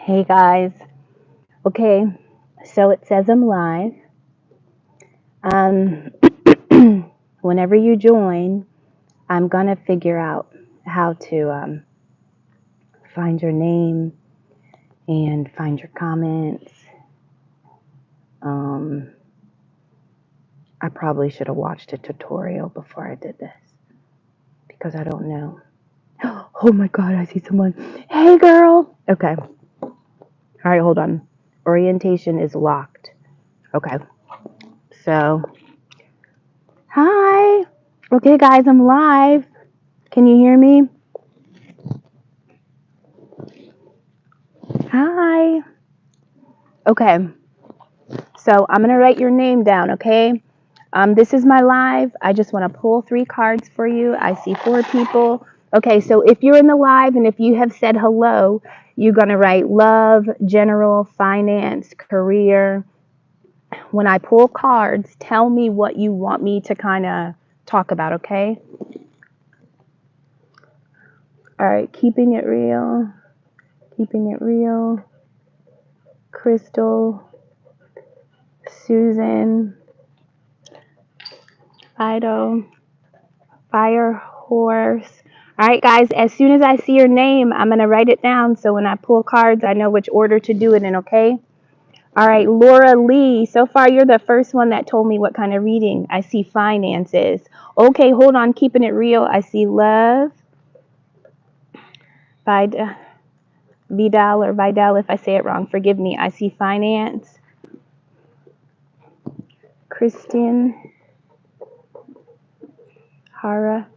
Hey guys. Okay, so it says I'm live. Um, whenever you join, I'm gonna figure out how to find your name and find your comments. Um, I probably should have watched a tutorial before I did this because I don't know. Oh my God, I see someone. Hey girl. Okay. All right, hold on. Orientation is locked. Okay. So, hi. Okay, guys, I'm live. Can you hear me? Hi. Okay. So I'm going to write your name down, okay? This is my live. I just want to pull 3 cards for you. I see 4 people. Okay, so if you're in the live and if you have said hello, you're going to write love, general, finance, career. When I pull cards, tell me what you want me to kind of talk about, okay? All right, keeping it real. Keeping it real. Crystal. Susan. Fido. Fire horse. All right, guys, as soon as I see your name, I'm going to write it down so when I pull cards, I know which order to do it in, okay? All right, Laura Lee. So far, you're the first one that told me what kind of reading. I see finances. Okay, hold on, keeping it real. I see love. Vidal or Vidal, if I say it wrong, forgive me. I see finance. Christian. Hera.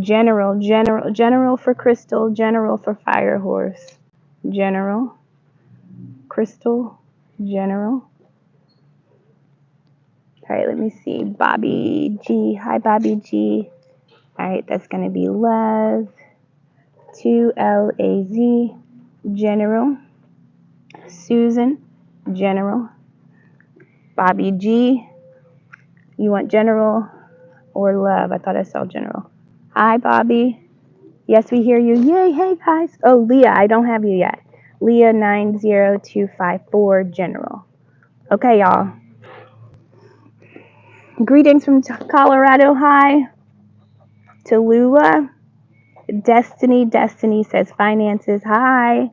General for Crystal, General for Fire Horse. General. Crystal. General. All right, let me see. Bobby G. Hi, Bobby G. All right, that's going to be Love. 2LAZ. General. Susan. General. Bobby G. You want General or Love? I thought I saw General. Hi, Bobby. Yes, we hear you. Yay, hey, guys. Oh, Leah, I don't have you yet. Leah 90254, General. Okay, y'all. Greetings from Colorado. Hi. Tula. Destiny says finances. Hi.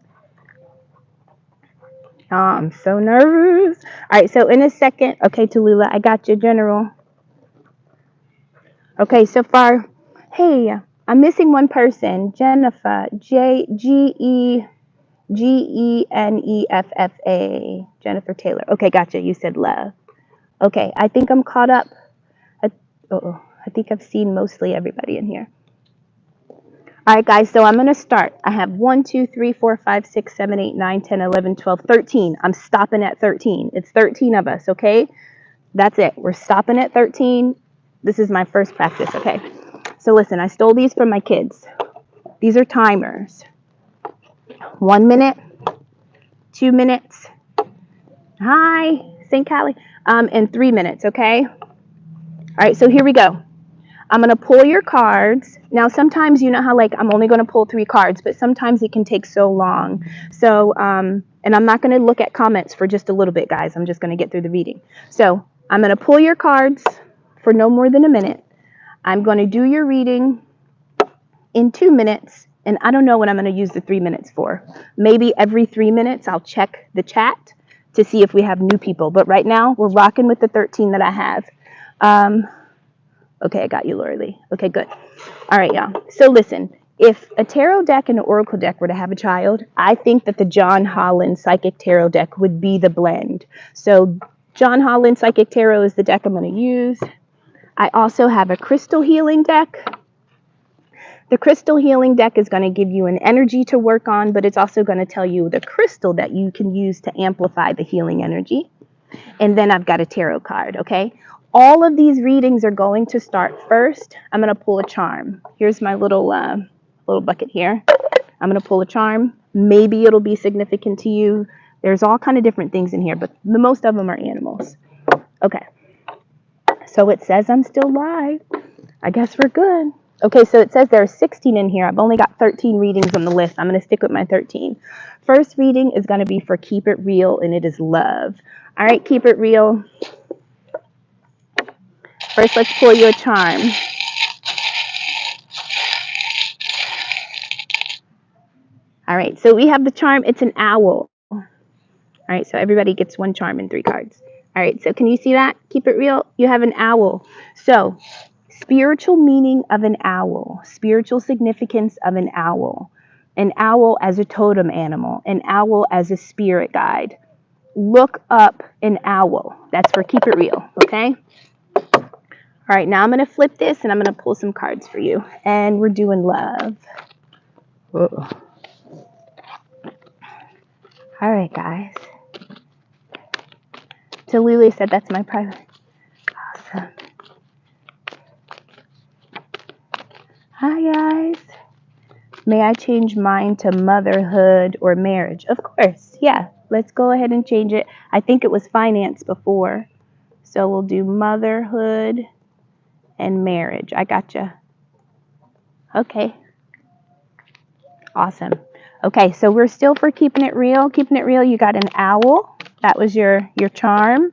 Oh, I'm so nervous. All right, so in a second. Okay, Tallulah, I got you, General. Okay, so far. Hey, I'm missing one person. Jennifer. Geneffa. Jennifer Taylor. Okay, gotcha. You said love. Okay, I think I'm caught up. I think I've seen mostly everybody in here. All right, guys, so I'm going to start. I have 1, 2, 3, 4, 5, 6, 7, 8, 9, 10, 11, 12, 13. I'm stopping at 13. It's 13 of us, okay? That's it. We're stopping at 13. This is my first practice, okay? So listen, I stole these from my kids. These are timers. 1 minute, 2 minutes. Hi, St. Callie. And 3 minutes, okay? All right, so here we go. I'm going to pull your cards. Now, sometimes you know how like I'm only going to pull 3 cards, but sometimes it can take so long. So, and I'm not going to look at comments for just a little bit, guys. I'm just going to get through the reading. So I'm going to pull your cards for no more than a minute. I'm going to do your reading in 2 minutes. And I don't know what I'm going to use the 3 minutes for. Maybe every 3 minutes I'll check the chat to see if we have new people. But right now we're rocking with the 13 that I have. Okay, I got you, Laura Lee. Okay, good. All right, y'all. So listen, if a tarot deck and an oracle deck were to have a child, I think that the John Holland Psychic Tarot deck would be the blend. So John Holland Psychic Tarot is the deck I'm going to use. I also have a crystal healing deck. The crystal healing deck is going to give you an energy to work on, but it's also going to tell you the crystal that you can use to amplify the healing energy. And then I've got a tarot card, okay? All of these readings are going to start first. I'm going to pull a charm. Here's my little bucket here. I'm going to pull a charm. Maybe it'll be significant to you. There's all kind of different things in here, but the most of them are animals. Okay. So it says I'm still live. I guess we're good. Okay, so it says there are 16 in here. I've only got 13 readings on the list. I'm going to stick with my 13. First reading is going to be for Keep It Real, and it is love. All right, Keep It Real. First, let's pull you a charm. All right, so we have the charm. It's an owl. All right, so everybody gets one charm and 3 cards. All right, so can you see that? Keep it real. You have an owl. So, spiritual meaning of an owl, spiritual significance of an owl as a totem animal, an owl as a spirit guide. Look up an owl. That's for Keep It Real, okay? All right, now I'm going to flip this and I'm going to pull some cards for you. And we're doing love. Whoa. All right, guys. Tula said that's my private. Awesome. Hi, guys. May I change mine to motherhood or marriage? Of course, yeah. Let's go ahead and change it. I think it was finance before. So we'll do motherhood and marriage. I gotcha. Okay. Awesome. Okay, so we're still for keeping it real. Keeping it real, you got an owl. That was your charm.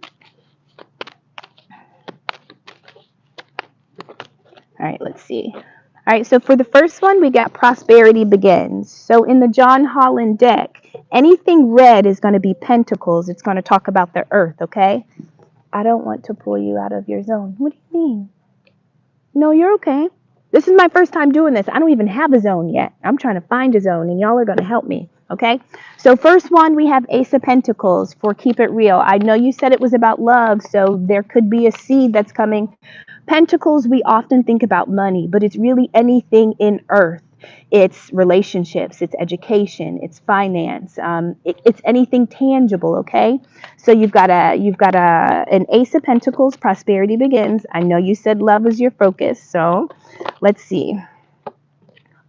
All right, let's see. All right, so for the first one, we got prosperity begins. So in the John Holland deck, anything red is going to be pentacles. It's going to talk about the earth, okay? I don't want to pull you out of your zone. What do you mean? No, you're okay. This is my first time doing this. I don't even have a zone yet. I'm trying to find a zone, and y'all are going to help me, okay? So first one, we have Ace of Pentacles for Keep It Real. I know you said it was about love, so there could be a seed that's coming. Pentacles, we often think about money, but it's really anything in earth. It's relationships, it's education, it's finance, it's anything tangible, okay? So you've got an Ace of Pentacles, prosperity begins. I know you said love is your focus, so let's see.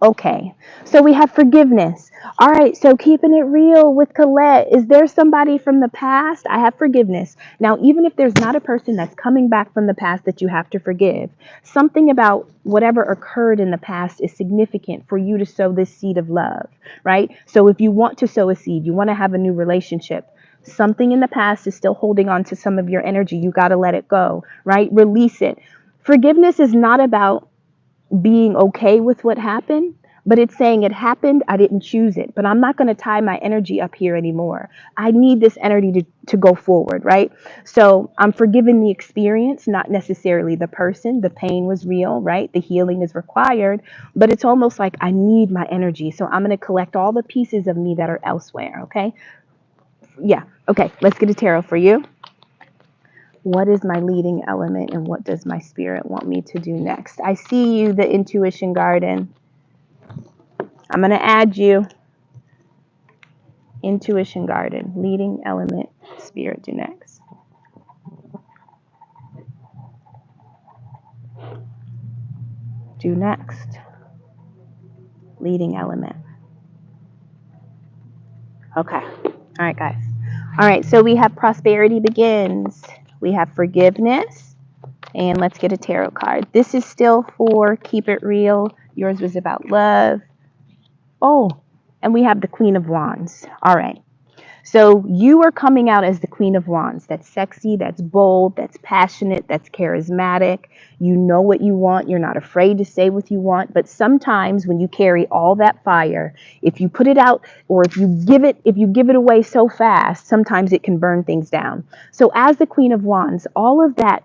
Okay, so we have forgiveness. All right, so keeping it real with Colette. Is there somebody from the past? I have forgiveness. Now, even if there's not a person that's coming back from the past that you have to forgive, something about whatever occurred in the past is significant for you to sow this seed of love, right? So if you want to sow a seed, you want to have a new relationship, something in the past is still holding on to some of your energy. You got to let it go, right? Release it. Forgiveness is not about being okay with what happened, but it's saying it happened, I didn't choose it, but I'm not going to tie my energy up here anymore. I need this energy to go forward, right? So I'm forgiving the experience, not necessarily the person. The pain was real, right? The healing is required, but it's almost like I need my energy. So I'm going to collect all the pieces of me that are elsewhere, okay? Yeah, okay, let's get a tarot for you. What is my leading element and what does my spirit want me to do next? I see you, the intuition garden. I'm going to add you. Intuition garden, leading element, spirit do next. Do next. Leading element. Okay. All right, guys. All right, so we have prosperity begins. We have forgiveness. And let's get a tarot card. This is still for Keep It Real. Yours was about love. Oh, and we have the Queen of Wands. All right. So you are coming out as the Queen of Wands. That's sexy, that's bold, that's passionate, that's charismatic. You know what you want. You're not afraid to say what you want. But sometimes when you carry all that fire, if you put it out or if you give it away so fast, sometimes it can burn things down. So as the Queen of Wands, all of that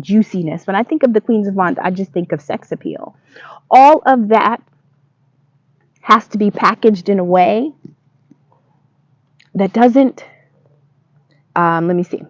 juiciness, when I think of the Queens of Wands, I just think of sex appeal. All of that has to be packaged in a way that doesn't, let me see.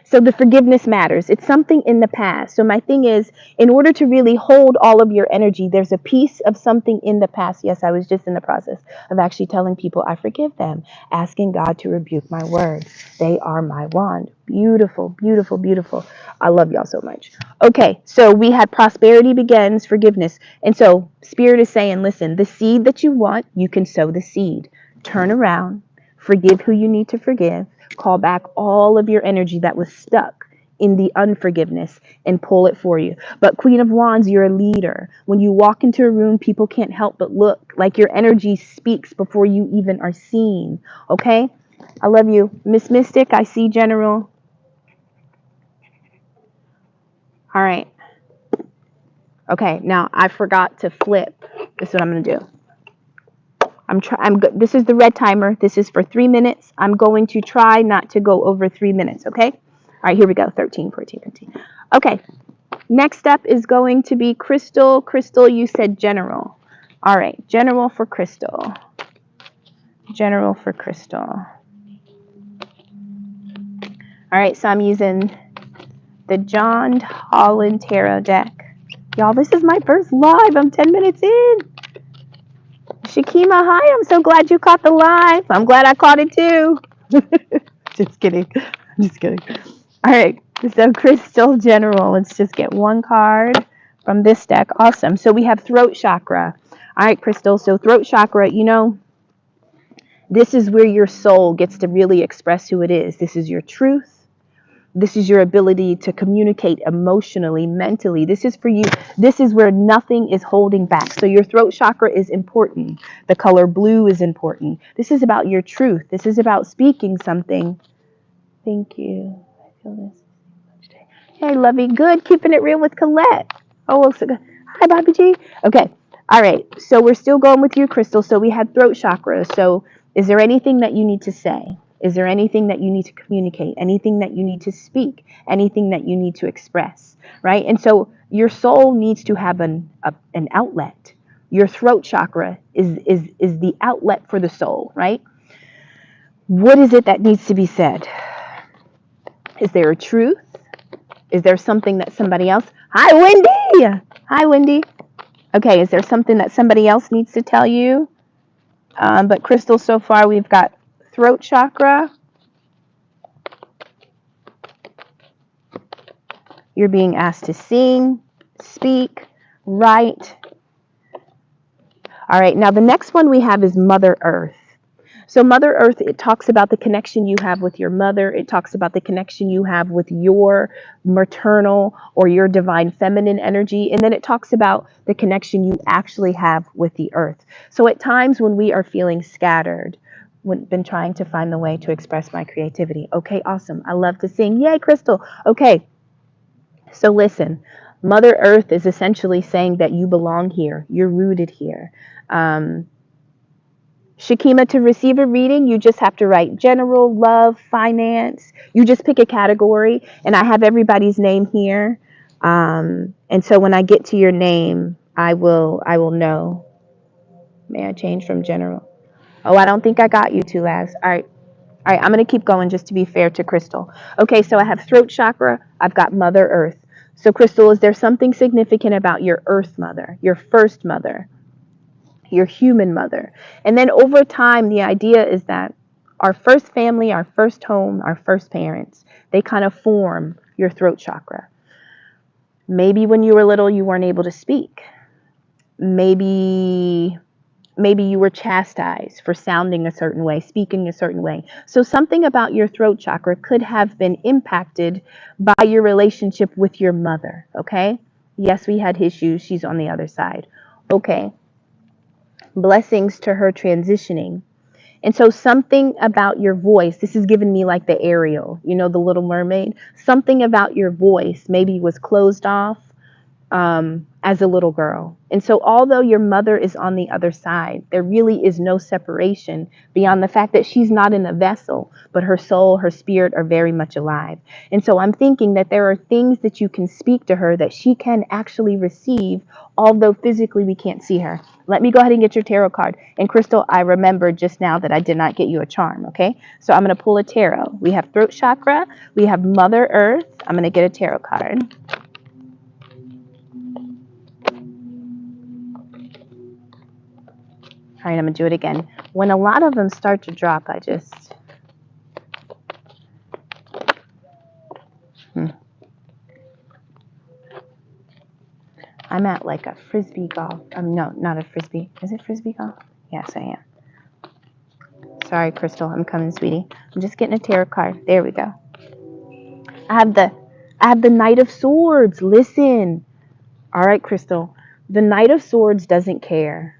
So the forgiveness matters. It's something in the past. So my thing is, in order to really hold all of your energy, there's a piece of something in the past. Yes, I was just in the process of actually telling people I forgive them, asking God to rebuke my words. They are my wand. Beautiful, beautiful, beautiful. I love y'all so much. Okay, so we had prosperity begins, forgiveness. And so Spirit is saying, listen, the seed that you want, you can sow the seed. Turn around, forgive who you need to forgive. Call back all of your energy that was stuck in the unforgiveness and pull it for you. But Queen of Wands, you're a leader. When you walk into a room, people can't help but look. Like your energy speaks before you even are seen. Okay? I love you. Miss Mystic, I see General. All right. Okay, now I forgot to flip. This is what I'm going to do. This is the red timer. This is for 3 minutes. I'm going to try not to go over 3 minutes, okay? All right, here we go. 13, 14, 15. Okay, next up is going to be Crystal. Crystal, you said general. All right, general for Crystal. General for Crystal. All right, so I'm using the John Holland Tarot deck. Y'all, this is my first live. I'm 10 minutes in. Shakima, hi. I'm so glad you caught the live. I'm glad I caught it too. Just kidding. Just kidding. All right. So Crystal General. Let's just get one card from this deck. Awesome. So we have throat chakra. All right, Crystal. So throat chakra, you know, this is where your soul gets to really express who it is. This is your truth. This is your ability to communicate emotionally, mentally. This is for you. This is where nothing is holding back. So your throat chakra is important. The color blue is important. This is about your truth. This is about speaking something. Thank you. I feel this. Hey, Lovey. Good. Keeping it real with Colette. Oh, so good. Hi, Bobby G. Okay. All right. So we're still going with you, Crystal. So we had throat chakra. So is there anything that you need to say? Is there anything that you need to communicate? Anything that you need to speak? Anything that you need to express? Right? And so your soul needs to have an outlet. Your throat chakra is the outlet for the soul, right? What is it that needs to be said? Is there a truth? Is there something that somebody else? Hi, Wendy! Hi, Wendy. Okay, is there something that somebody else needs to tell you? But Crystal, so far we've got throat chakra. You're being asked to sing, speak, write. All right, now the next one we have is Mother Earth. So Mother Earth, it talks about the connection you have with your mother. It talks about the connection you have with your maternal or your divine feminine energy. And then it talks about the connection you actually have with the earth. So at times when we are feeling scattered, been trying to find the way to express my creativity. Okay, awesome. I love to sing. Yay, Crystal. Okay. So listen, Mother Earth is essentially saying that you belong here. You're rooted here. Shakima, to receive a reading, you just have to write general, love, finance. You just pick a category, and I have everybody's name here. And so when I get to your name, I will know. May I change from general? Oh, I don't think I got you, Tula. All right. All right, I'm going to keep going just to be fair to Crystal. Okay, so I have throat chakra. I've got Mother Earth. So, Crystal, is there something significant about your Earth mother, your first mother, your human mother? And then over time, the idea is that our first family, our first home, our first parents, they kind of form your throat chakra. Maybe when you were little, you weren't able to speak. Maybe you were chastised for sounding a certain way, speaking a certain way. So something about your throat chakra could have been impacted by your relationship with your mother, okay? Yes, we had issues. She's on the other side. Okay. Blessings to her transitioning. And so something about your voice, this is giving me like the Ariel, you know, the Little Mermaid. Something about your voice maybe was closed off as a little girl. And so although your mother is on the other side, there really is no separation beyond the fact that she's not in a vessel, but her soul, her spirit are very much alive. And so I'm thinking that there are things that you can speak to her that she can actually receive, although physically we can't see her. Let me go ahead and get your tarot card. And Crystal, I remembered just now that I did not get you a charm, okay? So I'm going to pull a tarot. We have throat chakra. We have Mother Earth. I'm going to get a tarot card. All right, I'm going to do it again. When a lot of them start to drop, I just... I'm at like a frisbee golf. No, not a frisbee. Is it frisbee golf? Yes, I am. Sorry, Crystal. I'm coming, sweetie. I'm just getting a tarot card. There we go. I I have the Knight of Swords. Listen. All right, Crystal. The Knight of Swords doesn't care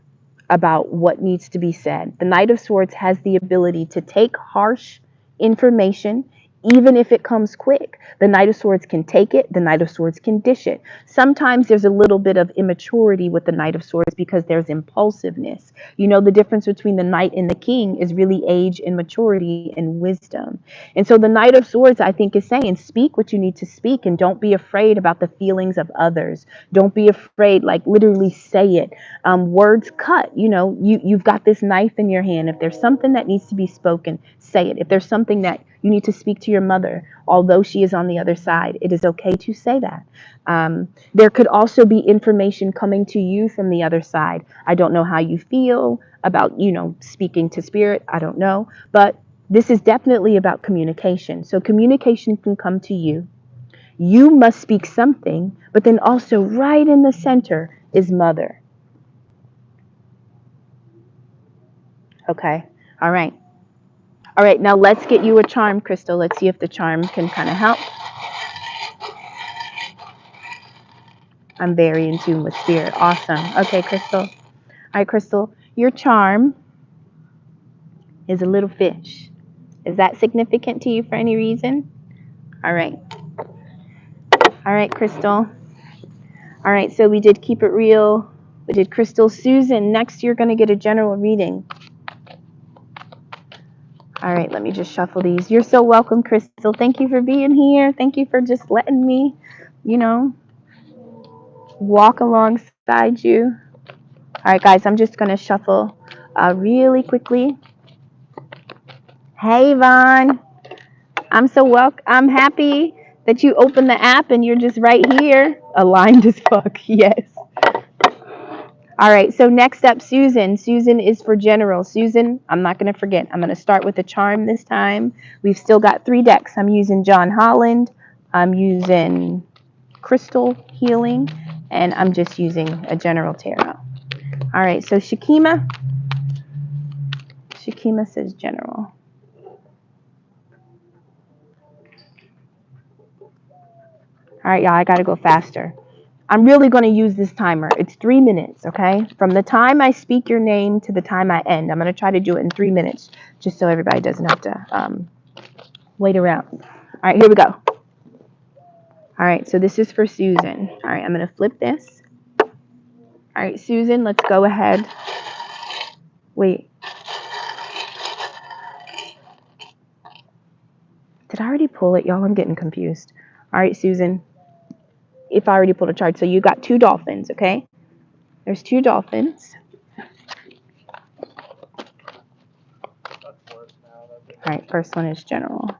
about what needs to be said. The Knight of Swords has the ability to take harsh information, even if it comes quick. The Knight of Swords can take it, the Knight of Swords can dish it. Sometimes there's a little bit of immaturity with the Knight of Swords because there's impulsiveness. You know, the difference between the Knight and the King is really age and maturity and wisdom. And so the Knight of Swords, I think, is saying, speak what you need to speak and don't be afraid about the feelings of others. Don't be afraid, like literally say it. Words cut, you know, you've got this knife in your hand. If there's something that needs to be spoken, say it. If there's something that you need to speak to your mother, although she is on the other side, it is okay to say that. There could also be information coming to you from the other side. I don't know how you feel about, you know, speaking to spirit. I don't know, but this is definitely about communication. So communication can come to you. You must speak something, but then also right in the center is mother. Okay. All right. All right. Now let's get you a charm, Crystal. Let's see if the charm can kind of help. I'm very in tune with spirit. Awesome. Okay, Crystal. All right, Crystal. Your charm is a little fish. Is that significant to you for any reason? All right. All right, Crystal. All right. So we did keep it real. We did Crystal. Susan, next you're going to get a general reading. All right, let me just shuffle these. You're so welcome, Crystal. Thank you for being here. Thank you for just letting me, you know, walk alongside you. All right, guys, I'm just going to shuffle really quickly. Hey, Vaughn. I'm happy that you opened the app and you're just right here. Aligned as fuck, yes. All right, so next up, Susan. Susan is for general. Susan, I'm not going to forget. I'm going to start with a charm this time. We've still got 3 decks. I'm using John Holland. I'm using Crystal Healing. And I'm just using a general tarot. All right, so Shakima. Shakima says general. All right, y'all, I got to go faster. I'm really going to use this timer. It's 3 minutes, okay? From the time I speak your name to the time I end. I'm going to try to do it in 3 minutes, just so everybody doesn't have to wait around. All right, here we go. All right, so this is for Susan. All right, I'm going to flip this. All right, Susan, let's go ahead. Wait. Did I already pull it? Y'all, I'm getting confused. All right, Susan, if I already pulled a chart. So you got 2 dolphins, okay? There's 2 dolphins. All right, first one is general.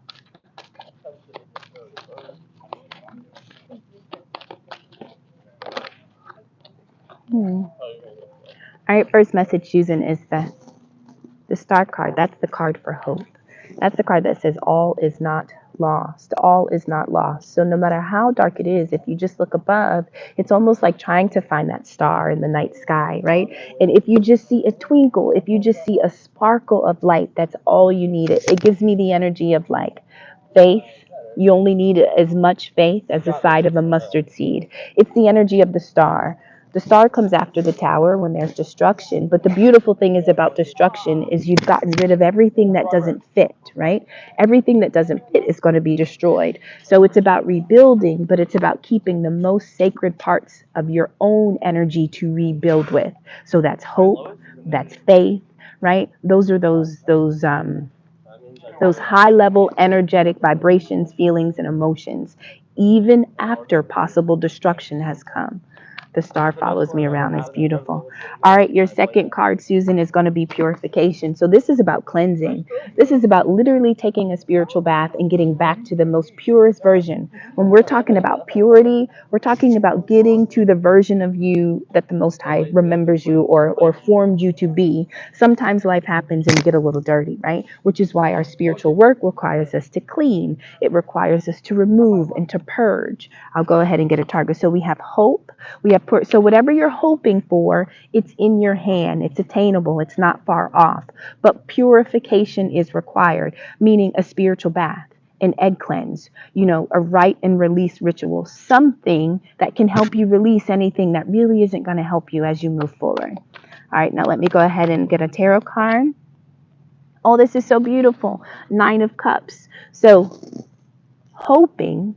All right, first message, Susan, is the star card. That's the card for hope. That's the card that says all is not lost. All is not lost. So no matter how dark it is, if you just look above, it's almost like trying to find that star in the night sky, right? And if you just see a twinkle, if you just see a sparkle of light, that's all you need. It gives me the energy of like faith. You only need as much faith as the side of a mustard seed. It's the energy of the star. The star comes after the tower when there's destruction. But the beautiful thing is about destruction is you've gotten rid of everything that doesn't fit, right? Everything that doesn't fit is going to be destroyed. So it's about rebuilding, but it's about keeping the most sacred parts of your own energy to rebuild with. So that's hope, that's faith, right? Those are those high level energetic vibrations, feelings, and emotions, even after possible destruction has come. The star follows me around. It's beautiful. All right, your second card, Susan, is going to be purification. So this is about cleansing. This is about literally taking a spiritual bath and getting back to the most purest version. When we're talking about purity, we're talking about getting to the version of you that the Most High remembers you or formed you to be. Sometimes life happens and you get a little dirty, right? Which is why our spiritual work requires us to clean. It requires us to remove and to purge. I'll go ahead and get a target. So we have hope. We have so whatever you're hoping for, it's in your hand. It's attainable. It's not far off. But purification is required, meaning a spiritual bath. an egg cleanse, a write and release ritual, something that can help you release anything that really isn't going to help you as you move forward. All right, now let me go ahead and get a tarot card. Oh, this is so beautiful. 9 of Cups. So, hoping,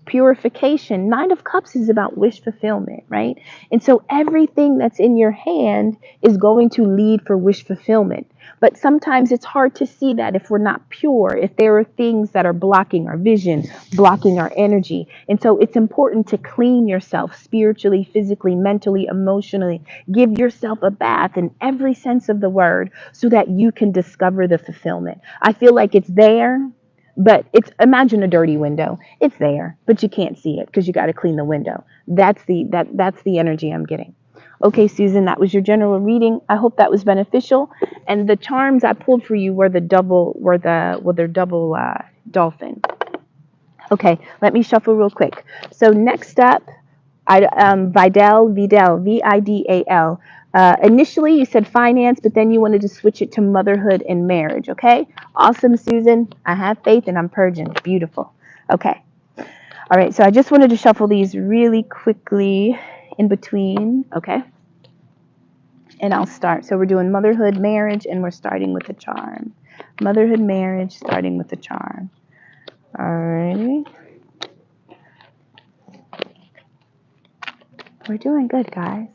purification. 9 of Cups is about wish fulfillment, right? And so everything that's in your hand is going to lead for wish fulfillment. But sometimes it's hard to see that if we're not pure, if there are things that are blocking our vision, blocking our energy. And so it's important to clean yourself spiritually, physically, mentally, emotionally. Give yourself a bath in every sense of the word so that you can discover the fulfillment. I feel like it's there, but imagine a dirty window. It's there, but you can't see it because you got to clean the window. That's the energy I'm getting. Okay, Susan, that was your general reading. I hope that was beneficial. And the charms I pulled for you were they're double dolphin. Okay, let me shuffle real quick. So next up, Vidal, Vidal. Initially, you said finance, but then you wanted to switch it to motherhood and marriage. Okay, awesome, Susan. I have faith and I'm purging. Beautiful. Okay. All right. So I just wanted to shuffle these really quickly in between. Okay. And I'll start. So we're doing motherhood, marriage, and we're starting with the charm. Motherhood, marriage, starting with the charm. All right. We're doing good, guys.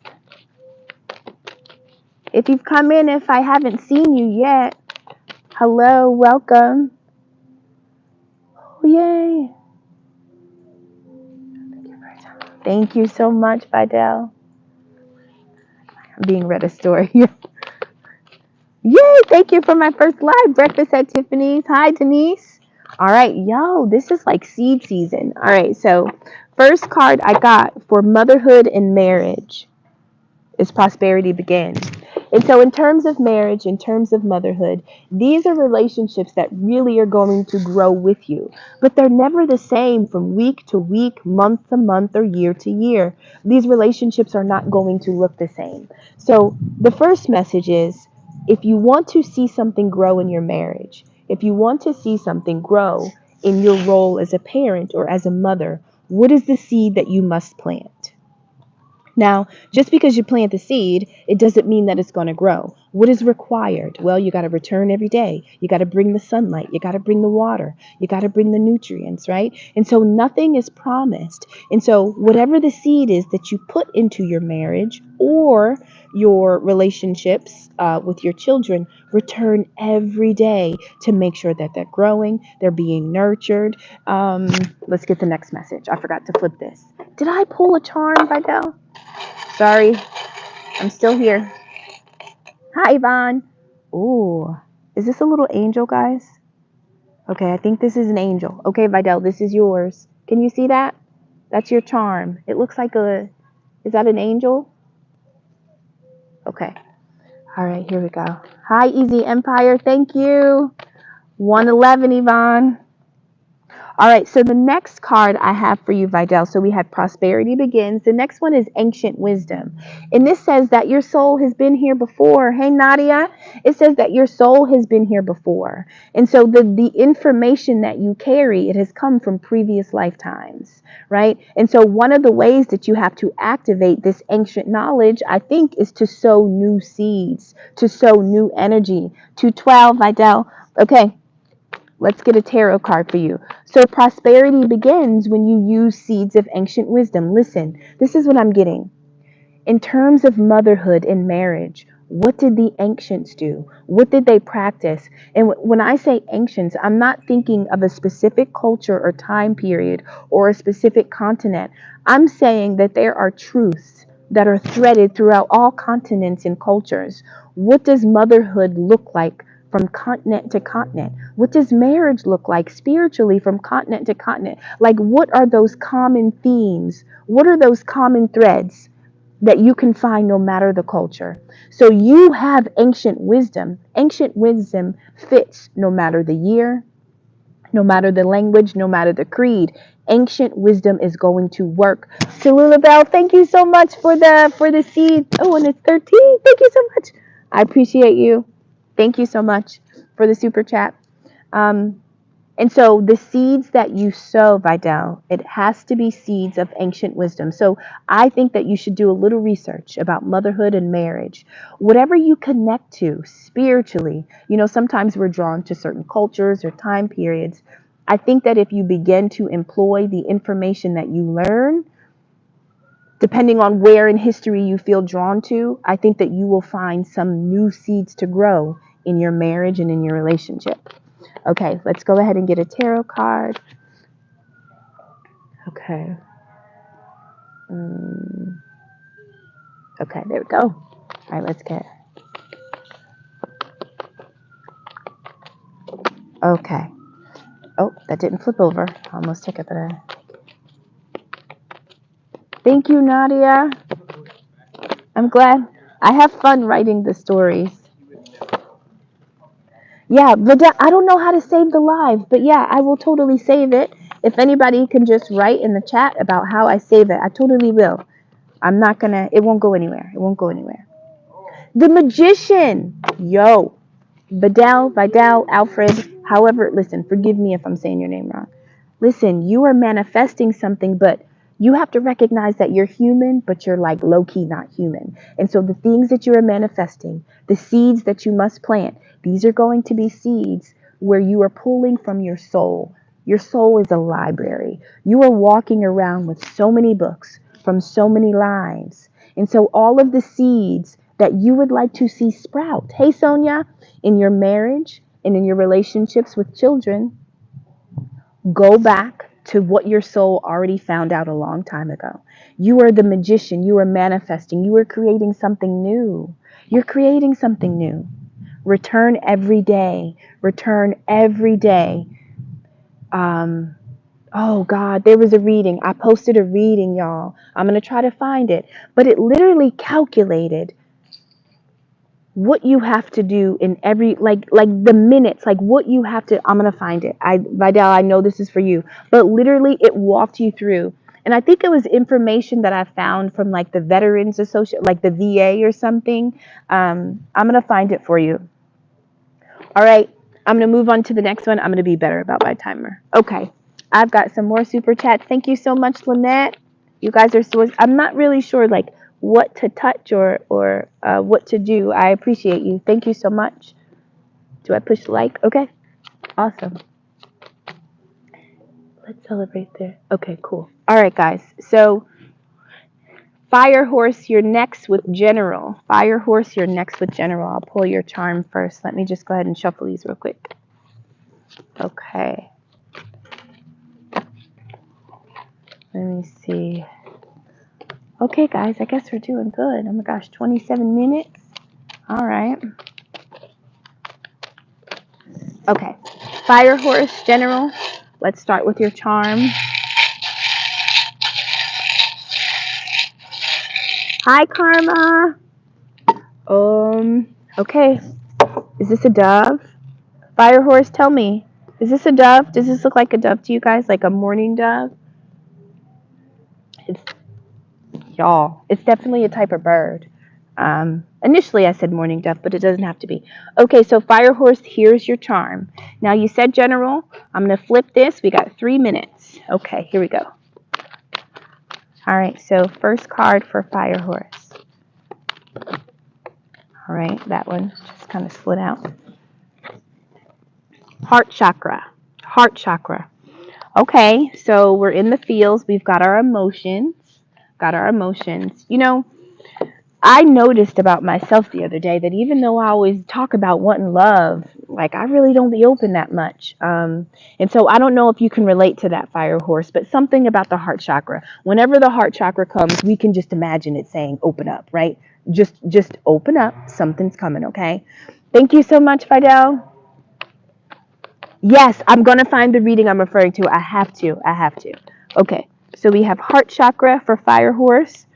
If you've come in, if I haven't seen you yet, hello, welcome. Oh, yay. Thank you so much, Vidal. I'm being read a story. Yay, thank you for my first live breakfast at Tiffany's. Hi, Denise. All right, yo, this is like seed season. All right, so first card I got for motherhood and marriage is prosperity begins. And so in terms of marriage, in terms of motherhood, these are relationships that really are going to grow with you. But they're never the same from week to week, month to month, or year to year. These relationships are not going to look the same. So the first message is, if you want to see something grow in your marriage, if you want to see something grow in your role as a parent or as a mother, what is the seed that you must plant? Now, just because you plant the seed, it doesn't mean that it's going to grow. What is required? Well, you got to return every day. You got to bring the sunlight. You got to bring the water. You got to bring the nutrients, right? And so nothing is promised. And so whatever the seed is that you put into your marriage or your relationships with your children, return every day to make sure that they're growing, they're being nurtured. Let's get the next message. I forgot to flip this. Did I pull a charm, Vidal? Sorry, I'm still here. Hi, Yvonne. Ooh, is this a little angel, guys? Okay, I think this is an angel. Okay, Vidal, this is yours. Can you see that? That's your charm. It looks like is that an angel? Okay. All right, here we go. Hi, Easy Empire. Thank you. 111, Yvonne. All right, so the next card I have for you, Vidal, so we had prosperity begins. The next one is ancient wisdom. And this says that your soul has been here before. Hey, Nadia, it says that your soul has been here before. And so the information that you carry, it has come from previous lifetimes, right? And so one of the ways that you have to activate this ancient knowledge, I think, is to sow new seeds, to sow new energy. 212, Vidal. Okay. Let's get a tarot card for you. So prosperity begins when you use seeds of ancient wisdom. Listen, this is what I'm getting. In terms of motherhood and marriage, what did the ancients do? What did they practice? And when I say ancients, I'm not thinking of a specific culture or time period or a specific continent. I'm saying that there are truths that are threaded throughout all continents and cultures. What does motherhood look like from continent to continent? What does marriage look like spiritually from continent to continent? Like, what are those common themes? What are those common threads that you can find no matter the culture? So you have ancient wisdom. Ancient wisdom fits no matter the year, no matter the language, no matter the creed. Ancient wisdom is going to work. Talula Bell, thank you so much for the seed. Oh, and it's 13. Thank you so much. I appreciate you. Thank you so much for the super chat. And so the seeds that you sow, Vidal, it has to be seeds of ancient wisdom. So I think that you should do a little research about motherhood and marriage. Whatever you connect to spiritually, sometimes we're drawn to certain cultures or time periods. I think that if you begin to employ the information that you learn, depending on where in history you feel drawn to, I think that you will find some new seeds to grow in your marriage and in your relationship. Okay, let's go ahead and get a tarot card. Okay. Okay, there we go. All right, let's get. Okay. Oh, that didn't flip over. I almost took it, but thank you, Nadia. I'm glad. I have fun writing the stories. Yeah, but I don't know how to save the live, but yeah, I will totally save it. If anybody can just write in the chat about how I save it, I totally will. I'm not gonna, it won't go anywhere. It won't go anywhere. The Magician. Yo. Vidal, Alfred, however, listen, forgive me if I'm saying your name wrong. Listen, you are manifesting something, but you have to recognize that you're human, but you're like low key not human. And so the things that you are manifesting, the seeds that you must plant, these are going to be seeds where you are pulling from your soul. Your soul is a library. You are walking around with so many books from so many lives. And so all of the seeds that you would like to see sprout. Hey, Sonia, in your marriage and in your relationships with children, go back to what your soul already found out a long time ago. You are the magician. You are manifesting. You are creating something new. You're creating something new. Return every day. Return every day. Oh God, there was a reading. I posted a reading, y'all. I'm going to try to find it. But it literally calculated what you have to do in every like the minutes, like what you have to. I'm gonna find it. Vidal, I know this is for you, but literally it walked you through. And I think it was information that I found from like the Veterans Association, like the VA or something. I'm gonna find it for you. All right, I'm gonna move on to the next one. I'm gonna be better about my timer. Okay, I've got some more super chats. Thank you so much, Lynette. You guys are so. I'm not really sure like what to touch or what to do. I appreciate you. Thank you so much. Do I push like? Okay, awesome. Let's celebrate there. Okay, cool. All right, guys. So, Fire Horse, you're next with General. Fire Horse, you're next with General. I'll pull your charm first. Let me just go ahead and shuffle these real quick. Okay. Let me see. Okay, guys, I guess we're doing good. Oh my gosh, 27 minutes. All right. Okay. Fire Horse, General. Let's start with your charm. Hi, Karma. Okay. Is this a dove? Fire Horse, tell me. Is this a dove? Does this look like a dove to you guys? Like a mourning dove? It's, y'all, it's definitely a type of bird. Initially I said mourning dove, but it doesn't have to be. Okay, so Fire Horse, here's your charm. Now you said General. I'm going to flip this. We got 3 minutes. Okay, here we go. All right, so first card for Fire Horse. All right, that one just kind of slid out. Heart chakra. Heart chakra. Okay, so we're in the feels. We've got our emotions. Got our emotions. I noticed about myself the other day that even though I always talk about wanting love, like I really don't be open that much. And so I don't know if you can relate to that, Fire Horse, but something about the heart chakra. Whenever the heart chakra comes, we can just imagine it saying, open up, right? Just open up. Something's coming, okay? Thank you so much, Vidal. Yes, I'm going to find the reading I'm referring to. I have to. Okay, so we have heart chakra for Fire Horse.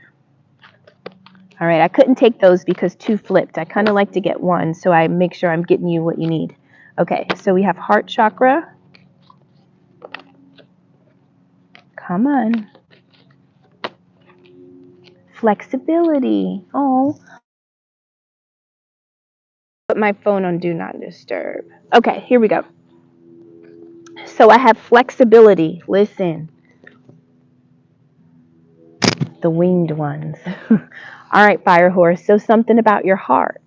All right, I couldn't take those because 2 flipped. I kind of like to get 1, so I make sure I'm getting you what you need. Okay, so we have heart chakra. Come on. Flexibility. Oh. Put my phone on Do Not Disturb. Okay, here we go. So I have flexibility. Listen, the winged ones. All right, fire horse. So something about your heart.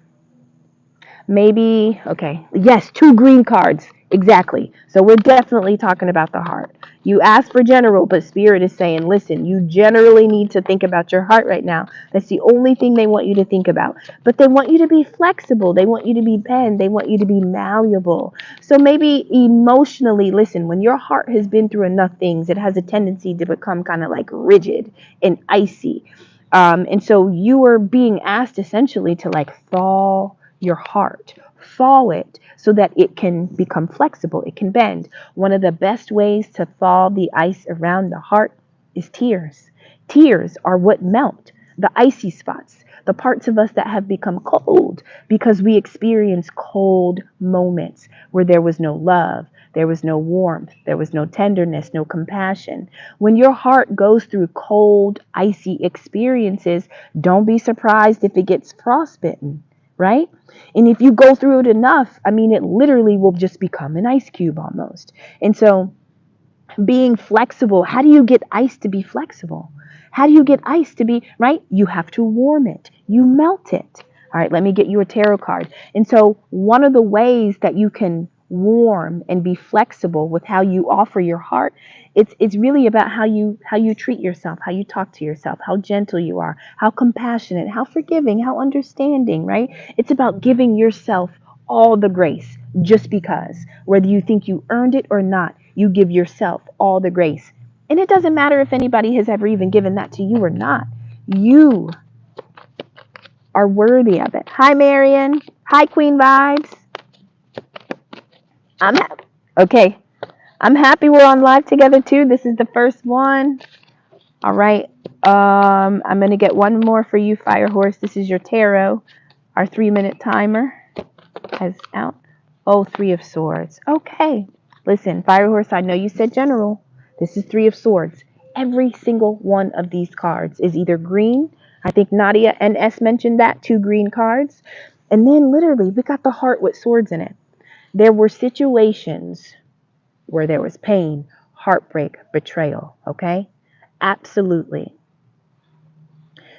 Maybe, okay, yes, 2 green cards. Exactly. So we're definitely talking about the heart. You asked for general, but Spirit is saying, listen, you generally need to think about your heart right now. That's the only thing they want you to think about. But they want you to be flexible. They want you to be bend. They want you to be malleable. So maybe emotionally, listen, when your heart has been through enough things, it has a tendency to become kind of like rigid and icy. And so you are being asked essentially to like thaw your heart, thaw it so that it can become flexible, it can bend. One of the best ways to thaw the ice around the heart is tears. Tears are what melt the icy spots, the parts of us that have become cold because we experience cold moments where there was no love, there was no warmth, there was no tenderness, no compassion. When your heart goes through cold, icy experiences, don't be surprised if it gets frostbitten, right? And if you go through it enough, I mean, it literally will just become an ice cube almost. And so, being flexible, how do you get ice to be flexible? How do you get ice to be, right? You have to warm it, you melt it. All right, let me get you a tarot card. And so, one of the ways that you can warm and be flexible with how you offer your heart, it's really about how you treat yourself, how you talk to yourself, how gentle you are, how compassionate, how forgiving, how understanding, right? It's about giving yourself all the grace just because, whether you think you earned it or not, you give yourself all the grace. And it doesn't matter if anybody has ever even given that to you or not. You are worthy of it. Hi, Marion. Hi, Queen Vibes. I'm happy. Okay. I'm happy we're on live together too. This is the first one. All right. I'm going to get one more for you, Fire Horse. This is your tarot. Our 3-minute timer has out. Oh, 3 of Swords. Okay. Listen, Fire Horse, I know you said general. This is 3 of Swords. Every single one of these cards is either green. I think Nadia and S mentioned that, 2 green cards. And then literally, we got the heart with swords in it. There were situations where there was pain, heartbreak, betrayal, okay? Absolutely.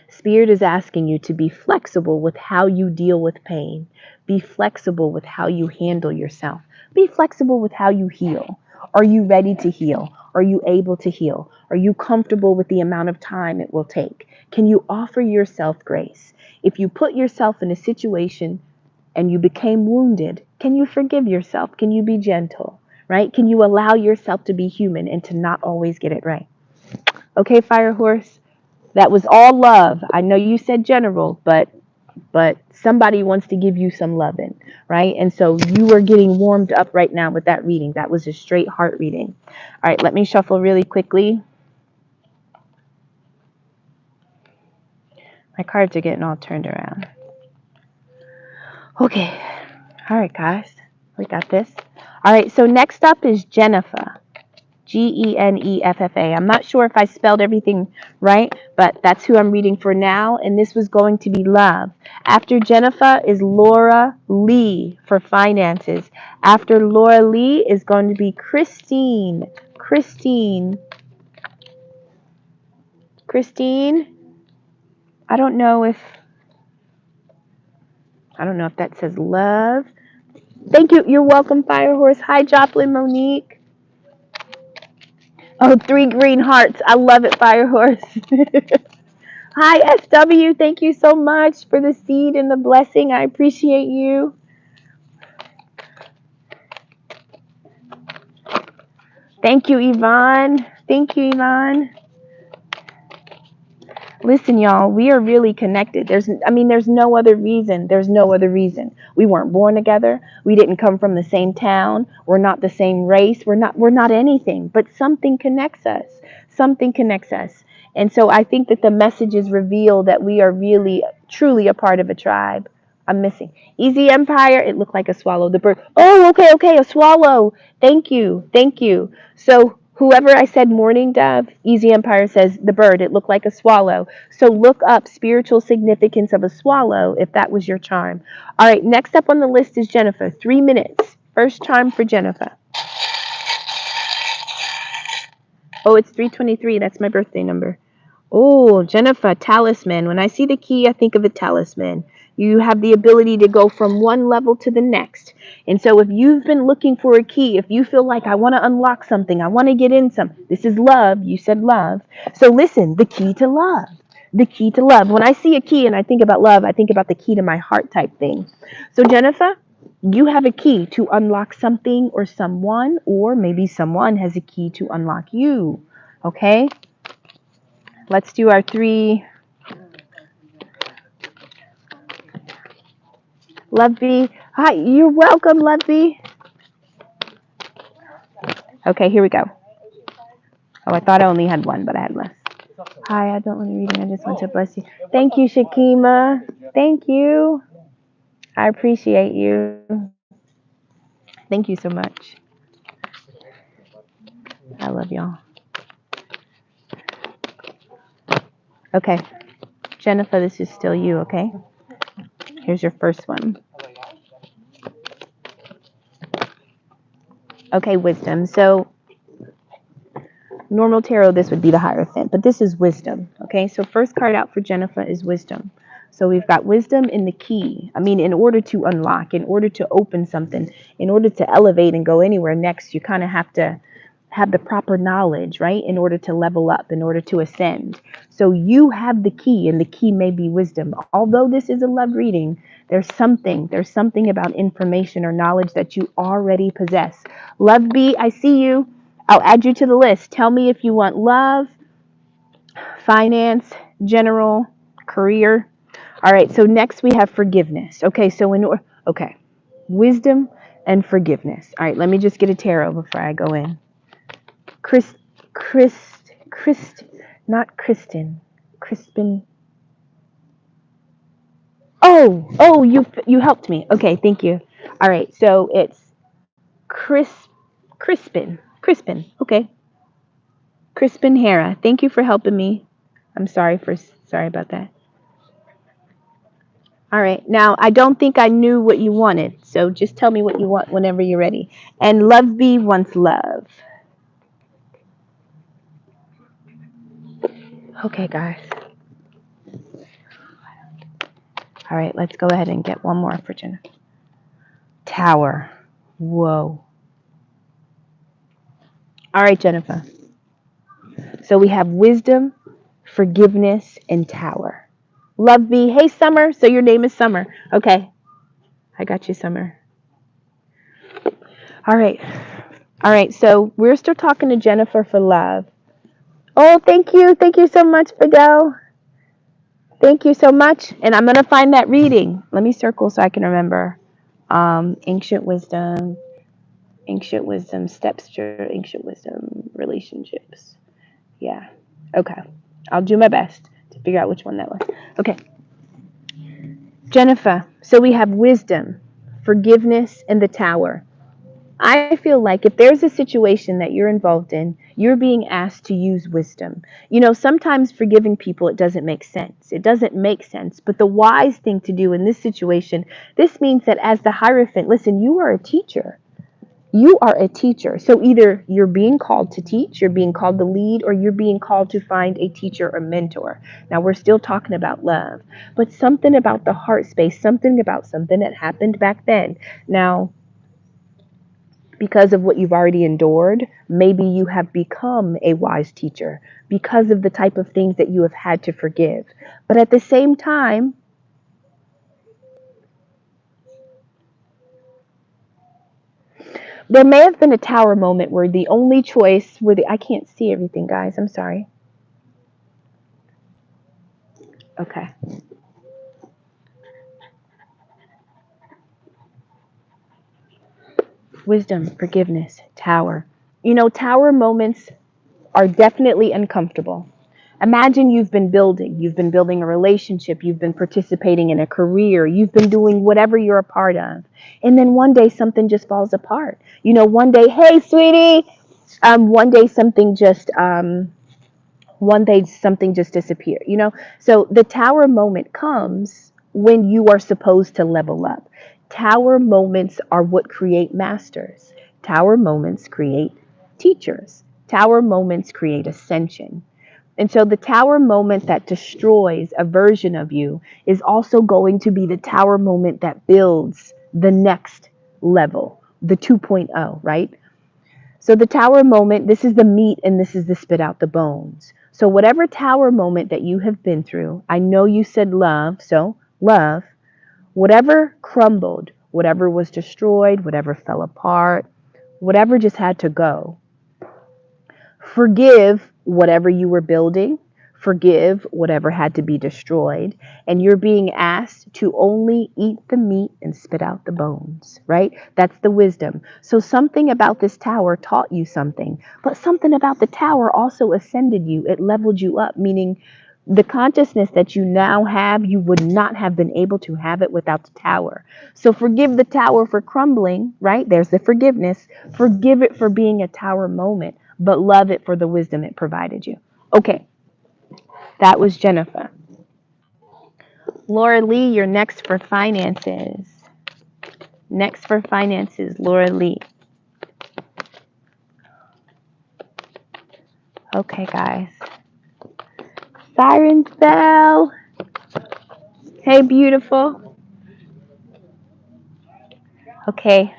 Spirit is asking you to be flexible with how you deal with pain. Be flexible with how you handle yourself. Be flexible with how you heal. Are you ready to heal? Are you able to heal? Are you comfortable with the amount of time it will take? Can you offer yourself grace? If you put yourself in a situation and you became wounded, can you forgive yourself? Can you be gentle? Right? Can you allow yourself to be human and to not always get it right? Okay, Fire Horse? That was all love. I know you said general, but somebody wants to give you some loving, right? And so you are getting warmed up right now with that reading. That was a straight heart reading. All right, let me shuffle really quickly. My cards are getting all turned around. Okay. All right, guys. We got this. All right, so next up is Jennifer. Geneffa. I'm not sure if I spelled everything right, but that's who I'm reading for now. And this was going to be love. After Jennifer is Laura Lee for finances. After Laura Lee is going to be Christine. Christine. I don't know if that says love. Thank you. You're welcome, Fire Horse. Hi, Joplin Monique. Oh, 3 green hearts. I love it, Fire Horse. Hi, SW. Thank you so much for the seed and the blessing. I appreciate you. Thank you, Yvonne. Thank you, Yvonne. Listen, y'all, we are really connected. There's no other reason. There's no other reason. We weren't born together. We didn't come from the same town. We're not the same race. We're not anything, but something connects us. Something connects us. And so I think that the messages reveal that we are really, truly a part of a tribe. I'm missing. Easy Empire, it looked like a swallow. The bird. Oh, okay, a swallow. Thank you. So whoever I said morning dove, Easy Empire says the bird, it looked like a swallow. So look up spiritual significance of a swallow if that was your charm. All right, next up on the list is Jennifer. 3 minutes. First charm for Jennifer. Oh, it's 323. That's my birthday number. Oh, Jennifer, talisman. When I see the key, I think of a talisman. You have the ability to go from one level to the next. And so if you've been looking for a key, if you feel like I want to unlock something, I want to get in some, this is love. You said love. So listen, the key to love. The key to love. When I see a key and I think about love, I think about the key to my heart type thing. So Jennifer, you have a key to unlock something or someone, or maybe someone has a key to unlock you. Okay? Let's do our three. Lovey. Hi, you're welcome, Lovey. Okay, here we go. Oh, I thought I only had one, but I had less. Hi, I don't want to reading. I just want to bless you. Thank you, Shakima. Thank you. I appreciate you. Thank you so much. I love y'all. Okay, Jennifer, this is still you, okay? Here's your first one. Okay, wisdom. So normal tarot, this would be the Hierophant, but this is wisdom. Okay, so first card out for Jennifer is wisdom. So we've got wisdom in the key. I mean, in order to unlock, in order to open something, in order to elevate and go anywhere next, you kind of have to have the proper knowledge, right? In order to level up, in order to ascend. So you have the key, and the key may be wisdom. Although this is a love reading, there's something about information or knowledge that you already possess. Love B, I see you. I'll add you to the list. Tell me if you want love, finance, general, career. All right, so next we have forgiveness. Okay, so okay, wisdom and forgiveness. All right, let me just get a tarot before I go in. Chris, not Kristen, Crispen. Oh, you helped me. Okay, thank you. All right, so it's Crispen. Okay, Crispen Hera. Thank you for helping me. I'm sorry about that. All right. Now, I don't think I knew what you wanted, so just tell me what you want whenever you're ready. And Love B wants love. Okay, guys. All right, let's go ahead and get one more for Jenna. Tower. Whoa. All right, Jennifer. So we have wisdom, forgiveness, and tower. Love B. Hey, Summer. So your name is Summer. Okay. I got you, Summer. All right. All right. So we're still talking to Jennifer for love. Oh, thank you. Thank you so much, Vidal. Thank you so much. And I'm going to find that reading. Let me circle so I can remember. Ancient wisdom, steps to ancient wisdom, relationships. Yeah. Okay. I'll do my best to figure out which one that was. Okay. Jennifer, so we have wisdom, forgiveness, and the tower. I feel like if there's a situation that you're involved in, you're being asked to use wisdom. You know, sometimes forgiving people, it doesn't make sense. It doesn't make sense. But the wise thing to do in this situation, this means that as the Hierophant, listen, you are a teacher. You are a teacher. So either you're being called to teach, you're being called to lead, or you're being called to find a teacher or mentor. Now, we're still talking about love, but something about the heart space, something about something that happened back then. Now, because of what you've already endured, maybe you have become a wise teacher because of the type of things that you have had to forgive. But at the same time, there may have been a tower moment where the only choice, I can't see everything, guys. I'm sorry. Okay. Wisdom, forgiveness, tower. You know, tower moments are definitely uncomfortable. Imagine you've been building a relationship, you've been participating in a career, you've been doing whatever you're a part of. And then one day something just falls apart. You know, one day, hey, sweetie, one day something just, one day something just disappeared, you know? So the tower moment comes when you are supposed to level up. Tower moments are what create masters. Tower moments create teachers. Tower moments create ascension. And so the tower moment that destroys a version of you is also going to be the tower moment that builds the next level, the 2.0, right? So the tower moment, this is the meat and this is the spit out the bones. So whatever tower moment that you have been through, I know you said love, so love, whatever crumbled, whatever was destroyed, whatever fell apart, whatever just had to go. Forgive whatever you were building, forgive whatever had to be destroyed, and you're being asked to only eat the meat and spit out the bones, right? That's the wisdom. So something about this tower taught you something, but something about the tower also ascended you. It leveled you up, meaning the consciousness that you now have, you would not have been able to have it without the tower. So forgive the tower for crumbling, right? There's the forgiveness. Forgive it for being a tower moment, but love it for the wisdom it provided you. Okay, that was Jennifer. Laura Lee, you're next for finances. Next for finances, Laura Lee. Okay, guys. Sirens bell. Hey, beautiful. Okay.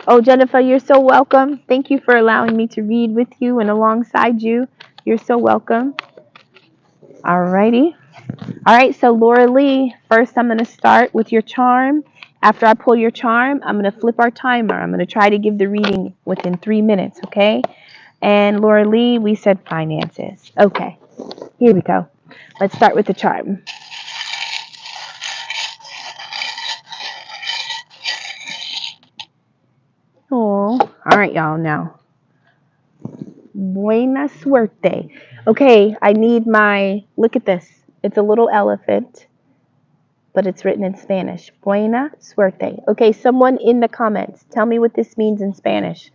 Oh, Jennifer, you're so welcome. Thank you for allowing me to read with you and alongside you. You're so welcome. Alrighty. All right, so Laura Lee, first I'm going to start with your charm. After I pull your charm, I'm going to flip our timer. I'm going to try to give the reading within 3 minutes, okay? And Laura Lee, we said finances. Okay, here we go. Let's start with the charm. Oh, all right, y'all, now. Buena suerte. Okay, I need my, look at this. It's a little elephant, but it's written in Spanish. Buena suerte. Okay, someone in the comments, tell me what this means in Spanish.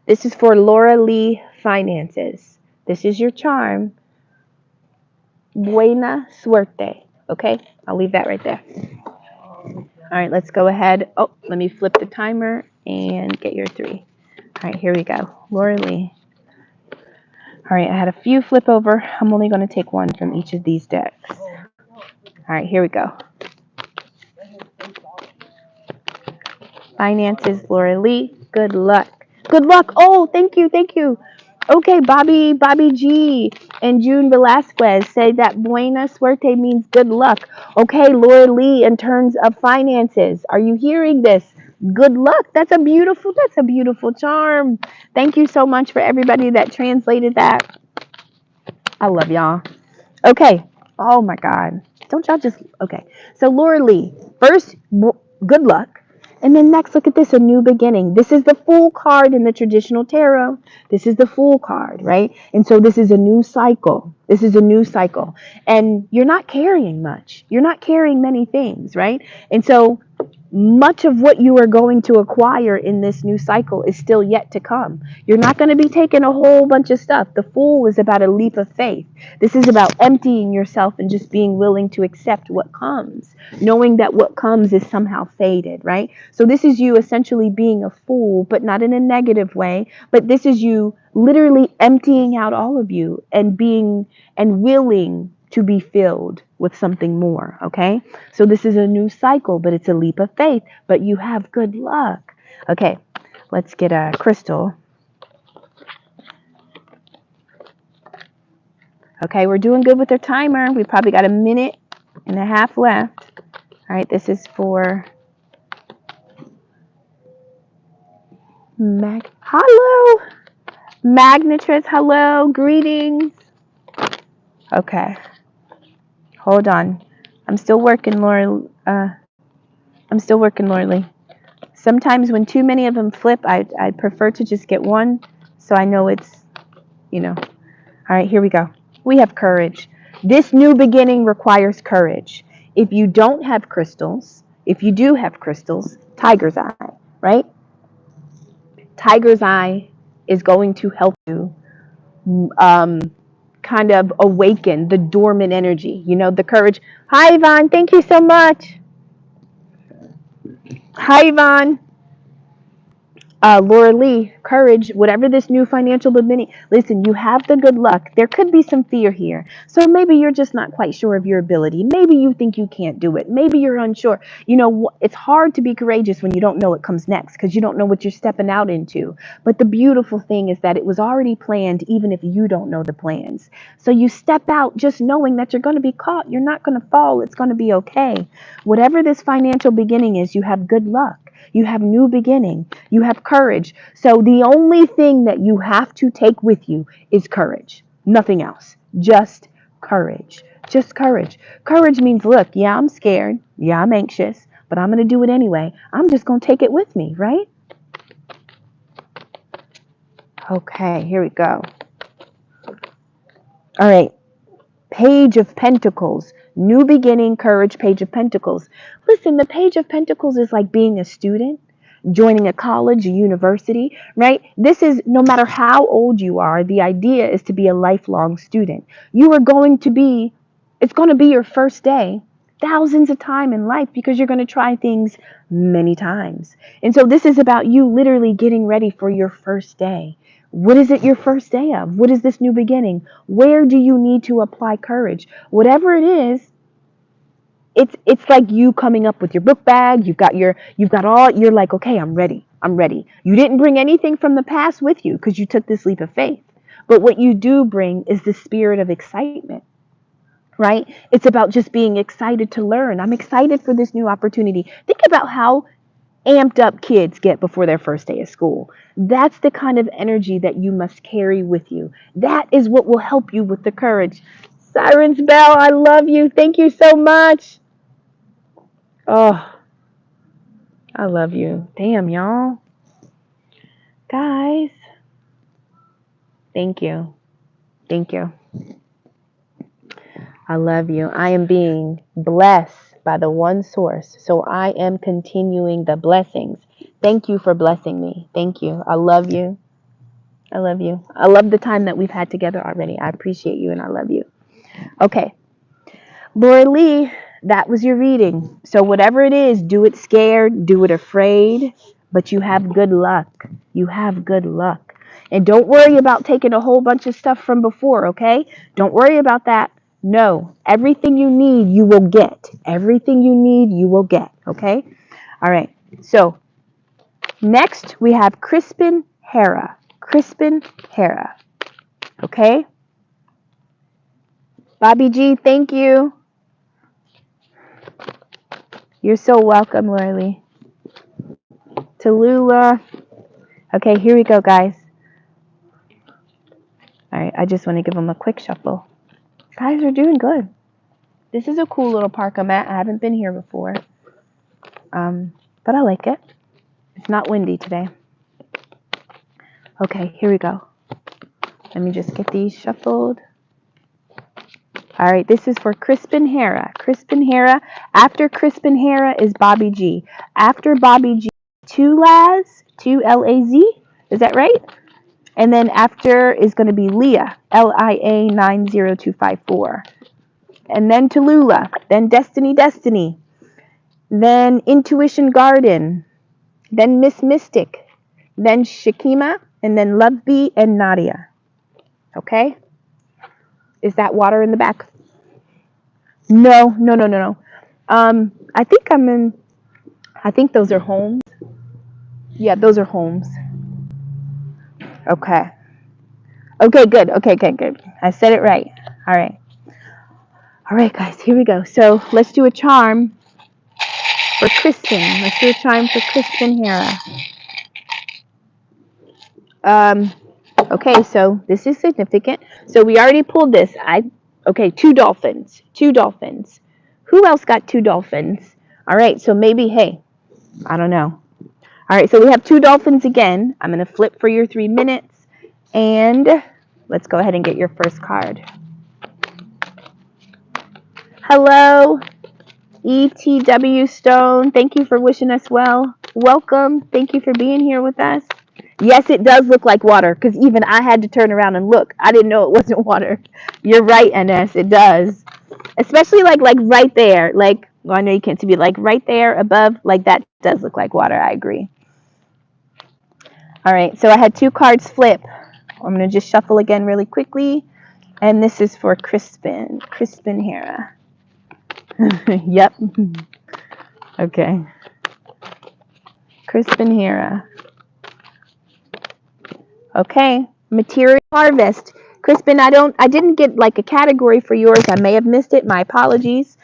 This is for Laura Lee Finances. This is your charm. Buena suerte. Okay, I'll leave that right there. All right, let's go ahead. Oh, let me flip the timer and get your 3. All right, here we go. Laura Lee. All right, I had a few flip over. I'm only going to take one from each of these decks. All right, here we go. Finances, Laura Lee. Good luck. Good luck. Oh, thank you. Thank you. Okay, Bobby G and June Velasquez say that buena suerte means good luck. Okay, Laura Lee, in terms of finances, are you hearing this? Good luck. That's a beautiful charm. Thank you so much for everybody that translated that. I love y'all. Okay. Oh my God. Don't y'all just, okay. So Laura Lee, first, good luck. And then next, look at this, a new beginning. This is the Fool card in the traditional tarot. This is the Fool card, right? And so this is a new cycle. This is a new cycle. And you're not carrying much. You're not carrying many things, right? And so much of what you are going to acquire in this new cycle is still yet to come. You're not going to be taking a whole bunch of stuff. The Fool is about a leap of faith. This is about emptying yourself and just being willing to accept what comes, knowing that what comes is somehow faded, right? So this is you essentially being a fool, but not in a negative way, but this is you literally emptying out all of you and being and willing to be filled with something more, okay? So this is a new cycle, but it's a leap of faith, but you have good luck. Okay, let's get a crystal. Okay, we're doing good with our timer. We probably got 1.5 minutes left. All right, this is for hello, Magnetress, hello, greetings. Okay, hold on. I'm still working, Laura. Laura Lee. Sometimes when too many of them flip, I prefer to just get one, so I know it's, All right, here we go. We have courage. This new beginning requires courage. If you don't have crystals, if you do have crystals, tiger's eye, right? Tiger's eye is going to help you kind of awaken the dormant energy, the courage. Hi, Yvonne. Thank you so much. Hi, Yvonne. Laura Lee, courage, whatever this new financial beginning. Listen, you have the good luck. There could be some fear here. So maybe you're just not quite sure of your ability. Maybe you think you can't do it. Maybe you're unsure. You know, it's hard to be courageous when you don't know what comes next because you don't know what you're stepping out into. But the beautiful thing is that it was already planned, even if you don't know the plans. So you step out just knowing that you're going to be caught. You're not going to fall. It's going to be okay. Whatever this financial beginning is, you have good luck. You have new beginning. You have courage. So the only thing that you have to take with you is courage. Nothing else. Just courage. Just courage. Courage means, look, yeah, I'm scared. Yeah, I'm anxious, but I'm going to do it anyway. I'm just going to take it with me, right? Okay, here we go. All right. Page of Pentacles. New beginning, courage, Page of Pentacles. Listen, the Page of Pentacles is like being a student, joining a college, a university, right? This is, no matter how old you are, the idea is to be a lifelong student. You are going to be, it's going to be your first day thousands of times in life because you're going to try things many times. And so this is about you literally getting ready for your first day. What is it your first day of? What is this new beginning? Where do you need to apply courage? Whatever it is, it's like you coming up with your book bag. You're like, okay, I'm ready. I'm ready. You didn't bring anything from the past with you because you took this leap of faith. But what you do bring is the spirit of excitement, right? It's about just being excited to learn. I'm excited for this new opportunity. Think about how amped up kids get before their first day of school. That's the kind of energy that you must carry with you. That is what will help you with the courage. Sirens Bell, I love you. Thank you so much. Oh, I love you. Damn, y'all. Guys. Thank you. Thank you. I love you. I am being blessed by the one source. So I am continuing the blessings. Thank you for blessing me. Thank you. I love you. I love you. I love the time that we've had together already. I appreciate you and I love you. Okay. Laura Lee, that was your reading. So whatever it is, do it scared, do it afraid, but you have good luck. You have good luck. And don't worry about taking a whole bunch of stuff from before, okay? Don't worry about that. No, everything you need, you will get. Everything you need, you will get, okay? All right. So next we have Crispen Hera. Crispen Hera. Okay? Bobby G, thank you. You're so welcome, Lorelei. Tula. Okay, here we go, guys. All right, I just want to give them a quick shuffle. Guys are doing good. This is a cool little park I'm at. I haven't been here before. But I like it. It's not windy today. Okay, here we go. Let me just get these shuffled. All right, this is for Crispen Hera. Crispen Hera. After Crispen Hera is Bobby G. After Bobby G, Tulaz, T-U-L-A-Z. Is that right? And then after is going to be Leah, L-I-A 90254. And then Tula, then Destiny, then Intuition Garden, then Miss Mystic, then Shakima, and then Love Bee and Nadia. Okay? Is that water in the back? No. I think those are homes. Yeah, those are homes. Okay. Okay, good. Okay, good. I said it right. All right. All right, guys, here we go. So let's do a charm for Crispen. Let's do a charm for Crispen Hera. Okay, so this is significant. So we already pulled this. Okay, two dolphins. Who else got two dolphins? All right, so maybe, hey, I don't know. All right, so we have two dolphins again. I'm going to flip for your 3 minutes. And let's go ahead and get your first card. Hello, ETW Stone. Thank you for wishing us well. Welcome. Thank you for being here with us. Yes, it does look like water because even I had to turn around and look. I didn't know it wasn't water. You're right, NS. It does. Especially like right there. Like, well, I know you can't see me. Like right there above, like that does look like water. I agree. All right, so I had 2 cards flip. I'm going to just shuffle again really quickly. And this is for Crispen Hera. Yep. Okay. Crispen Hera. Okay. Material harvest. Crispen, I didn't get like a category for yours. I may have missed it. My apologies.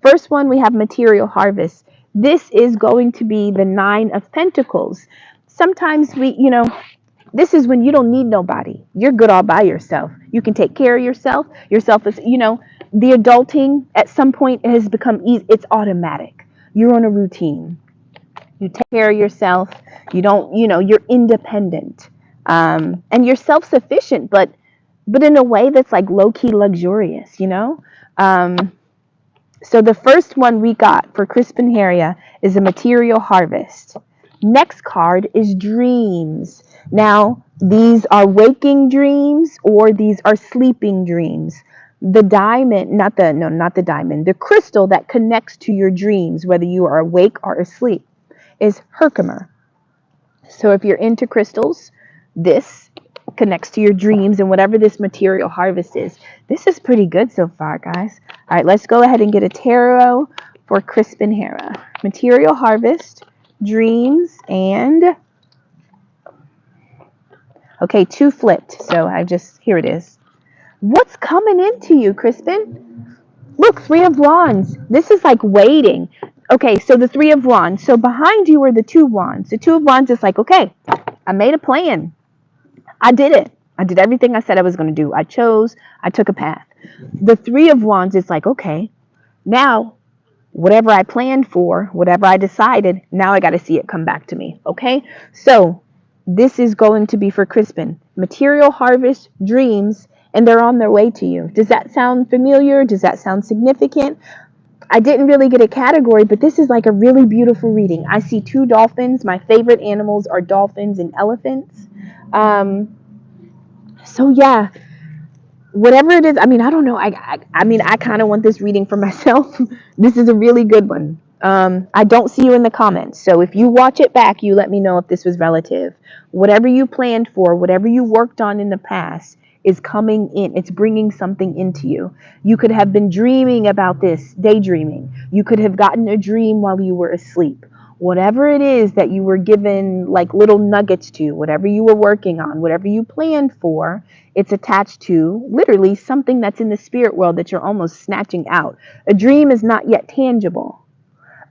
First one, we have material harvest. This is going to be the 9 of Pentacles. Sometimes this is when you don't need nobody. You're good all by yourself. You can take care of yourself. Yourself is, the adulting at some point has become easy. It's automatic. You're on a routine. You take care of yourself. You don't, you're independent. And you're self-sufficient, but in a way that's like low-key luxurious. So the first one we got for Crispen Hera is a material harvest. Next card is dreams. Now, these are waking dreams or these are sleeping dreams. The diamond, not the diamond, the crystal that connects to your dreams, whether you are awake or asleep, is Herkimer. So if you're into crystals, this connects to your dreams and whatever this material harvest is. This is pretty good so far, guys. All right, let's go ahead and get a tarot for Crispen Hera. Material harvest, dreams, and okay, 2 flipped. So here it is. What's coming into you, Crispen? Look, 3 of Wands. This is like waiting. Okay, so the 3 of Wands. So behind you are the 2 Wands. The 2 of Wands is like, okay, I made a plan. I did it. I did everything I said I was going to do. I took a path. The 3 of Wands is like, okay, now whatever I planned for, whatever I decided, now I got to see it come back to me. Okay. So this is going to be for Crispen. Material harvest, dreams, and they're on their way to you. Does that sound familiar? Does that sound significant? I didn't really get a category, but this is like a really beautiful reading. I see 2 dolphins. My favorite animals are dolphins and elephants. So yeah, whatever it is, I mean, I don't know. I kind of want this reading for myself. This is a really good one. I don't see you in the comments, so if you watch it back, you let me know if this was relative. Whatever you planned for, whatever you worked on in the past is coming in. It's bringing something into you. You could have been dreaming about this, daydreaming. You could have gotten a dream while you were asleep. Whatever it is that you were given like little nuggets to, whatever you were working on, whatever you planned for, it's attached to literally something that's in the spirit world that you're almost snatching out. A dream is not yet tangible.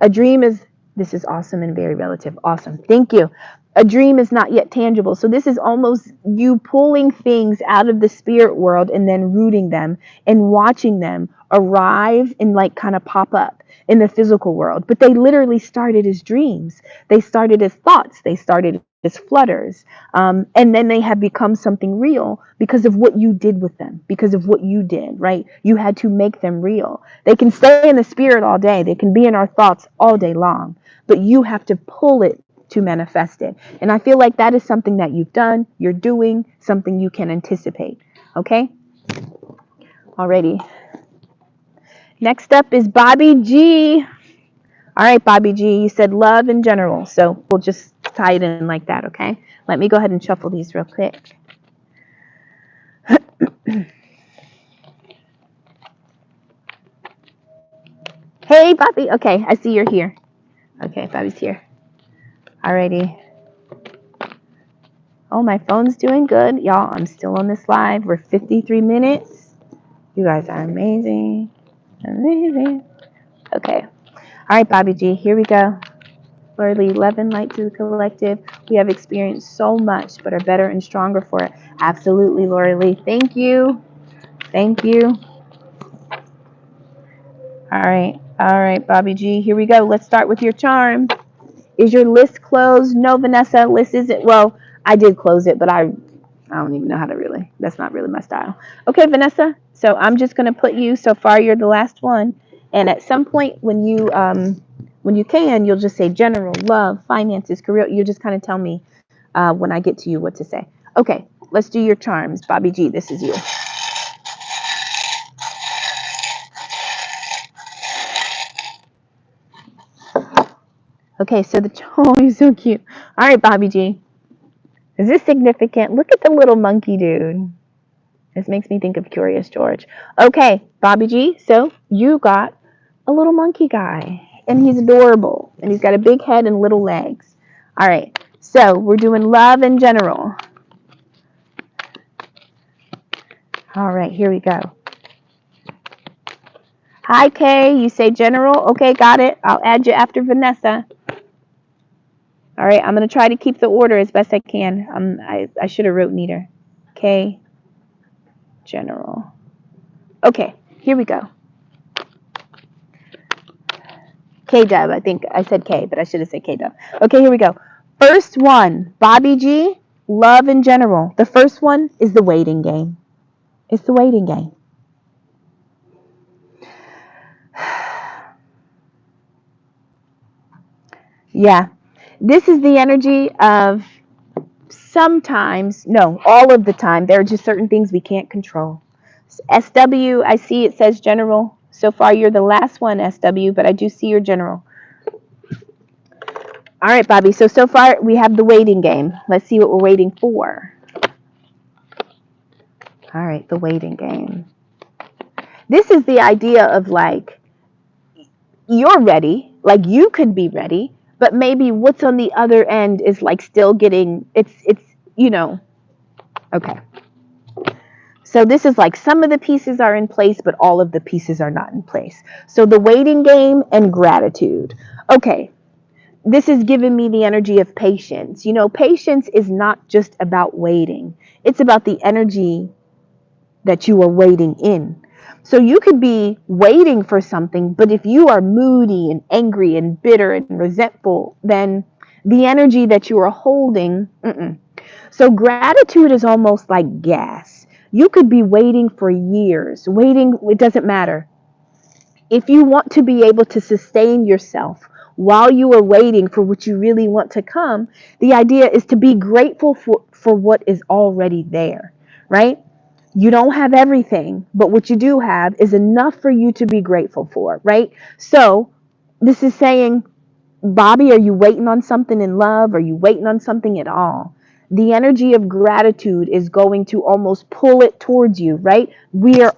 A dream is, this is awesome and very relative. Awesome. Thank you. A dream is not yet tangible. So this is almost you pulling things out of the spirit world and then rooting them and watching them arrive and like kind of pop up in the physical world. But they literally started as dreams. They started as thoughts. They started as flutters. And then they have become something real because of what you did with them, because of what you did, right? You had to make them real. They can stay in the spirit all day. They can be in our thoughts all day long, but you have to pull it to manifest it. And I feel like that is something that you've done, you're doing, something you can anticipate. Okay? Alrighty. Next up is Bobby G. All right, Bobby G, you said love in general. So we'll just tie it in like that, okay? Let me go ahead and shuffle these real quick. Hey, Bobby. Okay, I see you're here. Okay, Bobby's here. Alrighty. Oh, my phone's doing good. Y'all, I'm still on this live. We're 53 minutes. You guys are amazing. Amazing. Okay. All right, Bobby G, here we go. Lord, love and light to the collective. We have experienced so much, but are better and stronger for it. Absolutely, Lori Lee. Thank you. Thank you. All right, Bobby G, here we go. Let's start with your charm. Is your list closed? No, Vanessa, list isn't. Well, I did close it, but I don't even know how to really. That's not really my style. Okay, Vanessa. So I'm just gonna put you. So far, you're the last one. And at some point, when you can, you'll just say general, love, finances, career. You just kind of tell me when I get to you what to say. Okay, let's do your charms, Bobby G. This is you. Okay, so oh, you're so cute. All right, Bobby G. Is this significant? Look at the little monkey dude. This makes me think of Curious George. Okay, Bobby G, so you got a little monkey guy. And he's adorable. And he's got a big head and little legs. All right, so we're doing love in general. All right, here we go. Hi, Kay. You say general. Okay, got it. I'll add you after Vanessa. All right, I'm going to try to keep the order as best I can. I should have wrote neater. Kay, general. Okay, here we go. K-Dub, I think I said K, but I should have said K-Dub. Okay, here we go. First one, Bobby G, love in general. The first one is the waiting game. It's the waiting game. Yeah, this is the energy of sometimes, no, all of the time, there are just certain things we can't control. SW, I see it says general. So far, you're the last one, SW, but I do see your general. All right, Bobby, so far we have the waiting game. Let's see what we're waiting for. All right, the waiting game. This is the idea of like, you're ready, like you could be ready, but maybe what's on the other end is like still getting, it's okay. So this is like some of the pieces are in place, but all of the pieces are not in place. So the waiting game and gratitude. Okay, this is giving me the energy of patience. Patience is not just about waiting. It's about the energy that you are waiting in. So you could be waiting for something, but if you are moody and angry and bitter and resentful, then the energy that you are holding, So gratitude is almost like gas. You could be waiting for years. Waiting, it doesn't matter. If you want to be able to sustain yourself while you are waiting for what you really want to come, the idea is to be grateful for what is already there, right? You don't have everything, but what you do have is enough for you to be grateful for, right? So this is saying, Bobby, are you waiting on something in love? Are you waiting on something at all? The energy of gratitude is going to almost pull it towards you, right? We are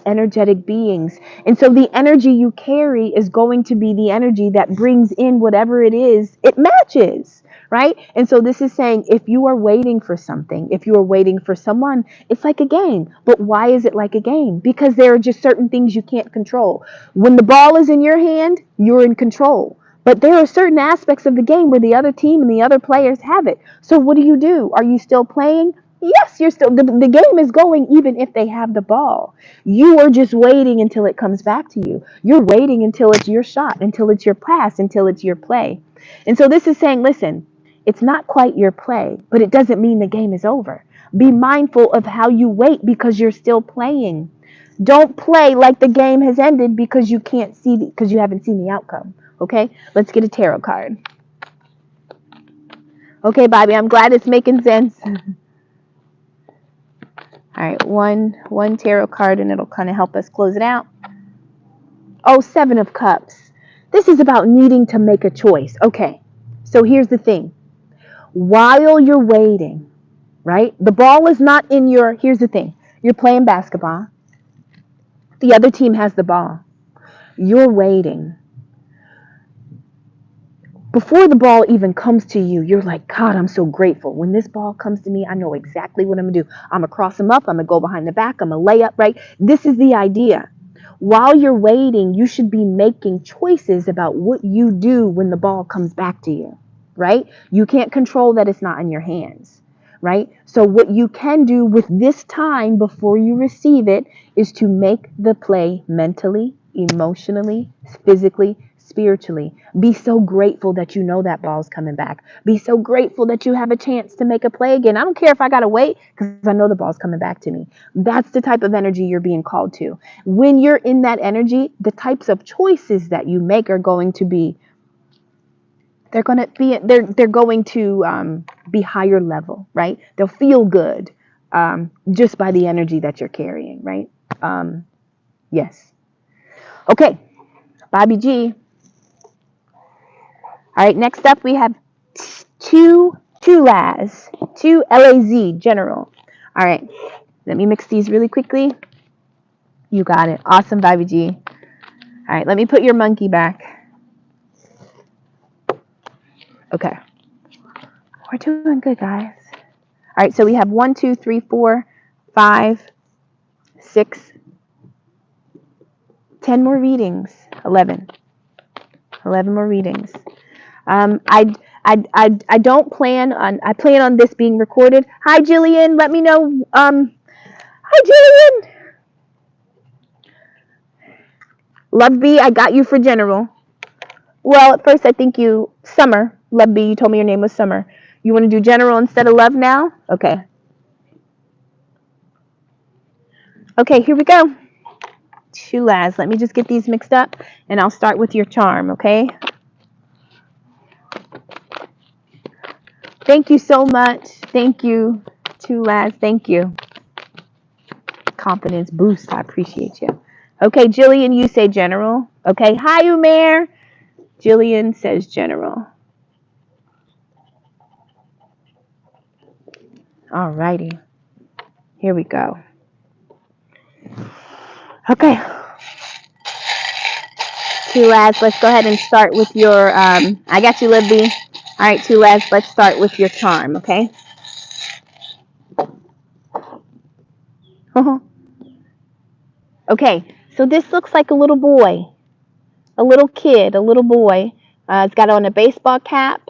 energetic beings. And so the energy you carry is going to be the energy that brings in whatever it is it matches, right? And so this is saying, if you are waiting for something, if you are waiting for someone, it's like a game. But why is it like a game? Because there are just certain things you can't control. When the ball is in your hand, you're in control. But there are certain aspects of the game where the other team and the other players have it. So what do? Are you still playing? Yes, you're still, the game is going even if they have the ball. You are just waiting until it comes back to you. You're waiting until it's your shot, until it's your pass, until it's your play. And so this is saying, listen, it's not quite your play, but it doesn't mean the game is over. Be mindful of how you wait because you're still playing. Don't play like the game has ended because you can't see, because you haven't seen the outcome. Okay, let's get a tarot card. Okay, Bobby, I'm glad it's making sense. All right, one tarot card, and it'll kind of help us close it out. Oh, 7 of Cups. This is about needing to make a choice. Okay, so here's the thing. While you're waiting, right? The ball is not in your, here's the thing. You're playing basketball. The other team has the ball. You're waiting. Before the ball even comes to you, you're like, God, I'm so grateful. When this ball comes to me, I know exactly what I'm going to do. I'm going to cross them up. I'm going to go behind the back. I'm going to lay up, right? This is the idea. While you're waiting, you should be making choices about what you do when the ball comes back to you, right? You can't control that it's not in your hands, right? So what you can do with this time before you receive it is to make the play mentally, emotionally, physically, spiritually. Be so grateful that you know that ball's coming back. Be so grateful that you have a chance to make a play again. I don't care if I got to wait because I know the ball's coming back to me. That's the type of energy you're being called to. When you're in that energy, the types of choices that you make are going to be, they're going to be higher level, right? They'll feel good just by the energy that you're carrying, right? Yes. Okay, Bobby G. All right, next up we have 2 Tulaz. Tulaz, general. All right. Let me mix these really quickly. You got it. Awesome, Vibe G. All right. Let me put your monkey back. Okay. We're doing good, guys. All right. So we have 1, 2, 3, 4, 5, 6, 10 more readings. 11 more readings. I don't plan on. I plan on this being recorded. Hi, Jillian. Let me know. Hi, Jillian. Love B, I got you for general. Well, at first I think you Summer. Love B, you told me your name was Summer. You want to do general instead of love now? Okay. Okay, here we go. Chulaz. Let me just get these mixed up, and I'll start with your charm. Okay. Thank you so much. Thank you, Chulaz. Thank you. Confidence boost. I appreciate you. Okay, Jillian, you say general. Okay. Hi, Umair. Jillian says general. All righty. Here we go. Okay. Tulaz, let's go ahead and start with your, I got you, Libby. All right, Tulaz, let's start with your charm, okay? Okay, so this looks like a little boy, a little kid, a little boy. It's got on a baseball cap,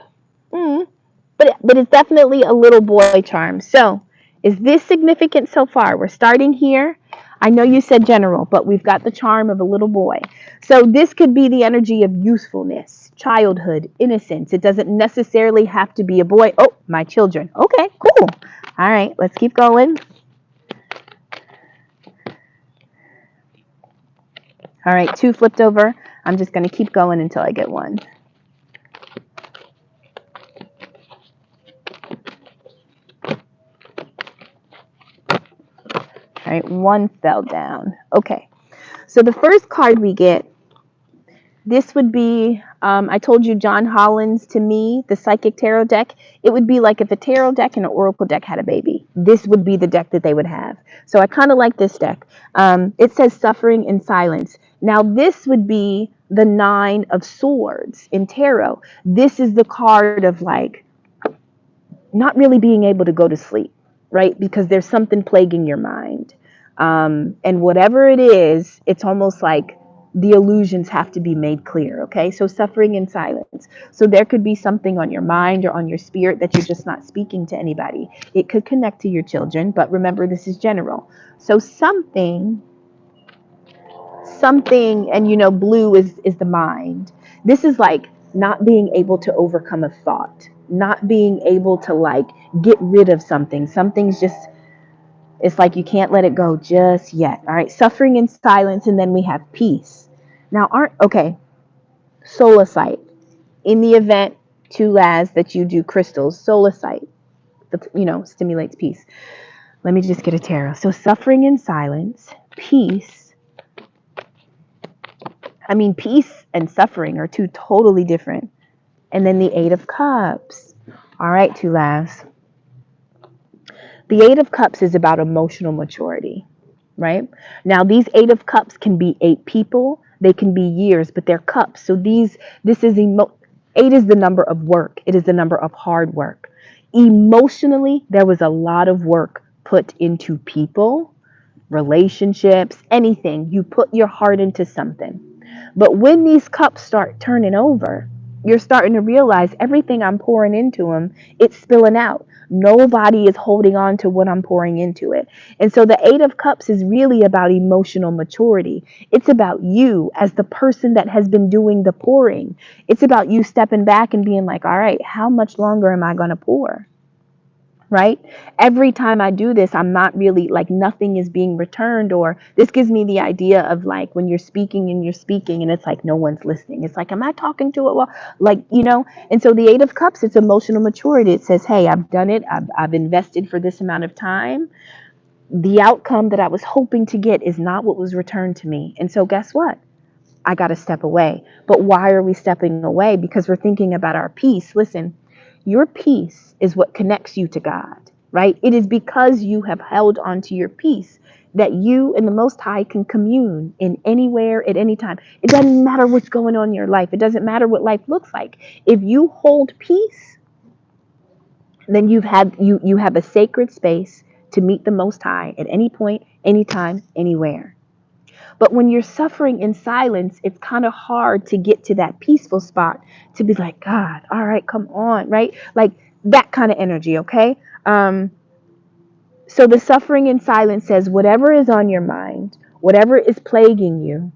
but it's definitely a little boy charm. So, is this significant so far? We're starting here. I know you said general, but we've got the charm of a little boy. So this could be the energy of youthfulness, childhood, innocence. It doesn't necessarily have to be a boy. Oh, my children. Okay, cool. All right, let's keep going. All right, 2 flipped over. I'm just going to keep going until I get 1. All right, 1 fell down. Okay, so the first card we get, this would be, I told you John Holland's To Me, the Psychic Tarot deck. It would be like if a tarot deck and an oracle deck had a baby. This would be the deck that they would have. So I kind of like this deck. It says Suffering in Silence. Now this would be the 9 of Swords in tarot. This is the card of like not really being able to go to sleep, right? Because there's something plaguing your mind. And whatever it is, it's almost like the illusions have to be made clear, okay? So suffering in silence. So there could be something on your mind or on your spirit that you're just not speaking to anybody. It could connect to your children, but remember, this is general. So something, and you know, blue is the mind. This is like not being able to overcome a thought, not being able to like get rid of something. Something's just, it's like you can't let it go just yet. All right, suffering in silence, and then we have peace. Now, solasite. In the event, Tulaz, that you do crystals, solasite, stimulates peace. Let me just get a tarot. So suffering in silence, peace. I mean, peace and suffering are 2 totally different. And then the 8 of Cups. All right, Tulaz. The 8 of Cups is about emotional maturity, right? Now, these 8 of Cups can be 8 people. They can be years, but they're cups. So this is 8 is the number of work. It is the number of hard work. Emotionally, there was a lot of work put into people, relationships, anything. You put your heart into something. But when these cups start turning over, you're starting to realize everything I'm pouring into them, it's spilling out. Nobody is holding on to what I'm pouring into it. And so the 8 of Cups is really about emotional maturity. It's about you as the person that has been doing the pouring. It's about you stepping back and being like, all right, how much longer am I going to pour? Right? Every time I do this, I'm not really like nothing is being returned, or this gives me the idea of like when you're speaking and it's like no one's listening. It's like, am I talking to it? Well, like, and so the 8 of Cups, it's emotional maturity. It says, hey, I've done it. I've invested for this amount of time. The outcome that I was hoping to get is not what was returned to me. And so guess what? I got to step away. But why are we stepping away? Because we're thinking about our peace. Listen, Your peace is what connects you to God, right? It is because you have held on to your peace that you and the Most High can commune in anywhere at any time. It doesn't matter what's going on in your life. It doesn't matter what life looks like. If you hold peace, then you have a sacred space to meet the Most High at any point, anytime, anywhere. But when you're suffering in silence, it's kind of hard to get to that peaceful spot to be like, God, all right, come on, right? Like that kind of energy, okay? So the suffering in silence says whatever is on your mind, whatever is plaguing you,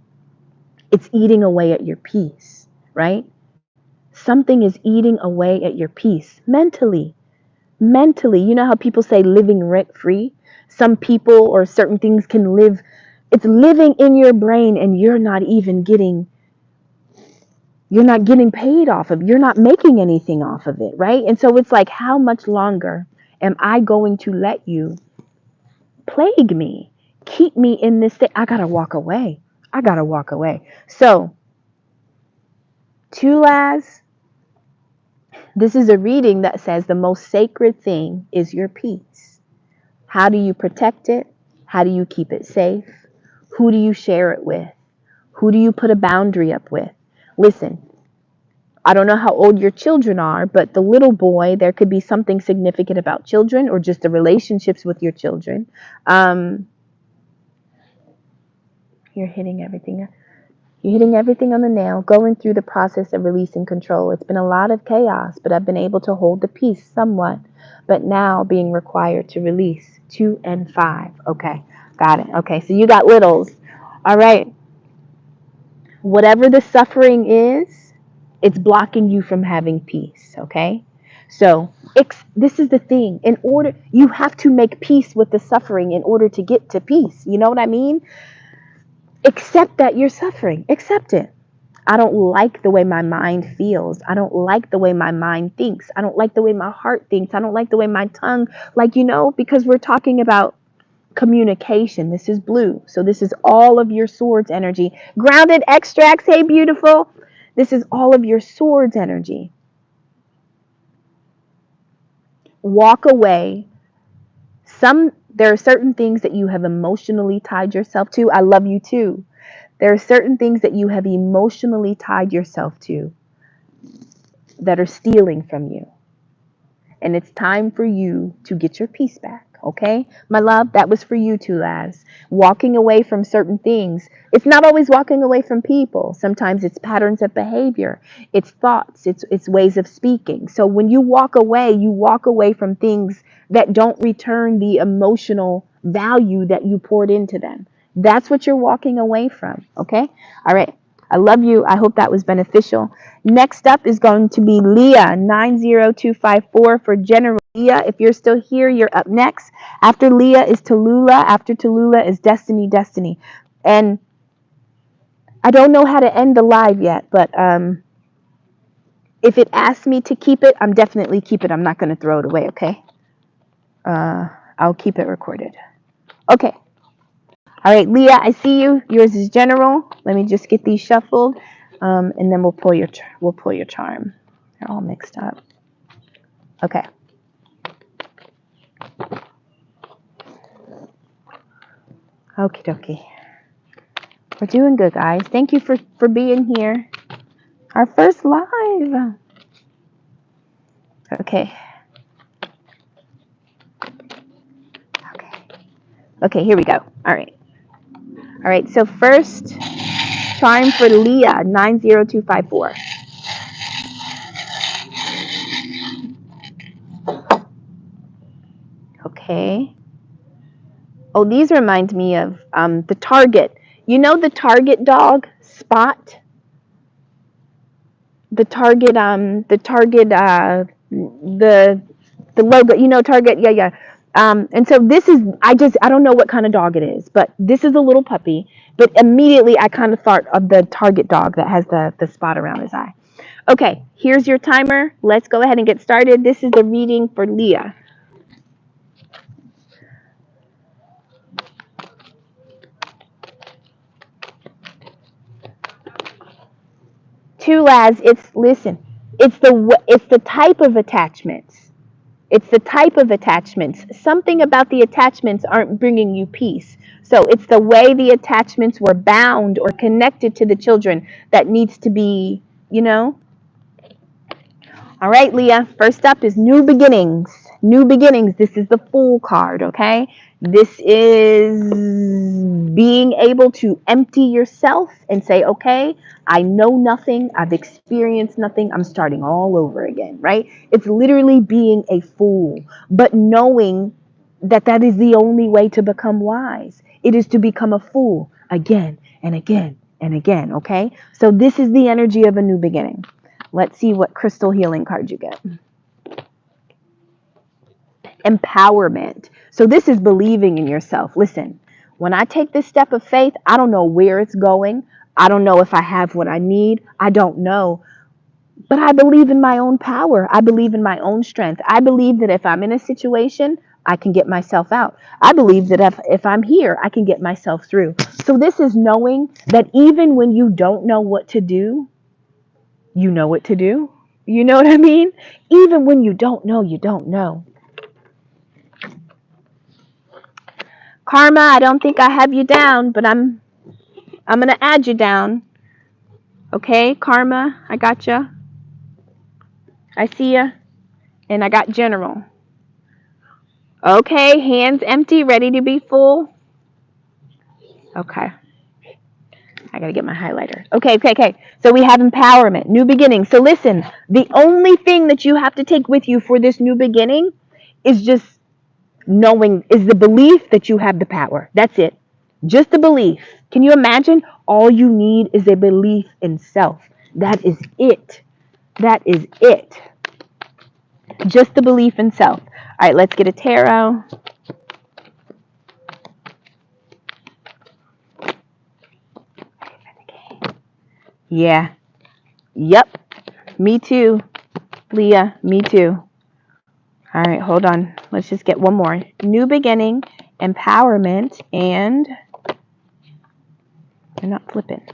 it's eating away at your peace, right? Something is eating away at your peace mentally. Mentally, you know how people say living rent free? Some people or certain things can live, it's living in your brain and you're not getting paid off of it. You're not making anything off of it, right? And so it's like, how much longer am I going to let you plague me? Keep me in this state. I gotta walk away. I gotta walk away. So, Tulaz, this is a reading that says the most sacred thing is your peace. How do you protect it? How do you keep it safe? Who do you share it with? Who do you put a boundary up with? Listen, I don't know how old your children are, but the little boy, there could be something significant about children or just the relationships with your children. You're hitting everything. You're hitting everything on the nail, going through the process of releasing control. It's been a lot of chaos, but I've been able to hold the peace somewhat, but now being required to release 2 and 5. Okay, got it. Okay, so you got littles. All right. Whatever the suffering is, it's blocking you from having peace. Okay. So this is the thing. You have to make peace with the suffering in order to get to peace. You know what I mean? Accept that you're suffering. Accept it. I don't like the way my mind feels. I don't like the way my mind thinks. I don't like the way my heart thinks. I don't like the way my tongue, because we're talking about communication. This is blue. So this is all of your swords energy. Grounded extracts, hey beautiful. This is all of your swords energy. Walk away. There are certain things that you have emotionally tied yourself to. I love you too. There are certain things that you have emotionally tied yourself to that are stealing from you. And it's time for you to get your peace back. Okay, my love, that was for you too, Laz. Walking away from certain things. It's not always walking away from people. Sometimes it's patterns of behavior, it's thoughts, it's ways of speaking. So when you walk away from things that don't return the emotional value that you poured into them. That's what you're walking away from. Okay, all right. I love you. I hope that was beneficial. Next up is going to be Leah, 90254 for General. Leah, if you're still here, you're up next. After Leah is Tula. After Tula is Destiny. And I don't know how to end the live yet, but if it asks me to keep it, I'm definitely keep it. I'm not going to throw it away, okay? I'll keep it recorded. Okay. All right, Leah, I see you. Yours is General. Let me just get these shuffled, and then we'll pull your charm. They're all mixed up. Okay. Okie dokie. We're doing good, guys. Thank you for being here. Our first live. Okay. Okay, here we go. All right. All right, so first charm for Leah, 90254. Okay. Oh, these remind me of the Target. You know the Target dog, Spot? The Target, the logo, Target, yeah. And so this is, I don't know what kind of dog it is, but this is a little puppy. But immediately I kind of thought of the Target dog that has the spot around his eye. Okay, here's your timer. Let's go ahead and get started. This is the reading for Leah. Listen, It's the type of attachments. It's the type of attachments. Something about the attachments aren't bringing you peace. So it's the way the attachments were bound or connected to the children that needs to be, you know. All right, Leah. First up is new beginnings. New beginnings. This is the Fool card, okay? This is being able to empty yourself and say, okay, I know nothing. I've experienced nothing. I'm starting all over again, right? It's literally being a fool, but knowing that that is the only way to become wise. It is to become a fool again and again and again, okay? So this is the energy of a new beginning. Let's see what crystal healing card you get. Empowerment. So this is believing in yourself. Listen, when I take this step of faith, I don't know where it's going. I don't know if I have what I need. I don't know. But I believe in my own power. I believe in my own strength. I believe that if I'm in a situation, I can get myself out. I believe that if I'm here, I can get myself through. So this is knowing that even when you don't know what to do, you know what to do. You know what I mean? Even when you don't know, you don't know. Karma, I don't think I have you down, but I'm going to add you down. Okay, Karma, I got you. I see you. And I got General. Okay, hands empty, ready to be full. Okay. I got to get my highlighter. Okay. So we have empowerment, new beginning. So listen, the only thing that you have to take with you for this new beginning is just knowing, is the belief that you have the power. That's it. Just the belief. Can you imagine? All you need is a belief in self. That is it. That is it. Just the belief in self. All right, let's get a tarot. Yeah. Yep. Me too. Leah, me too. All right, hold on. Let's just get one more. New beginning, empowerment, and they're not flipping.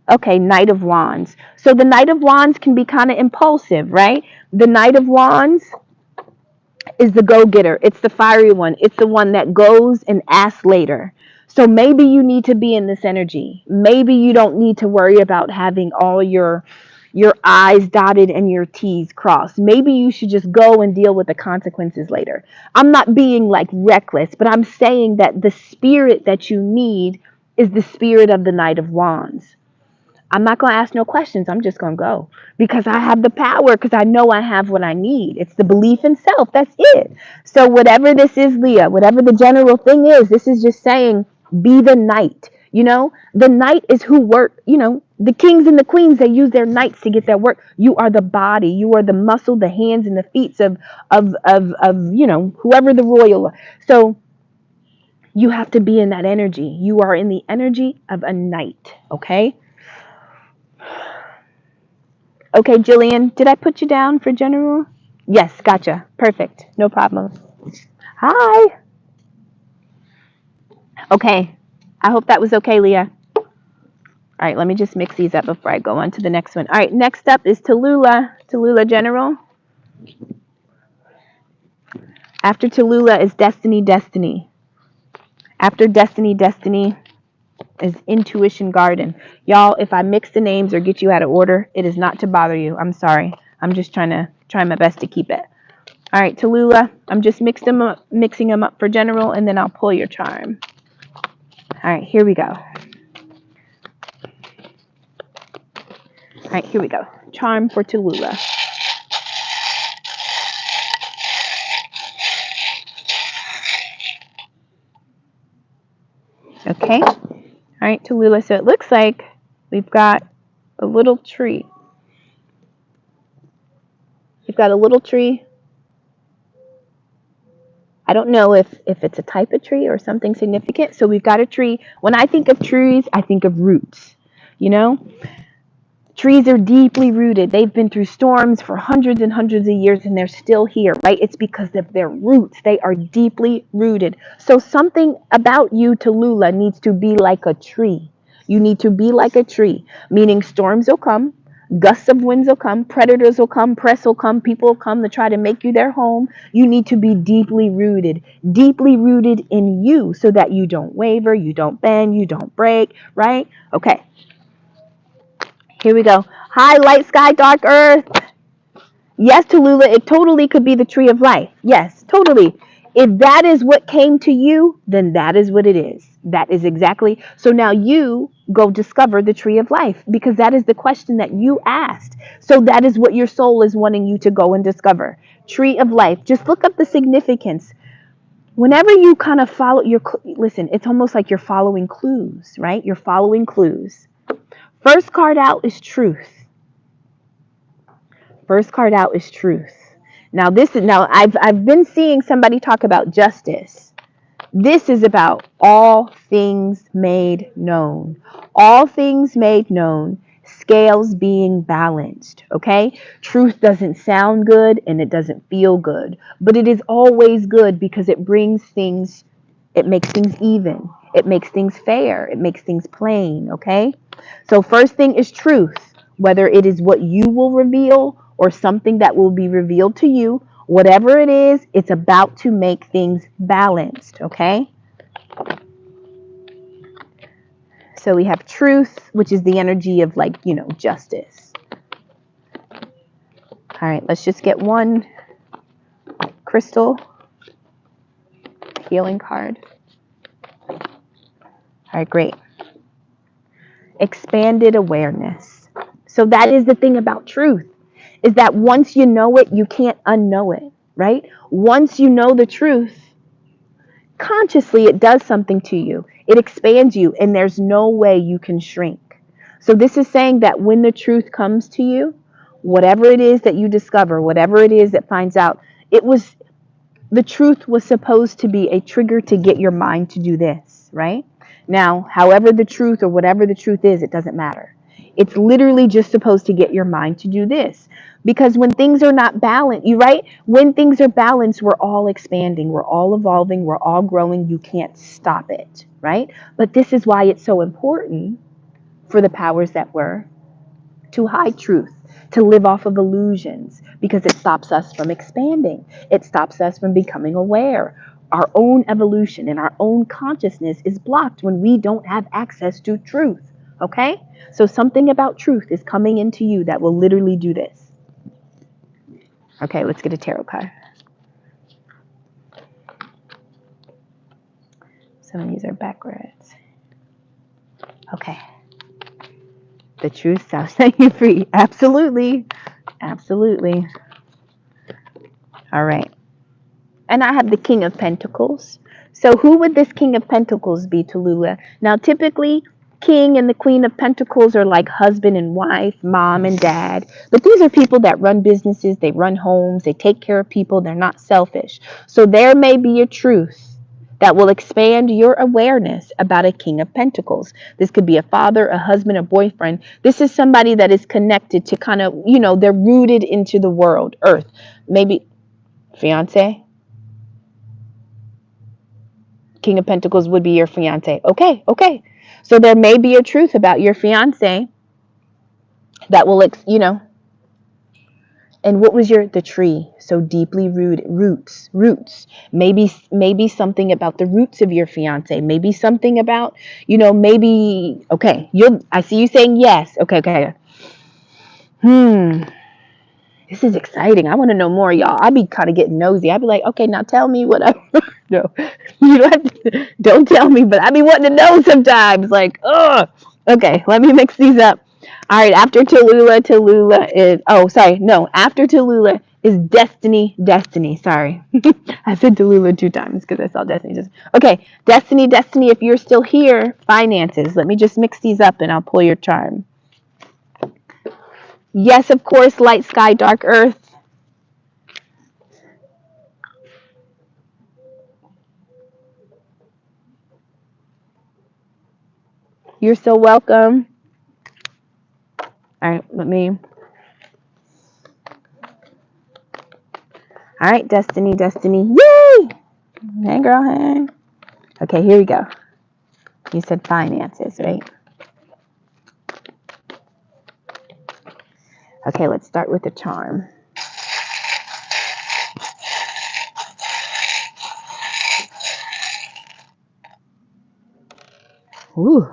Okay, Knight of Wands. So the Knight of Wands can be kind of impulsive, right? The Knight of Wands is the go-getter. It's the fiery one. It's the one that goes and asks later. So maybe you need to be in this energy. Maybe you don't need to worry about having all your I's dotted and your T's crossed. Maybe you should just go and deal with the consequences later. I'm not being like reckless, but I'm saying that the spirit that you need is the spirit of the Knight of Wands. I'm not going to ask no questions. I'm just going to go because I have the power, because I know I have what I need. It's the belief in self. That's it. So whatever this is, Leah, whatever the general thing is, this is just saying be the knight. You know, the knight is who work, you know, the kings and the queens, they use their knights to get their work. You are the body. You are the muscle, the hands and the feet of you know, whoever the royal. So you have to be in that energy. You are in the energy of a knight. Okay. Okay, Jillian, did I put you down for general? Yes, gotcha. Perfect. No problem. Hi. Okay. I hope that was okay, Leah. All right, let me just mix these up before I go on to the next one. All right, next up is Tula. Tula General. After Tula is Destiny, Destiny. After Destiny, Destiny is Intuition Garden. Y'all, if I mix the names or get you out of order, it is not to bother you. I'm sorry. I'm just trying my best to keep it. All right, Tallulah, I'm just mixing them up for general, and then I'll pull your charm. All right, here we go. All right, here we go. Charm for Tallulah. Okay. All right, Tallulah. So it looks like we've got a little tree. We've got a little tree. I don't know if it's a type of tree or something significant. So we've got a tree. When I think of trees, I think of roots. You know, trees are deeply rooted. They've been through storms for hundreds and hundreds of years, and they're still here, right? It's because of their roots. They are deeply rooted. So something about you, Tallulah, needs to be like a tree. You need to be like a tree, meaning storms will come, gusts of winds will come, predators will come, press will come, people will come to try to make you their home. You need to be deeply rooted in you so that you don't waver, you don't bend, you don't break, right? Okay, here we go. Hi, light sky, dark earth. Yes, Tallulah, it totally could be the tree of life. Yes, totally. If that is what came to you, then that is what it is. That is exactly. So now you go discover the tree of life because that is the question that you asked. So that is what your soul is wanting you to go and discover. Tree of life. Just look up the significance. Whenever you kind of follow your, listen, it's almost like you're following clues, right? You're following clues. First card out is truth. First card out is truth. Now I've been seeing somebody talk about justice. This is about all things made known. All things made known, scales being balanced, okay? Truth doesn't sound good and it doesn't feel good, but it is always good because it brings things, it makes things even. It makes things fair. It makes things plain, okay? So first thing is truth, whether it is what you will reveal or something that will be revealed to you, whatever it is, it's about to make things balanced, okay? So we have truth, which is the energy of like, justice. All right, let's just get one crystal healing card. All right, great. Expanded awareness. So that is the thing about truth, is that once you know it, you can't unknow it, right? Once you know the truth, consciously it does something to you. It expands you, and there's no way you can shrink. So this is saying that when the truth comes to you, whatever it is that you discover, whatever it is that finds out, the truth was supposed to be a trigger to get your mind to do this, right? Now, however the truth or whatever the truth is, it doesn't matter. It's literally just supposed to get your mind to do this. Because when things are not balanced, you right? When things are balanced, we're all expanding, we're all evolving, we're all growing. You can't stop it, right? But this is why it's so important for the powers that were to hide truth, to live off of illusions, because it stops us from expanding. It stops us from becoming aware. Our own evolution and our own consciousness is blocked when we don't have access to truth. Okay? So something about truth is coming into you that will literally do this. Okay, let's get a tarot card. Some of these are backwards. Okay. The truth shall set you free. Absolutely. Absolutely. All right. And I have the King of Pentacles. So who would this King of Pentacles be, Tallulah? Now, typically, King and the Queen of Pentacles are like husband and wife, mom and dad. But these are people that run businesses, they run homes, they take care of people, they're not selfish. So there may be a truth that will expand your awareness about a King of Pentacles. This could be a father, a husband, a boyfriend. This is somebody that is connected to kind of, they're rooted into the world, earth. Maybe fiance. King of Pentacles would be your fiance. Okay. So there may be a truth about your fiance that will, and what was the tree? So deeply rooted, roots. Maybe something about the roots of your fiance. Maybe something about, okay, I see you saying yes. Okay. This is exciting. I want to know more, y'all. I'd be kind of getting nosy. I'd be like, okay, now tell me what no, you don't have to, don't tell me, but I be wanting to know sometimes. Like, ugh. Okay, let me mix these up. All right, after Tallulah is, after Tallulah is Destiny. Sorry. I said Tallulah 2 times because I saw Destiny. Okay, Destiny, if you're still here, finances. Let me just mix these up and I'll pull your charm. Yes, of course, light sky, dark earth. You're so welcome. All right, all right, Destiny. Yay! Hey, girl, hey. Okay, here we go. You said finances, right? Okay, let's start with the charm. Ooh.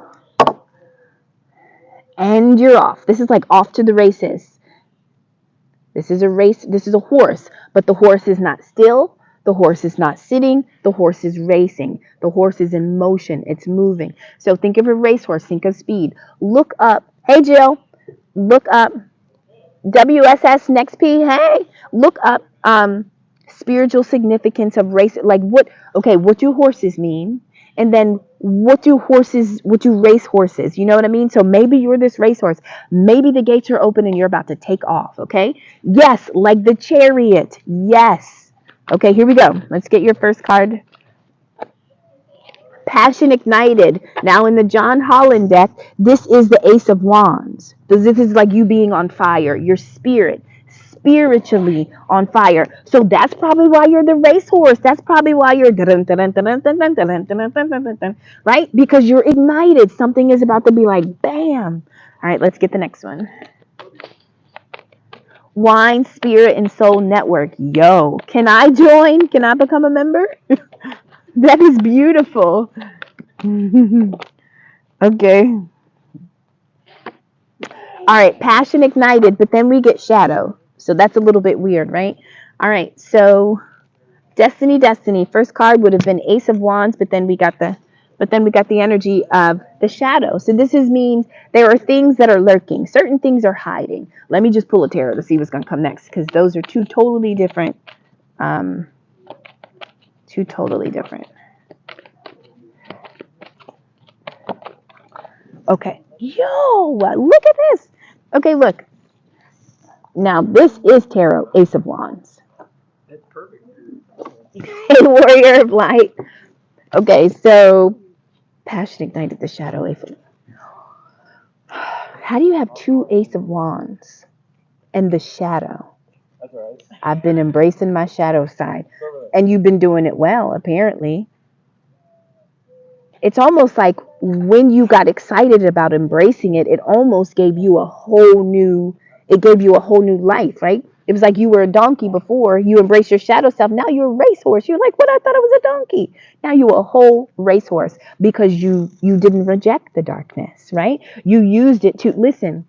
And you're off. This is like off to the races. This is a race. This is a horse, but the horse is not still. The horse is not sitting. The horse is racing. The horse is in motion. It's moving. So think of a racehorse. Think of speed. Look up. Hey, Jill. Look up WSS Next P. Hey, look up spiritual significance of race. Like what do horses mean? And then what do race horses? You know what I mean? So maybe you're this racehorse. Maybe the gates are open and you're about to take off. Okay. Yes. Like the chariot. Yes. Okay. Here we go. Let's get your first card. Passion ignited. Now in the John Holland deck, this is the Ace of Wands. This is like you being on fire, your spirit, spiritually on fire. So that's probably why you're the racehorse. That's probably why you're right? Because you're ignited. Something is about to be like, bam. All right, let's get the next one. Wine, Spirit, and Soul Network. Yo, can I join? Can I become a member? That is beautiful. Okay. All right. Passion ignited, but then we get shadow. So that's a little bit weird, right? All right. So Destiny. First card would have been Ace of Wands, but then we got the energy of the shadow. So this means there are things that are lurking. Certain things are hiding. Let me just pull a tarot to see what's going to come next, because those are two totally different. Okay. Yo, look at this. Okay, look. Now, this is tarot, Ace of Wands. That's perfect. A warrior of light. Okay, so passion ignited the shadow. Ace of... How do you have two Ace of Wands and the shadow? That's right. I've been embracing my shadow side. And you've been doing it well, apparently. It's almost like when you got excited about embracing it, it almost gave you a whole new life, right? It was like you were a donkey before, you embrace your shadow self. Now you're a racehorse. You're like, what? I thought I was a donkey. Now you're a whole racehorse because you didn't reject the darkness, right? You used it to listen.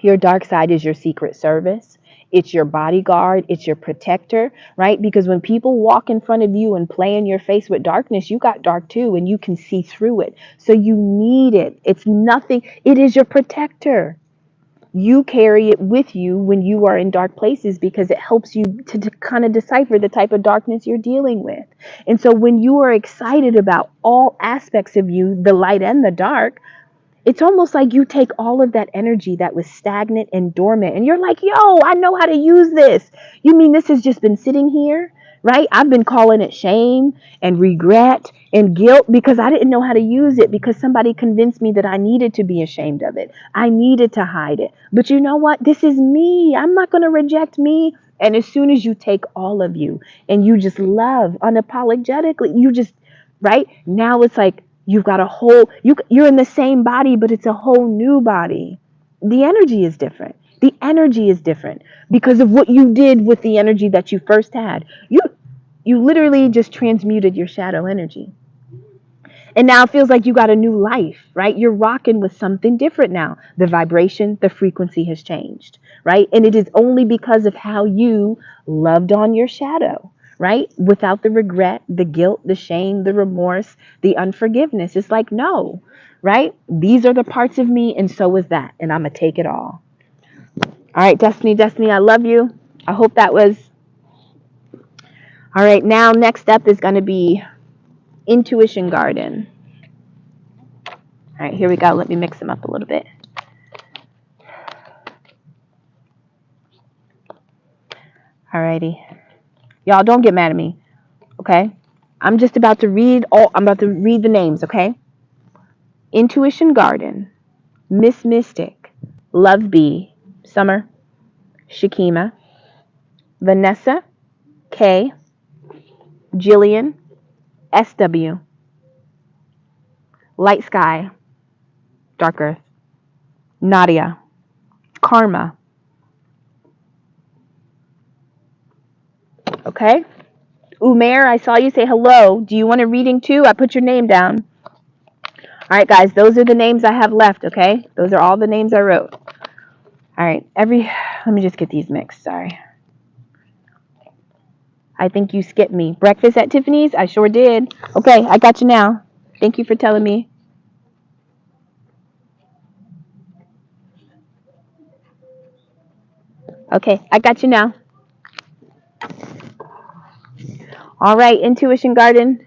Your dark side is your secret service. It's your bodyguard. It's your protector, right? Because when people walk in front of you and play in your face with darkness, you got dark too, and you can see through it. So you need it. It's nothing. It is your protector. You carry it with you when you are in dark places because it helps you to kind of decipher the type of darkness you're dealing with. And so when you are excited about all aspects of you, the light and the dark, it's almost like you take all of that energy that was stagnant and dormant and you're like, yo, I know how to use this. You mean this has just been sitting here, right? I've been calling it shame and regret and guilt because I didn't know how to use it, because somebody convinced me that I needed to be ashamed of it. I needed to hide it. But you know what? This is me. I'm not going to reject me. And as soon as you take all of you and you just love unapologetically, you just, right? Now it's like, you've got a whole, you're in the same body, but it's a whole new body. The energy is different. The energy is different because of what you did with the energy that you first had. You literally just transmuted your shadow energy. And now it feels like you got a new life, right? You're rocking with something different now. The vibration, the frequency has changed, right? And it is only because of how you loved on your shadow, right? Without the regret, the guilt, the shame, the remorse, the unforgiveness. It's like, no, right? These are the parts of me, and so is that. And I'm going to take it all. All right, Destiny, I love you. I hope that was. All right, now next up is going to be Intuition Garden. All right, here we go. Let me mix them up a little bit. All righty. Y'all don't get mad at me, okay? I'm about to read the names, okay? Intuition Garden, Miss Mystic, Love Bee, Summer, Shakima, Vanessa, Kay, Jillian, SW, Light Sky, Dark Earth, Nadia, Karma, Okay? Umair, I saw you say hello. Do you want a reading too? I put your name down. All right, guys, those are the names I have left, okay? Those are all the names I wrote. All right, let me just get these mixed, sorry. I think you skipped me. Breakfast at Tiffany's? I sure did. Okay, I got you now. Thank you for telling me. Okay, I got you now. All right, Intuition Garden.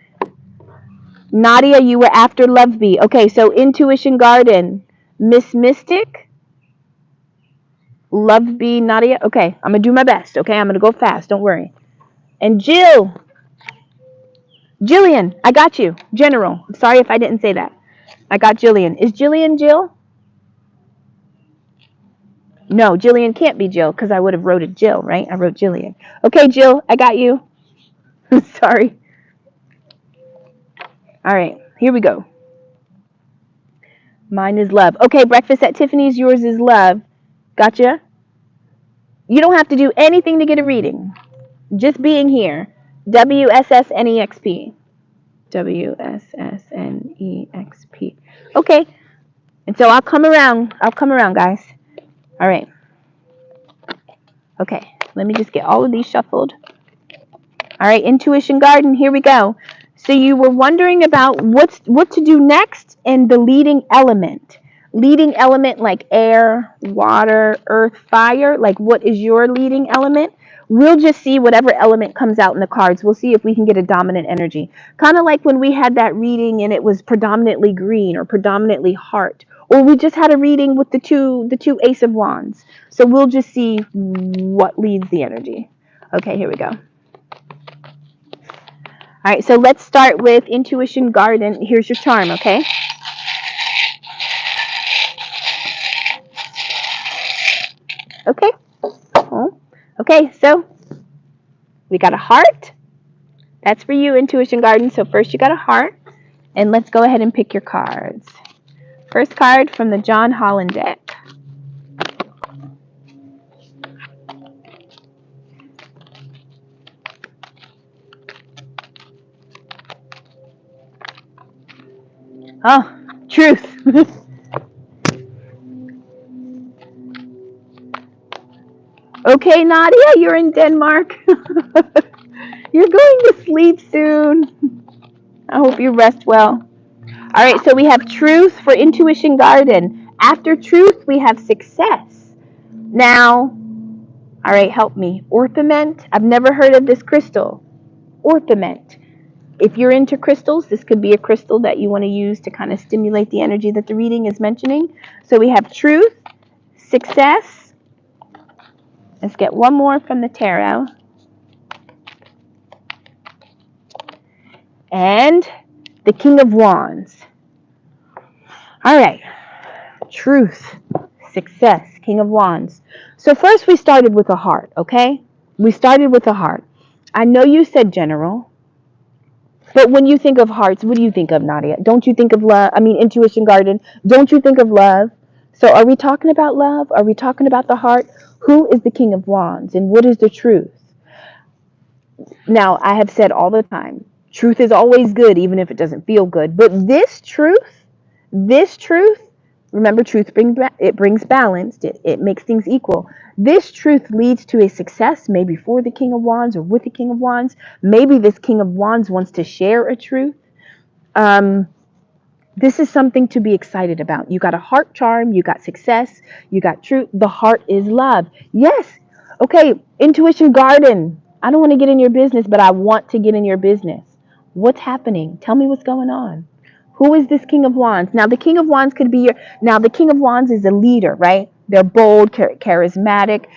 Nadia, you were after Love Bee. Okay, so Intuition Garden. Miss Mystic, Love Bee, Nadia. Okay, I'm going to do my best. Okay, I'm going to go fast. Don't worry. And Jillian, I got you. General. I'm sorry if I didn't say that. I got Jillian. Is Jillian Jill? No, Jillian can't be Jill because I would have wrote it Jill, right? I wrote Jillian. Okay, Jill, I got you. Sorry. All right, here we go. Mine is love. Okay, breakfast at Tiffany's. Yours is love. Gotcha. You don't have to do anything to get a reading. Just being here. WSSNEXP. WSSNEXP. Okay. And so I'll come around. Guys. All right. Okay. Let me just get all of these shuffled. All right, Intuition Garden, here we go. So you were wondering about what to do next and the leading element. Leading element like air, water, earth, fire, like what is your leading element? We'll just see whatever element comes out in the cards. We'll see if we can get a dominant energy. Kind of like when we had that reading and it was predominantly green or predominantly heart. Or we just had a reading with the two Ace of Wands. So we'll just see what leads the energy. Okay, here we go. All right, so let's start with Intuition Garden. Here's your charm, okay? Okay. Oh. Okay, so we got a heart. That's for you, Intuition Garden. So first you got a heart. And let's go ahead and pick your cards. First card from the John Holland deck. Oh, truth. Okay, Nadia, you're in Denmark. You're going to sleep soon. I hope you rest well. All right, so we have truth for Intuition Garden. After truth, we have success. Now, all right, help me. Ornament. I've never heard of this crystal. Ornament. If you're into crystals, this could be a crystal that you want to use to kind of stimulate the energy that the reading is mentioning. So we have truth, success. Let's get one more from the tarot. And the King of Wands. All right. Truth, success, King of Wands. So first we started with a heart, okay? We started with a heart. I know you said general, but when you think of hearts, what do you think of, Nadia? Don't you think of love? I mean, Intuition Garden. Don't you think of love? So are we talking about love? Are we talking about the heart? Who is the King of Wands and what is the truth? Now, I have said all the time, truth is always good, even if it doesn't feel good. But this truth, remember, truth brings balance. It makes things equal. This truth leads to a success, maybe for the King of Wands or with the King of Wands. Maybe this King of Wands wants to share a truth. This is something to be excited about. You got a heart charm, you got success, you got truth. The heart is love. Yes. Okay, Intuition Garden. I don't want to get in your business, but I want to get in your business. What's happening? Tell me what's going on. Who is this King of Wands? Now, the King of Wands could be now the King of Wands is a leader, right? They're bold, charismatic.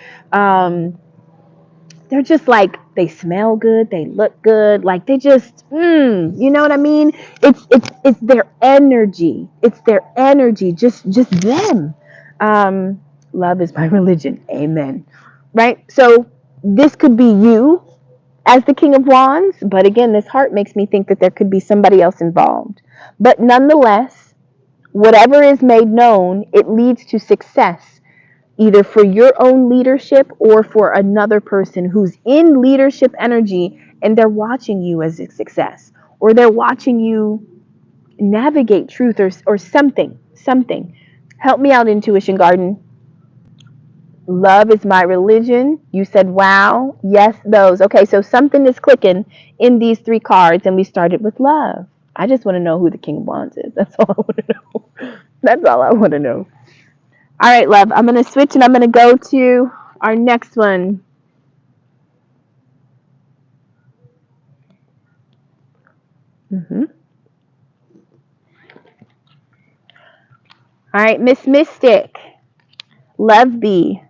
They're just like, they smell good, they look good, like they just you know what I mean? It's their energy. It's their energy, just them. Love is my religion. Amen. Right? So this could be you as the King of Wands, but again, this heart makes me think that there could be somebody else involved. But nonetheless, whatever is made known, it leads to success. either for your own leadership or for another person who's in leadership energy and they're watching you as a success, or they're watching you navigate truth, or something. Help me out, Intuition Garden. Love is my religion. You said wow. Yes, those. Okay, so something is clicking in these 3 cards, and we started with love. I just want to know who the King of Wands is. That's all I want to know. That's all I want to know. All right, love. I'm going to switch, and I'm going to go to our next one. All right, Miss Mystic, Love B,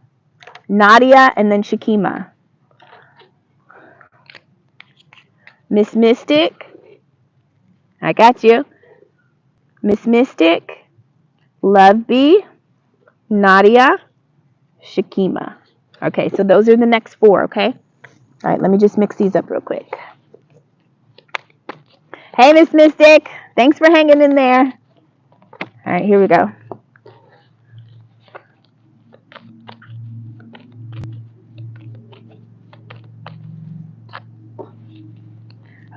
Nadia, and then Shakima. Miss Mystic, I got you. Miss Mystic, Love B, Nadia, Shakima. Okay, so those are the next 4, okay? All right, let me just mix these up real quick. Hey, Miss Mystic, thanks for hanging in there. All right, here we go.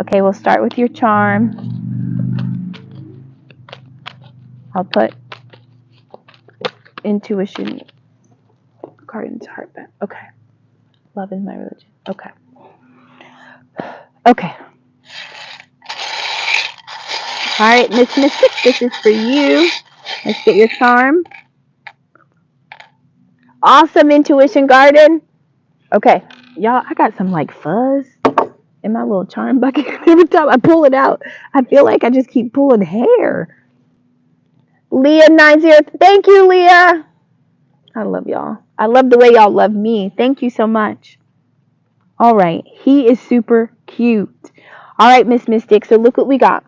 Okay, we'll start with your charm. I'll put intuition card into heart back. Okay. Love is my religion. Okay. Okay. All right, Miss Mystic, this is for you. Let's get your charm. Awesome, Intuition Garden. Okay, y'all, I got some like fuzz in my little charm bucket. Every time I pull it out, I feel like I just keep pulling hair. Leah 90, thank you, Leah. I love y'all. I love the way y'all love me. Thank you so much. All right, he is super cute. All right, Miss Mystic, so look what we got.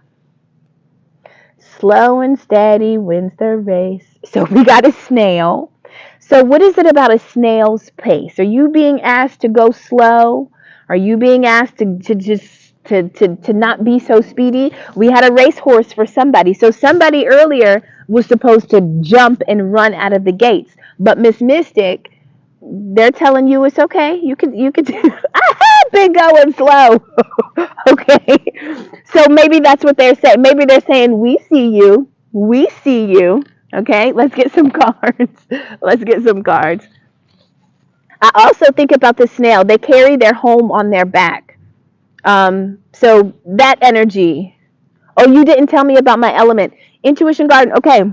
Slow and steady wins the race. So we got a snail. So what is it about a snail's pace? Are you being asked to go slow? Are you being asked to not be so speedy? We had a racehorse for somebody. So somebody earlier was supposed to jump and run out of the gates. But Miss Mystic, they're telling you it's okay. You could I have been going slow. Okay. So maybe that's what they're saying. Maybe they're saying we see you. We see you. Okay, let's get some cards. Let's get some cards. I also think about the snail. They carry their home on their back. So that energy. Oh, you didn't tell me about my element. Intuition Garden. Okay.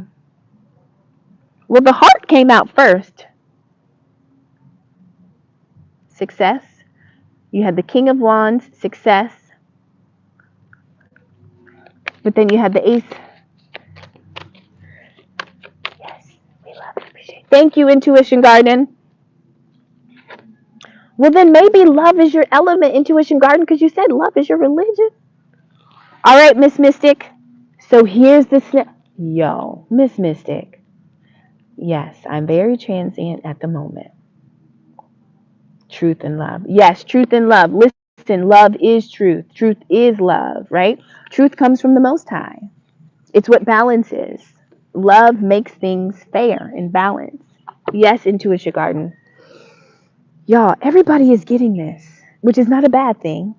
Well, the heart came out first. Success. You had the King of Wands, success. But then you had the Ace. Yes, we love and appreciate it. Thank you, Intuition Garden. Well, then maybe love is your element, Intuition Garden, because you said love is your religion. All right, Miss Mystic. So here's the yo, Miss Mystic. Yes, I'm very transient at the moment. Truth and love. Yes, truth and love. Listen, love is truth. Truth is love, right? Truth comes from the Most High. It's what balance is. Love makes things fair and balanced. Yes, Intuition Garden. Y'all, everybody is getting this, which is not a bad thing.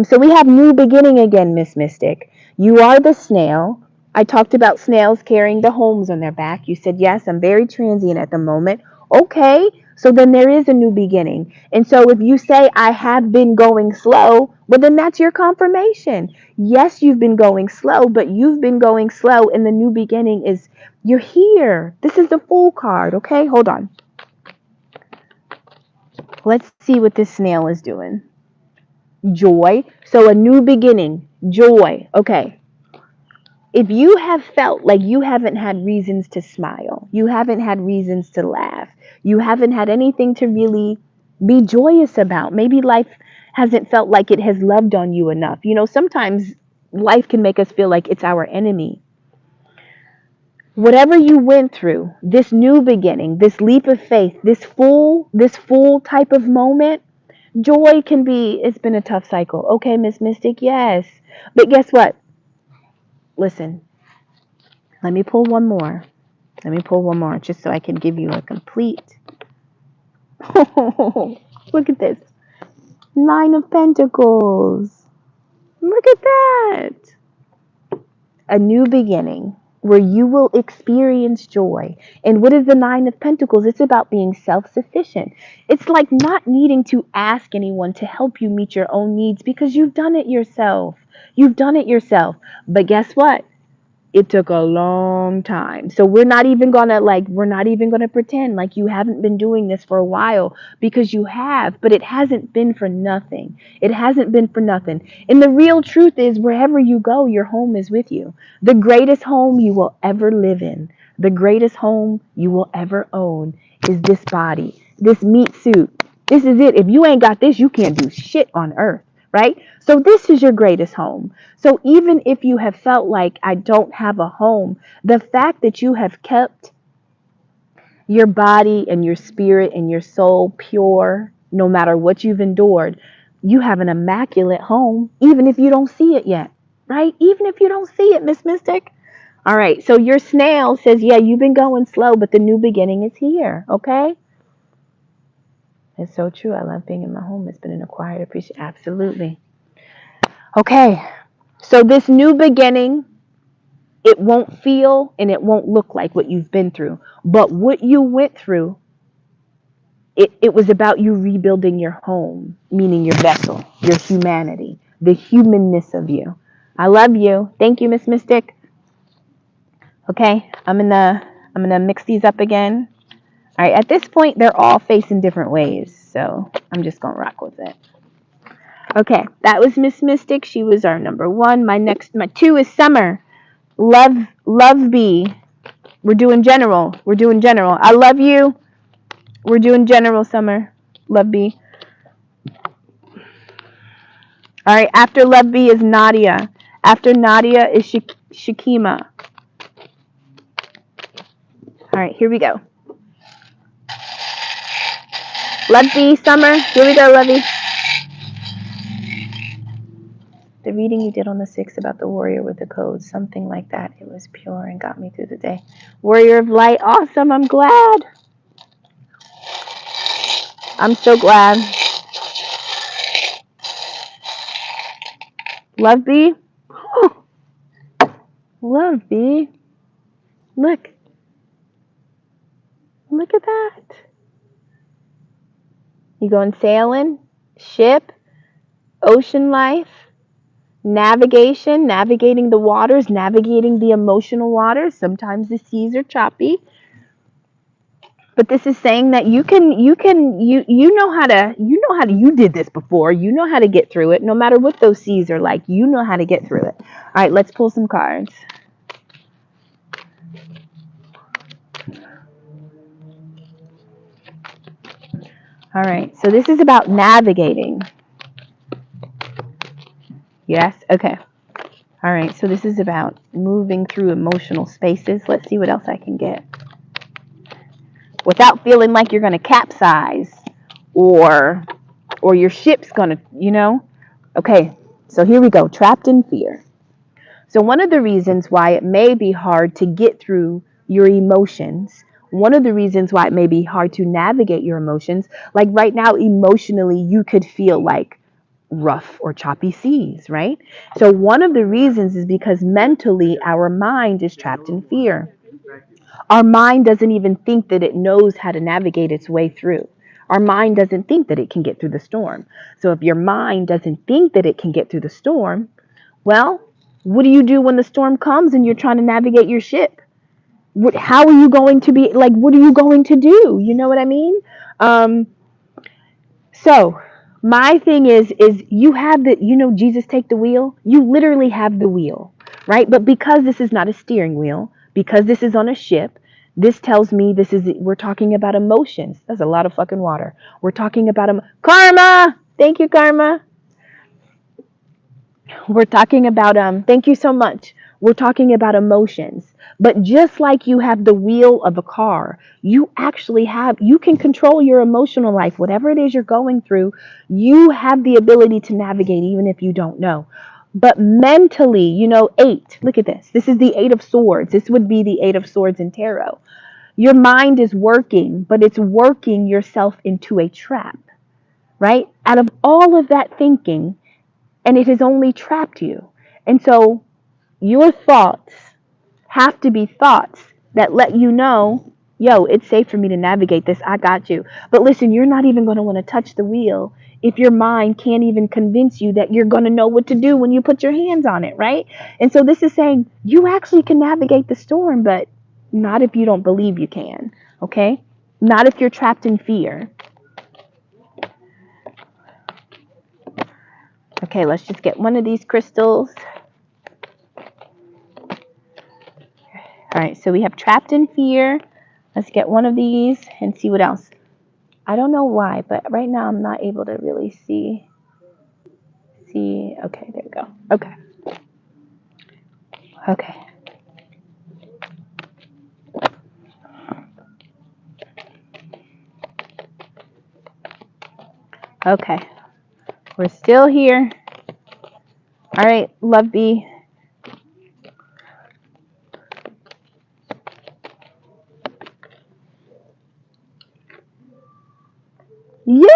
So we have new beginning again, Miss Mystic. You are the snail. I talked about snails carrying the homes on their back. You said, yes, I'm very transient at the moment. Okay, so then there is a new beginning. And so if you say, I have been going slow, well, then that's your confirmation. Yes, you've been going slow, but you've been going slow, and the new beginning is you're here. This is the Fool card, okay? Hold on. Let's see what this snail is doing. Joy. So a new beginning. Joy. Okay. If you have felt like you haven't had reasons to smile, you haven't had reasons to laugh, you haven't had anything to really be joyous about, maybe life hasn't felt like it has loved on you enough. You know, sometimes life can make us feel like it's our enemy. Whatever you went through, this new beginning, this leap of faith, this full type of moment, joy can be, it's been a tough cycle. Okay, Miss Mystic, yes. But guess what? Listen, let me pull one more. Let me pull one more just so I can give you a complete. Look at this. Nine of Pentacles. Look at that. A new beginning where you will experience joy. And what is the Nine of Pentacles? It's about being self sufficient. It's like not needing to ask anyone to help you meet your own needs because you've done it yourself. You've done it yourself. But guess what? It took a long time. So we're not even gonna pretend like you haven't been doing this for a while, because you have, but it hasn't been for nothing. It hasn't been for nothing. And the real truth is, wherever you go, your home is with you. The greatest home you will ever live in, the greatest home you will ever own is this body, this meat suit. This is it. If you ain't got this, you can't do shit on earth, right? So this is your greatest home. So even if you have felt like I don't have a home, the fact that you have kept your body and your spirit and your soul pure, no matter what you've endured, you have an immaculate home, even if you don't see it yet, right? Even if you don't see it, Miss Mystic. All right, so your snail says, yeah, you've been going slow, but the new beginning is here, okay? It's so true. I love being in my home. It's been an acquired appreciation. Absolutely. Okay, so this new beginning, it won't feel and it won't look like what you've been through. But what you went through, it was about you rebuilding your home, meaning your vessel, your humanity, the humanness of you. I love you. Thank you, Miss Mystic. Okay, I'm gonna mix these up again. All right, at this point, they're all facing different ways, so I'm just gonna rock with it. Okay, that was Miss Mystic. She was our number one. My two is Summer. Love B. We're doing general. We're doing general. I love you. We're doing general, Summer. Love B. All right, after Love B is Nadia. After Nadia is Shakima. All right, here we go. Love B, Summer. Here we go, Lovey. The reading you did on the 6th about the warrior with the code, something like that. It was pure and got me through the day. Warrior of light. Awesome. I'm glad. I'm so glad. Love B. Oh, Love B. Look. Look at that. You going sailing, ship, ocean life, navigation, navigating the waters, navigating the emotional waters. Sometimes the seas are choppy. But this is saying that you know how to, you did this before. You know how to get through it. No matter what those seas are like, you know how to get through it. All right, let's pull some cards. All right, so this is about navigating. Yes? Okay. All right, so this is about moving through emotional spaces. Let's see what else I can get. Without feeling like you're going to capsize or your ship's going to, Okay, so here we go. Trapped in fear. So one of the reasons why it may be hard to get through your emotions, one of the reasons why it may be hard to navigate your emotions, like right now, emotionally, you could feel like rough or choppy seas, right? So one of the reasons is because mentally our mind is trapped in fear. Our mind doesn't even think that it knows how to navigate its way through. Our mind doesn't think that it can get through the storm. So if your mind doesn't think that it can get through the storm, well, what do you do when the storm comes and you're trying to navigate your ship? How are you going to be, like, what are you going to do? You know what I mean? So my thing is you have the, Jesus take the wheel. You literally have the wheel, right? But because this is not a steering wheel, because this is on a ship, this tells me we're talking about emotions. That's a lot of fucking water. We're talking about karma. Thank you, karma. We're talking about thank you so much. We're talking about emotions. But just like you have the wheel of a car, you can control your emotional life. Whatever it is you're going through, you have the ability to navigate even if you don't know. But mentally, 8, look at this. This is the 8 of swords. This would be the 8 of swords in tarot. Your mind is working, but it's working yourself into a trap, right? Out of all of that thinking, and it has only trapped you. And so your thoughts have to be thoughts that let you know, yo, it's safe for me to navigate this. I got you. But listen, you're not even going to want to touch the wheel if your mind can't even convince you that you're going to know what to do when you put your hands on it, right? And so this is saying you actually can navigate the storm, but not if you don't believe you can, okay? Not if you're trapped in fear. Okay, let's just get one of these crystals. All right, so we have trapped in fear. Let's get one of these and see what else. I don't know why, but right now I'm not able to really see. Okay, there we go. Okay. Okay. Okay. We're still here. All right, Love B. Yay!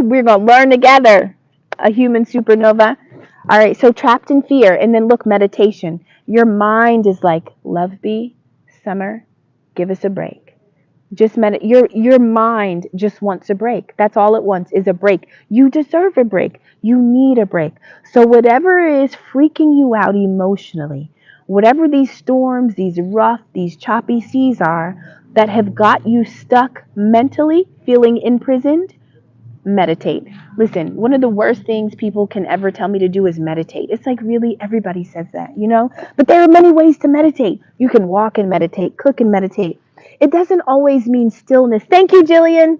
We're going to learn together. A human supernova. All right, so trapped in fear. And then look, meditation. Your mind is like, Love B, Summer, give us a break. Just your mind just wants a break. That's all it wants is a break. You deserve a break. You need a break. So whatever is freaking you out emotionally, whatever these storms, these rough, these choppy seas are that have got you stuck mentally, feeling imprisoned, meditate. Listen, one of the worst things people can ever tell me to do is meditate. It's like, really, everybody says that, you know? But there are many ways to meditate. You can walk and meditate, cook and meditate. It doesn't always mean stillness. Thank you, Jillian.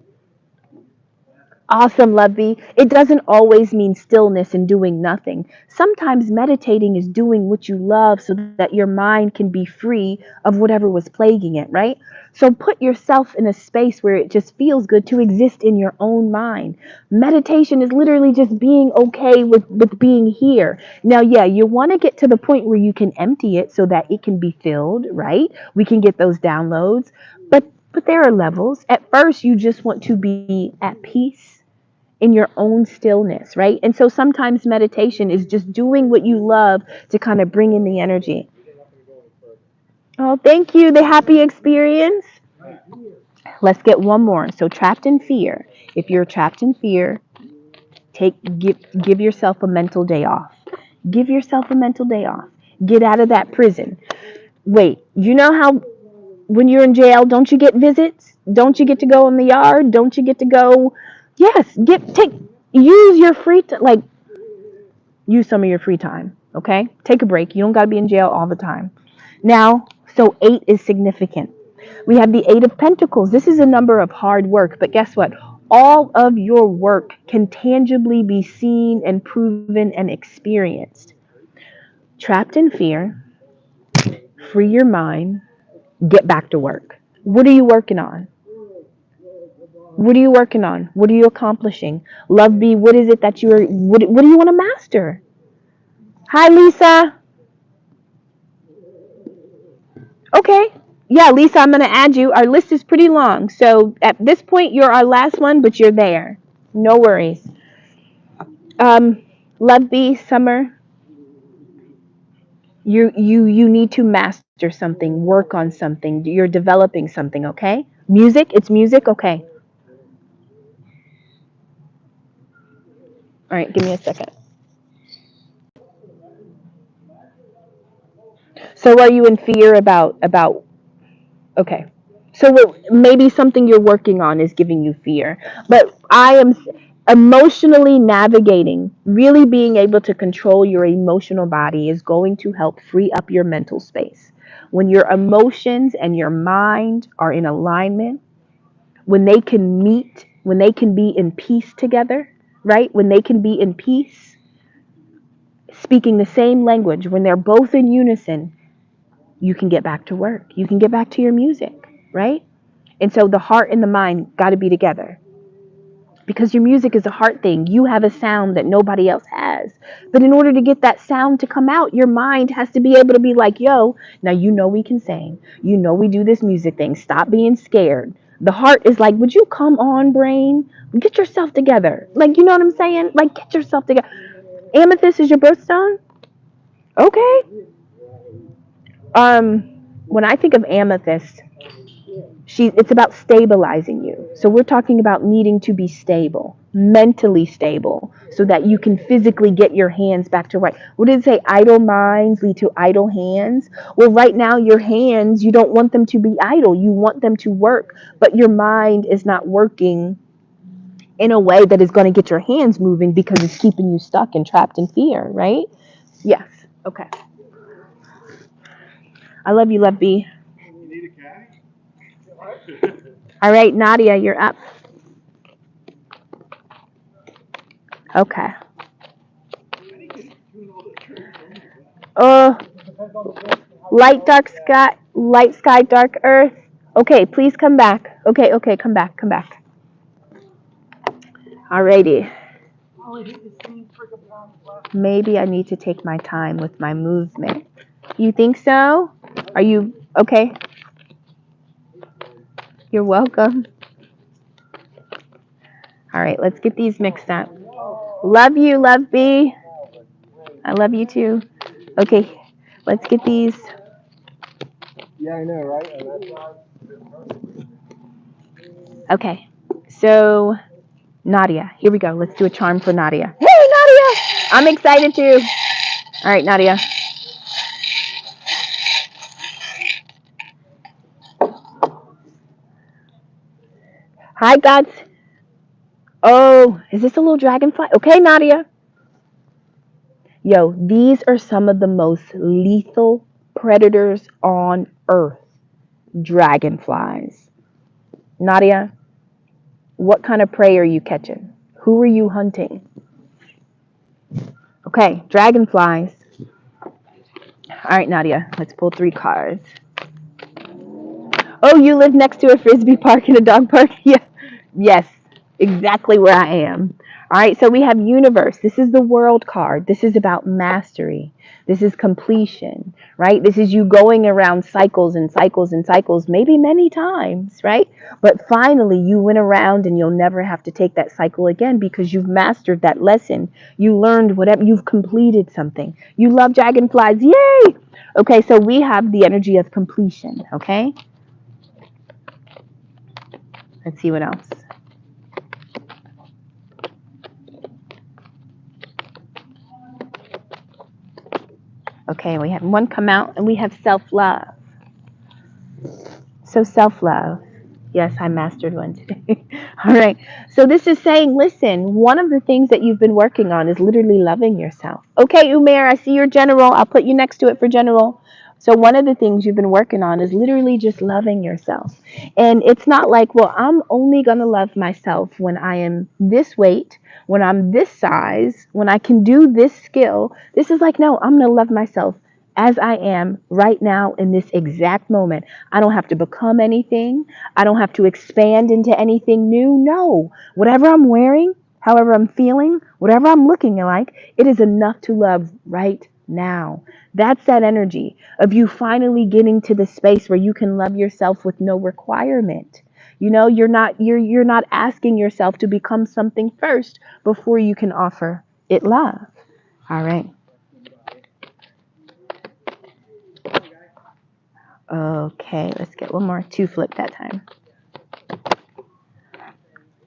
Awesome, Lovey. It doesn't always mean stillness and doing nothing. Sometimes meditating is doing what you love so that your mind can be free of whatever was plaguing it, right? So put yourself in a space where it just feels good to exist in your own mind. Meditation is literally just being okay with being here. Now, yeah, you want to get to the point where you can empty it so that it can be filled, right? We can get those downloads. But there are levels. At first, you just want to be at peace in your own stillness, right? And so sometimes meditation is just doing what you love to kind of bring in the energy. Oh, thank you. The happy experience. Let's get one more. So trapped in fear. If you're trapped in fear, give yourself a mental day off. Give yourself a mental day off. Get out of that prison. Wait, you know how when you're in jail, don't you get visits? Don't you get to go in the yard? Don't you get to go? Yes, use your free time. Like, use some of your free time, okay? Take a break. You don't got to be in jail all the time. Now, so 8 is significant. We have the 8 of Pentacles. This is a number of hard work, but guess what? All of your work can tangibly be seen and proven and experienced. Trapped in fear, free your mind, get back to work. What are you working on? What are you working on? What are you accomplishing? Love B, what is it that what do you want to master? Hi, Lisa. Okay. Yeah, Lisa, I'm going to add you. Our list is pretty long. So at this point, you're our last one, but you're there. No worries. Love B, Summer, you need to master something, work on something. You're developing something, okay? Music, it's music, okay. All right, give me a second. So are you in fear about okay. So maybe something you're working on is giving you fear. But I am emotionally navigating, really being able to control your emotional body is going to help free up your mental space. When your emotions and your mind are in alignment, when they can meet, when they can be in peace together, right? When they can be in peace, speaking the same language, when they're both in unison, you can get back to work. You can get back to your music, right? And so the heart and the mind got to be together. because your music is a heart thing. You have a sound that nobody else has. But in order to get that sound to come out, your mind has to be able to be like, yo, now you know we can sing. You know we do this music thing. Stop being scared. The heart is like, would you come on, brain? Get yourself together. Like, you know what I'm saying? Like, get yourself together. Amethyst is your birthstone? Okay. When I think of amethyst, it's about stabilizing you. So we're talking about needing to be stable, mentally stable, so that you can physically get your hands back to right. What did it say? Idle minds lead to idle hands. Well, right now your hands, you don't want them to be idle. You want them to work, but your mind is not working in a way that is going to get your hands moving because it's keeping you stuck and trapped in fear, right? Yes. Okay. I love you, Love B. You need a cat? All right, Nadia, you're up. Okay. Uh, light sky, dark earth. Okay, please come back. Okay, okay, come back, come back. Alrighty. Maybe I need to take my time with my movement. You think so? Are you okay? You're welcome. All right, let's get these mixed up. Love you, Love B. I love you too. Okay, let's get these. Yeah, I know, right? Okay, so Nadia, here we go. Let's do a charm for Nadia. Hey, Nadia! I'm excited too. All right, Nadia. Hi, gods. Oh, is this a little dragonfly? Okay, Nadia. Yo, these are some of the most lethal predators on earth. Dragonflies. Nadia, what kind of prey are you catching? Who are you hunting? Okay, dragonflies. All right, Nadia, let's pull 3 cards. Oh, you live next to a frisbee park and a dog park? Yeah. Yes, exactly where I am. All right, so we have universe. This is the world card. This is about mastery. This is completion, right? This is you going around cycles and cycles and cycles, maybe many times, right? But finally, you went around and you'll never have to take that cycle again because you've mastered that lesson. You learned whatever, you've completed something. You love dragonflies. Yay! Okay, so we have the energy of completion, okay? Let's see what else. Okay, we have one come out and we have self-love. So self-love. Yes, I mastered one today. All right. So this is saying, listen, one of the things that you've been working on is literally loving yourself. Okay, Umair, I see your general. I'll put you next to it for general. So one of the things you've been working on is literally just loving yourself. And it's not like, well, I'm only going to love myself when I am this weight, when I'm this size, when I can do this skill. This is like, no, I'm going to love myself as I am right now in this exact moment. I don't have to become anything. I don't have to expand into anything new. No. Whatever I'm wearing, however I'm feeling, whatever I'm looking like, it is enough to love right now. That's that energy of you finally getting to the space where you can love yourself with no requirement. You know, you're not asking yourself to become something first before you can offer it love. All right. Okay, let's get one more. 2 flip that time.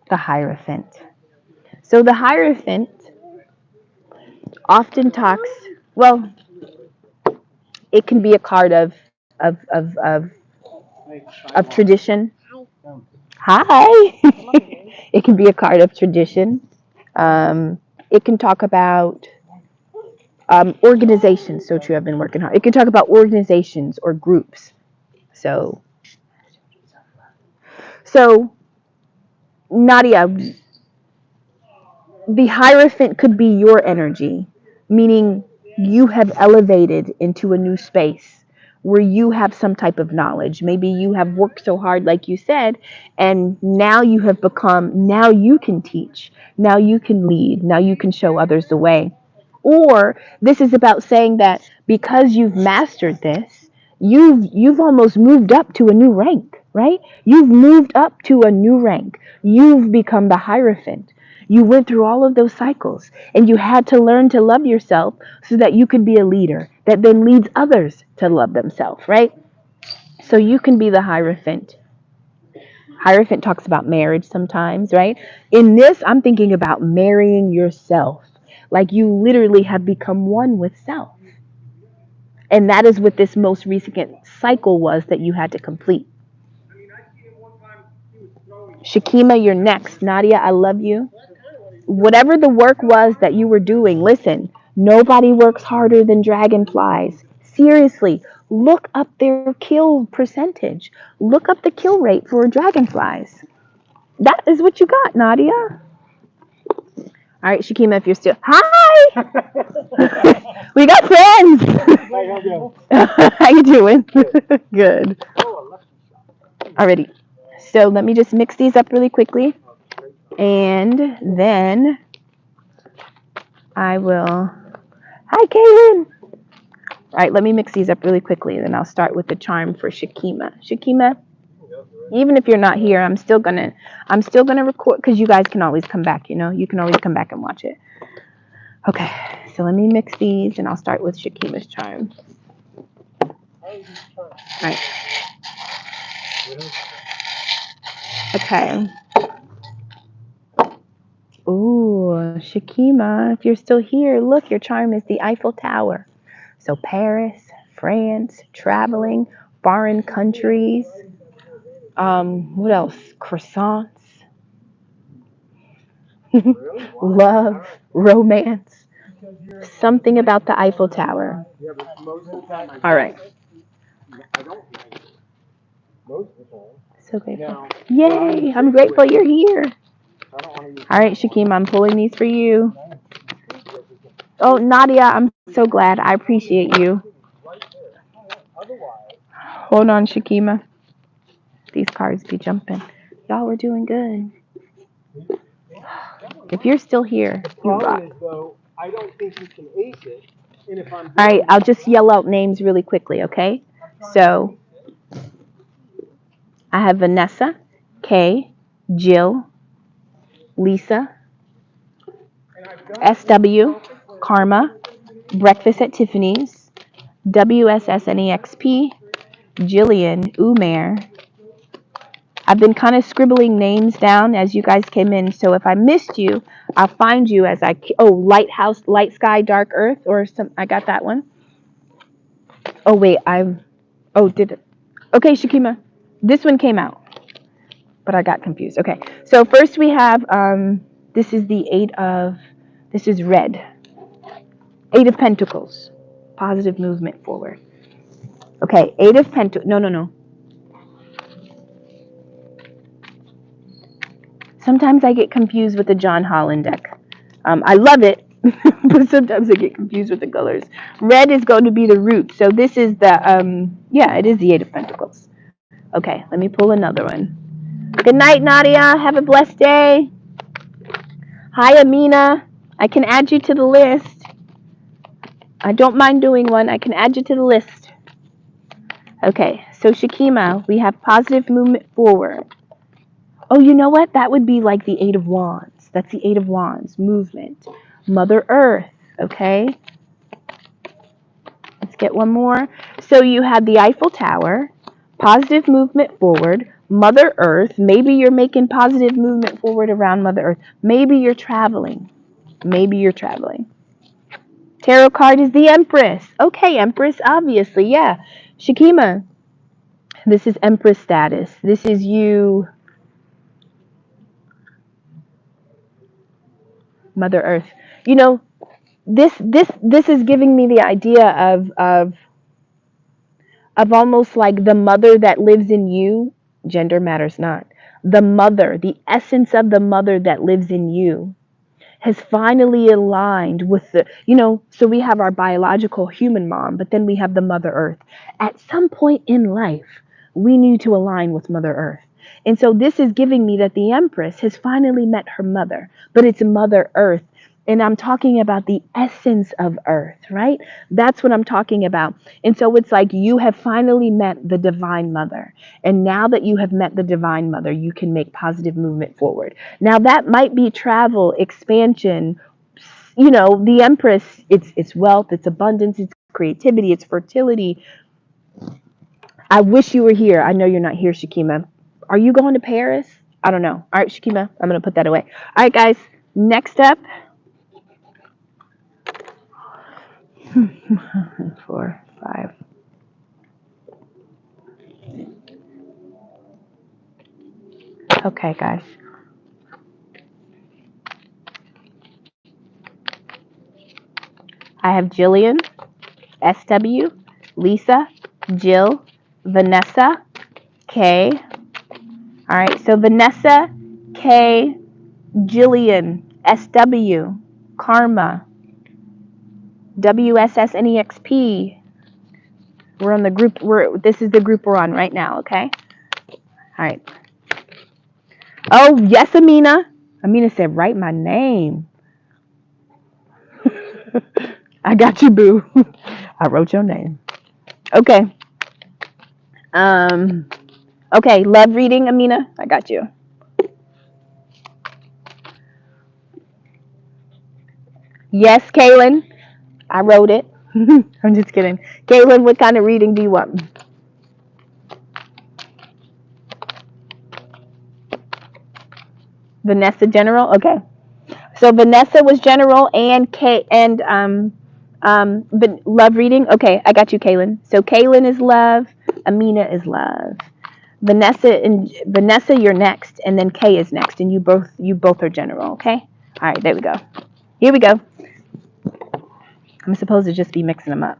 The Hierophant. So the Hierophant often talks, well, it can be a card of of of, of tradition. Hi. It can be a card of tradition. It can talk about organizations. So true. I've been working hard. It can talk about organizations or groups. So Nadia, the Hierophant could be your energy, meaning you have elevated into a new space where you have some type of knowledge. Maybe you have worked so hard, like you said, and now you have become, now you can teach, now you can lead, now you can show others the way. Or this is about saying that because you've mastered this, you've almost moved up to a new rank, right? You've moved up to a new rank. You've become the Hierophant. You went through all of those cycles and you had to learn to love yourself so that you could be a leader that then leads others to love themselves, right? So you can be the Hierophant. Hierophant talks about marriage sometimes, right? In this, I'm thinking about marrying yourself. Like you literally have become one with self. And that is what this most recent cycle was that you had to complete. Shakima, you're next. Nadia, I love you. Whatever the work was that you were doing, listen, nobody works harder than dragonflies. Seriously, look up their kill percentage. Look up the kill rate for dragonflies. That is what you got, Nadia. All right, Shakima, if you're still. Hi! We got friends! How you doing? Good. Alrighty. So let me just mix these up really quickly. And then I will. Hi, Kaylin! All right, let me mix these up really quickly, and then I'll start with the charm for Shakima. Shakima, even if you're not here, I'm still gonna record because you guys can always come back. You know, you can always come back and watch it. Okay, so let me mix these, and I'll start with Shakima's charm. All right. Okay. Ooh, Shakima, if you're still here, look, your charm is the Eiffel Tower. So Paris, France, traveling, foreign countries. What else? Croissants, love, romance. Something about the Eiffel Tower. All right. So grateful. Yay! I'm grateful you're here. All right, Shakima, I'm pulling these for you. Oh, Nadia, I'm so glad. I appreciate you. Hold on, Shakima. These cards be jumping. Y'all were doing good. If you're still here, you rock. I don't think you can ace it. And if I'm All right, I'll just yell out names really quickly, okay? So I have Vanessa, Kay, Jill, Lisa, SW, Karma, Breakfast at Tiffany's, WSSNEXP, Jillian, Umair. I've been kind of scribbling names down as you guys came in, so if I missed you, I'll find you as I. Oh, Lighthouse, Light Sky, Dark Earth, or some. I got that one. Oh wait, Oh, did it? Okay, Shakima, this one came out, but I got confused. Okay, so first we have this is the this is red. 8 of Pentacles, positive movement forward. Okay, 8 of Pentacles. No. Sometimes I get confused with the John Holland deck. I love it, but sometimes I get confused with the colors. Red is going to be the root. So this is the, yeah, it is the 8 of Pentacles. Okay, let me pull another one. Good night, Nadia. Have a blessed day. Hi, Amina. I can add you to the list. I don't mind doing one. I can add you to the list. Okay, so Shakima, we have positive movement forward. Oh, you know what? That would be like the 8 of Wands. That's the 8 of Wands, movement. Mother Earth, okay? Let's get one more. So you had the Eiffel Tower, positive movement forward, Mother Earth. Maybe you're making positive movement forward around Mother Earth. Maybe you're traveling. Maybe you're traveling. Tarot card is the Empress. Okay, Empress, obviously, yeah. Shakima, this is Empress status. This is you, Mother Earth. You know, this is giving me the idea of almost like the mother that lives in you. Gender matters not. The mother, the essence of the mother that lives in you has finally aligned with the, you know, so we have our biological human mom, but then we have the Mother Earth. At some point in life, we need to align with Mother Earth. And so this is giving me that the Empress has finally met her mother, but it's Mother Earth. And I'm talking about the essence of Earth, right? That's what I'm talking about. And so it's like you have finally met the Divine Mother. And now that you have met the Divine Mother, you can make positive movement forward. Now that might be travel, expansion, you know, the Empress, it's wealth, it's abundance, it's creativity, it's fertility. I wish you were here. I know you're not here, Shakima. Are you going to Paris? I don't know. All right, Shakima, I'm going to put that away. All right, guys, next up. 4, 5. Okay, guys. I have Jillian, SW, Lisa, Jill, Vanessa, K. All right, so Vanessa, K, Jillian, SW, Karma, WSSNEXP. We're on the group. This is the group we're on right now. Okay. All right. Oh yes, Amina. Amina said, "Write my name." I got you, boo. I wrote your name. Okay. Okay. Love reading, Amina. I got you. Yes, Kaylin. I wrote it. I'm just kidding. Kaylin, what kind of reading do you want? Vanessa General. Okay. So Vanessa was general and love reading. Okay, I got you, Kaylin. So Kaylin is love, Amina is love. Vanessa, you're next, and then Kay is next, and you both are general. Okay. All right, there we go. Here we go. I'm supposed to just be mixing them up.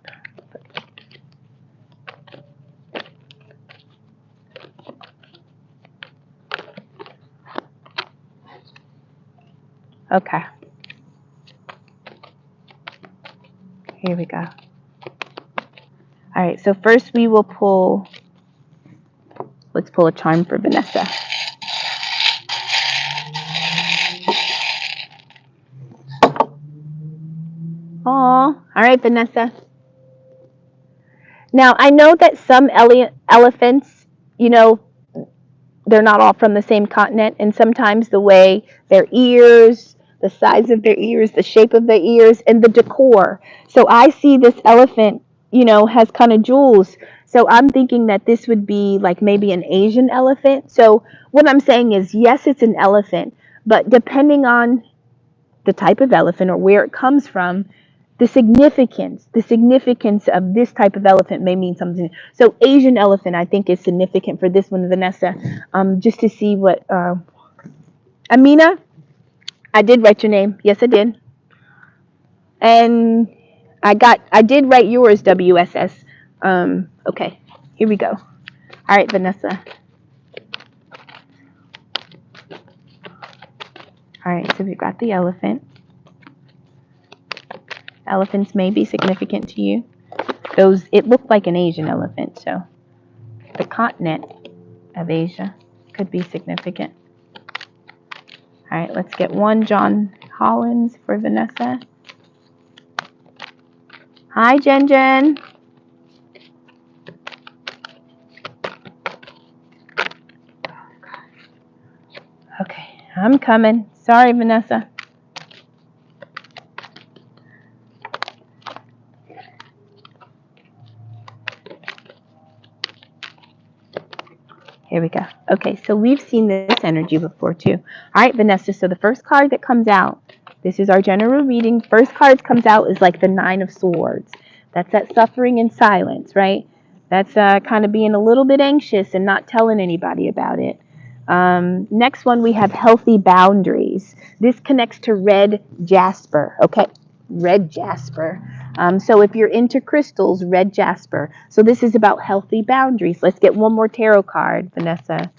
Okay. Here we go. All right. So first we will pull. Let's pull a charm for Vanessa. Aw. All right, Vanessa. Now, I know that some elephants, you know, they're not all from the same continent, and sometimes the way their ears, the size of their ears, the shape of their ears, and the decor. So I see this elephant, you know, has kind of jewels. So I'm thinking that this would be like maybe an Asian elephant. So what I'm saying is, yes, it's an elephant, but depending on the type of elephant or where it comes from, the significance of this type of elephant may mean something. So Asian elephant, I think, is significant for this one, Vanessa. Just to see what Amina, I did write your name. Yes, I did. And I did write yours, WSS. Okay, here we go. All right, Vanessa. All right, so we've got the elephant. Elephants may be significant to you. It looked like an Asian elephant, so the continent of Asia could be significant. All right, let's get one John Hollins for Vanessa. Hi, Jen Jen. Okay, I'm coming. Sorry, Vanessa. Here we go. Okay, so we've seen this energy before too. All right, Vanessa, so the first card that comes out, this is our general reading. First card that comes out is like the 9 of Swords. That's that suffering in silence, right? That's kind of being a little bit anxious and not telling anybody about it. Next one, we have healthy boundaries. This connects to red jasper, okay? Red jasper. So if you're into crystals, red jasper. So this is about healthy boundaries. Let's get one more tarot card, Vanessa.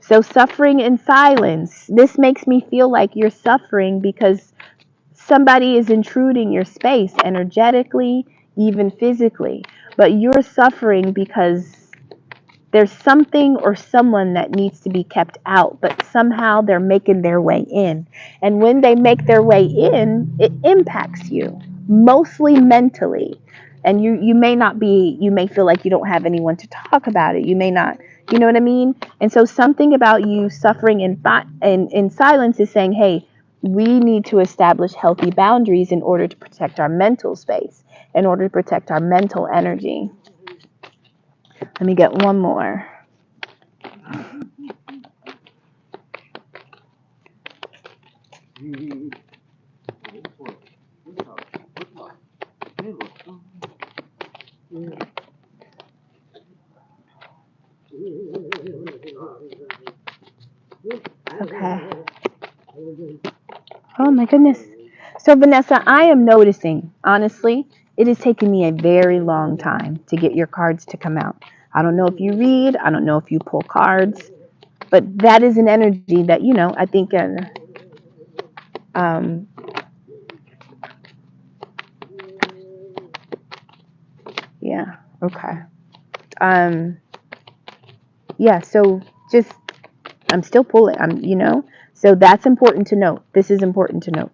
So suffering in silence. This makes me feel like you're suffering because somebody is intruding your space energetically, even physically. But you're suffering because there's something or someone that needs to be kept out, but somehow they're making their way in. And when they make their way in, it impacts you, mostly mentally. And you may not be, you may feel like you don't have anyone to talk about it. You may not, you know what I mean? And so something about you suffering in silence is saying, hey, we need to establish healthy boundaries in order to protect our mental space, in order to protect our mental energy. Let me get one more. Okay. Oh my goodness. So Vanessa, I am noticing, honestly, it is taking me a very long time to get your cards to come out. I don't know if you read, I don't know if you pull cards, but that is an energy that, I think, um, yeah, okay. Um, yeah, so just, I'm still pulling, so that's important to note. This is important to note.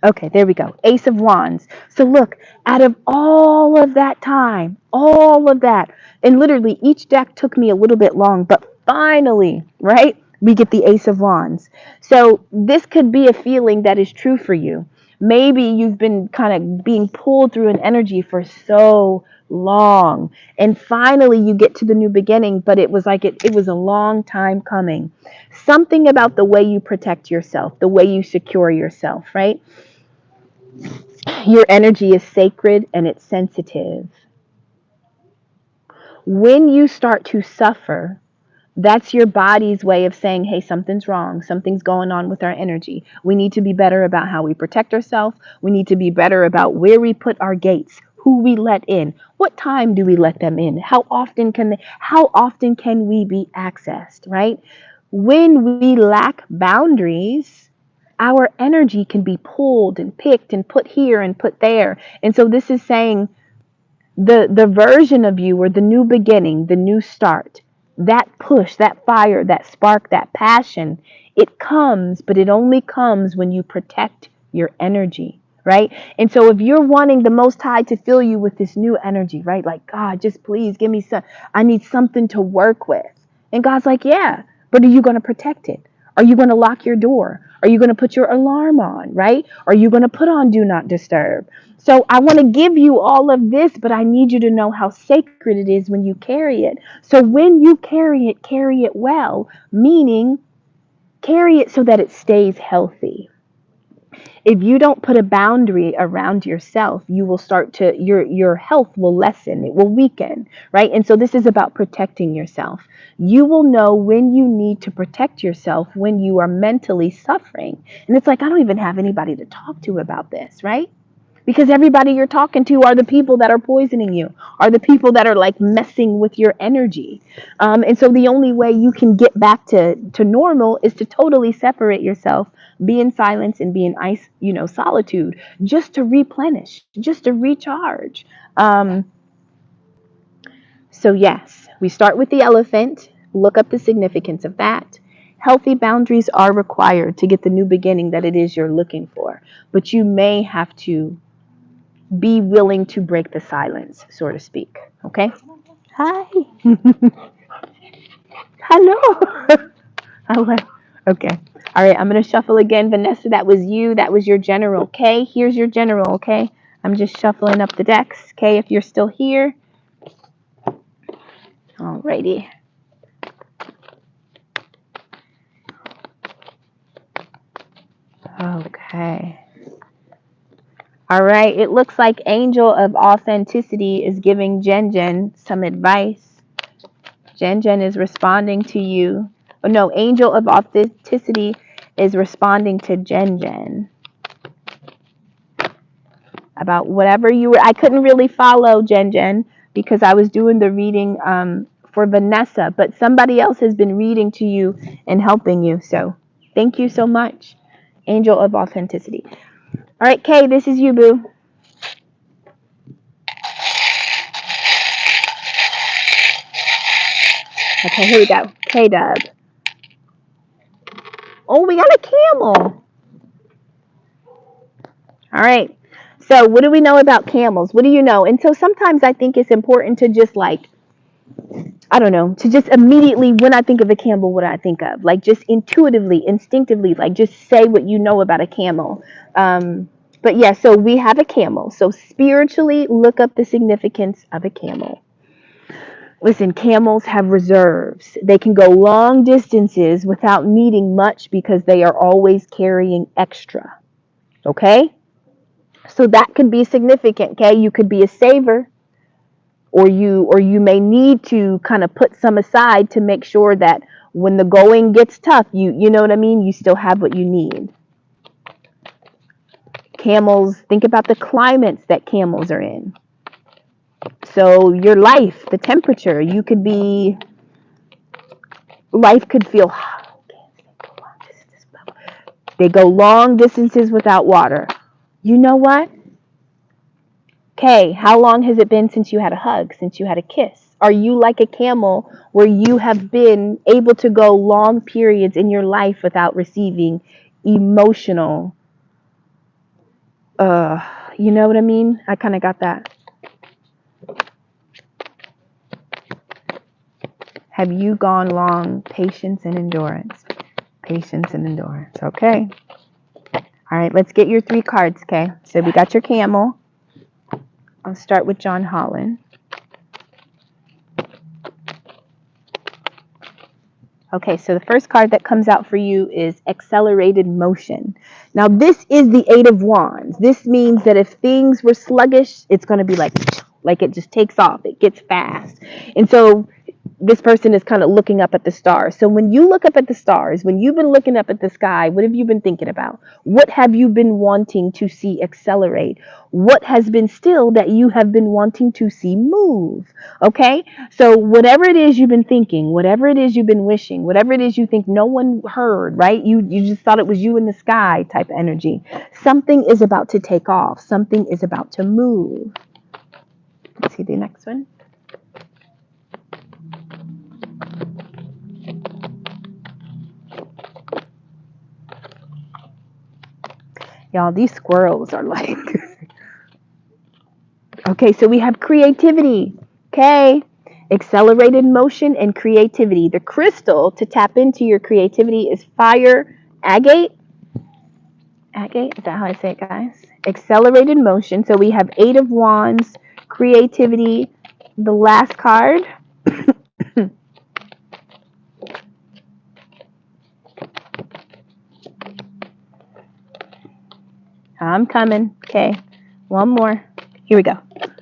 Okay, there we go. Ace of Wands. So look, out of all of that time, all of that, and literally each deck took me a little bit long, but finally, right, we get the Ace of Wands. So this could be a feeling that is true for you. Maybe you've been kind of being pulled through an energy for so long, and finally you get to the new beginning, but it was like it was a long time coming. Something about the way you protect yourself, the way you secure yourself, right? Your energy is sacred and it's sensitive. When you start to suffer, that's your body's way of saying, hey, something's wrong. Something's going on with our energy. We need to be better about how we protect ourselves. We need to be better about where we put our gates, who we let in, what time do we let them in, how often can we be accessed, right? When we lack boundaries, our energy can be pulled and picked and put here and put there. And so this is saying the version of you, or the new beginning, the new start, that push, that fire, that spark, that passion, it comes, but it only comes when you protect your energy, right? And so if you're wanting the Most High to fill you with this new energy, right? Like, God, just please give me some, I need something to work with. And God's like, yeah, but are you going to protect it? Are you going to lock your door? Are you going to put your alarm on, right? Are you going to put on do not disturb? So I want to give you all of this, but I need you to know how sacred it is when you carry it. So when you carry it well, meaning carry it so that it stays healthy. If you don't put a boundary around yourself, you will start to your health will lessen, it will weaken, right? And so this is about protecting yourself. You will know when you need to protect yourself when you are mentally suffering. And it's like, I don't even have anybody to talk to about this, right? Because everybody you're talking to are the people that are poisoning you, are the people that are like messing with your energy. And so the only way you can get back to normal is to totally separate yourself, be in silence and be in solitude, just to replenish, just to recharge. So yes, we start with the elephant, look up the significance of that. Healthy boundaries are required to get the new beginning that it is you're looking for. But you may have to be willing to break the silence, so to speak. Okay? Hi. Hello. Hello. Okay. All right. I'm going to shuffle again. Vanessa, that was you. That was your general. Okay. Here's your general. Okay. I'm just shuffling up the decks. Okay. If you're still here. Alrighty. Okay. All right. It looks like Angel of Authenticity is giving Jen some advice. Jen is responding to you. Oh, no, Angel of Authenticity is responding to Jen about whatever you were. I couldn't really follow Jen because I was doing the reading for Vanessa, but somebody else has been reading to you and helping you. So thank you so much, Angel of Authenticity. All right, Kay, this is you, boo. Okay, here we go. K-Dub. Oh, we got a camel. All right. So what do we know about camels? What do you know? And so sometimes I think it's important to just like, I don't know, to just immediately, when I think of a camel, what do I think of? Like just intuitively, instinctively, like just say what you know about a camel. But yeah, so we have a camel. So spiritually, look up the significance of a camel. Listen, camels have reserves. They can go long distances without needing much because they are always carrying extra. Okay? So that could be significant, okay? You could be a saver, or you may need to kind of put some aside to make sure that when the going gets tough, you know what I mean? You still have what you need. Camels, think about the climates that camels are in. So your life, the temperature, you could be life could feel hot. They go long distances without water. You know what? Okay, how long has it been since you had a hug, since you had a kiss? Are you like a camel where you have been able to go long periods in your life without receiving emotional, uh, you know what I mean? I kind of got that. Have you gone long? Patience and endurance. Patience and endurance. Okay. All right, let's get your 3 cards, okay? So we got your camel. I'll start with John Holland. Okay, so the first card that comes out for you is accelerated motion. Now, this is the 8 of Wands. This means that if things were sluggish, it's going to be like it just takes off. It gets fast. And so this person is kind of looking up at the stars. So when you look up at the stars, when you've been looking up at the sky, what have you been thinking about? What have you been wanting to see accelerate? What has been still that you have been wanting to see move? Okay? So whatever it is you've been thinking, whatever it is you've been wishing, whatever it is you think no one heard, right? You just thought it was you in the sky type energy. Something is about to take off. Something is about to move. Let's see the next one. Y'all, these squirrels are like... Okay, so we have creativity. Okay. Accelerated motion and creativity. The crystal to tap into your creativity is fire agate. Agate, is that how I say it, guys? Accelerated motion. So we have 8 of Wands, creativity. The last card. I'm coming. Okay. One more. Here we go.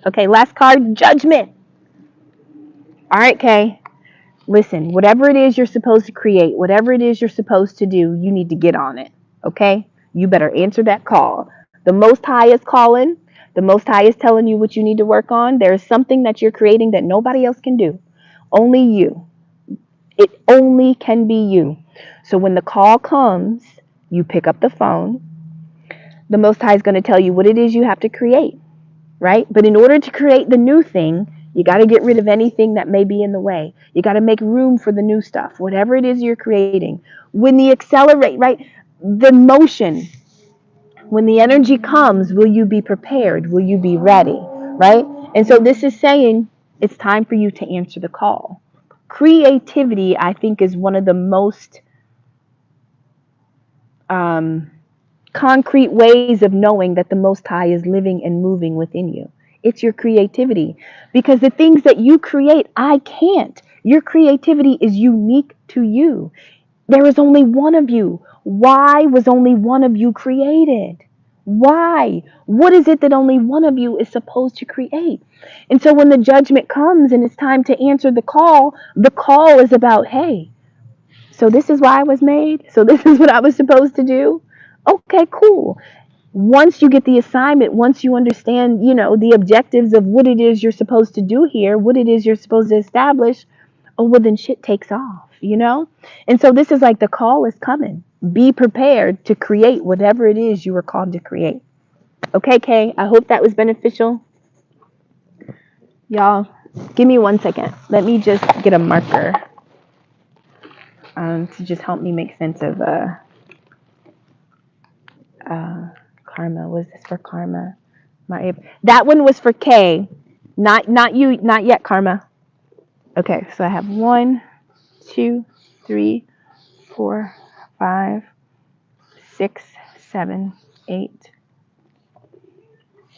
Okay, last card, judgment. All right, Kay. Listen, whatever it is you're supposed to create, whatever it is you're supposed to do, you need to get on it. Okay? You better answer that call. The Most High is calling. The Most High is telling you what you need to work on. There is something that you're creating that nobody else can do. Only you. It only can be you. So when the call comes, you pick up the phone. The Most High is going to tell you what it is you have to create, right? But in order to create the new thing, you got to get rid of anything that may be in the way. You got to make room for the new stuff, whatever it is you're creating. When the accelerate, right? The motion, when the energy comes, will you be prepared? Will you be ready, right? And so this is saying it's time for you to answer the call. Creativity, I think, is one of the most concrete ways of knowing that the Most High is living and moving within you. It's your creativity. Because the things that you create, I can't. Your creativity is unique to you. There is only one of you. Why was only one of you created? Why? What is it that only one of you is supposed to create? And so when the judgment comes and it's time to answer the call is about, hey, so this is why I was made. So this is what I was supposed to do. Okay, cool. Once you get the assignment, once you understand, the objectives of what it is you're supposed to do here, what it is you're supposed to establish, oh, well, then shit takes off, you know? And so this is like the call is coming. Be prepared to create whatever it is you were called to create. Okay, Kay, I hope that was beneficial. Y'all, give me 1 second. Let me just get a marker to just help me make sense of karma. Was this for karma? That one was for Kay. Not you, not yet, karma. Okay, so I have 1, 2, 3, 4, 5, 6, 7, 8,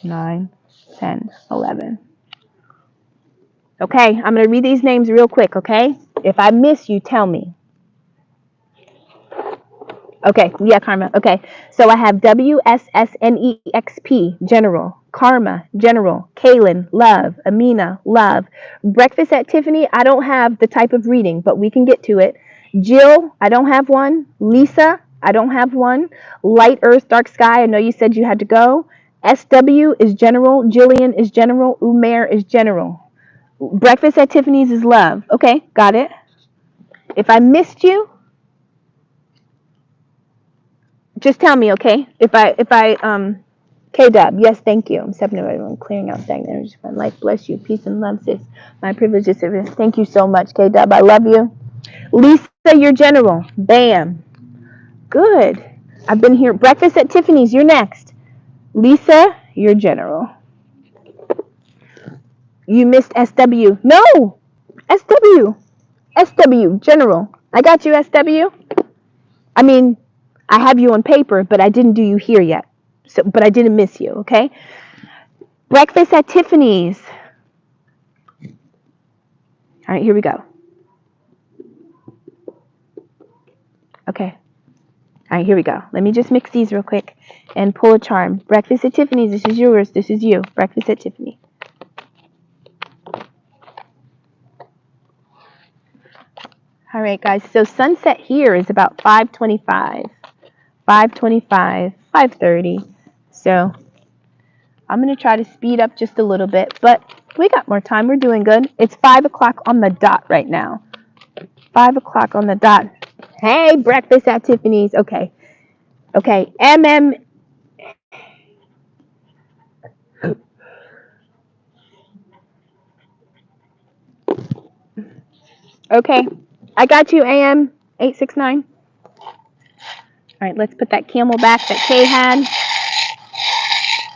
9, 10, 11. Okay, I'm going to read these names real quick, okay? If I miss you, tell me. Okay, yeah, karma. Okay, so I have WSSNEXP, general. Karma, general. Kaylin, love. Amina, love. Breakfast at Tiffany, I don't have the type of reading, but we can get to it. Jill, I don't have one. Lisa, I don't have one. Light Earth, Dark Sky, I know you said you had to go. SW is general. Jillian is general. Umair is general. Breakfast at Tiffany's is love. Okay, got it. If I missed you, just tell me, okay? If I K-Dub, yes, thank you. I'm stepping away. I'm clearing out stagnant energy from my life. Bless you. Peace and love, sis. My privilege is service. Thank you so much, K-Dub. I love you. Lisa, your general. Bam. Good. I've been here. Breakfast at Tiffany's. You're next. Lisa, your general. You missed SW. No! SW. SW, general. I got you, SW. I mean, I have you on paper, but I didn't do you here yet. So, but I didn't miss you, okay? Breakfast at Tiffany's. All right, here we go. Okay. All right, here we go. Let me just mix these real quick and pull a charm. Breakfast at Tiffany's. This is yours. This is you. Breakfast at Tiffany. All right, guys. So sunset here is about 5:25, 5:25, 5:30. So I'm going to try to speed up just a little bit, but we got more time. We're doing good. It's 5 o'clock on the dot right now. 5 o'clock on the dot. Hey, breakfast at Tiffany's. Okay. Okay. Okay. I got you, AM 869. All right, let's put that camel back that Kay had.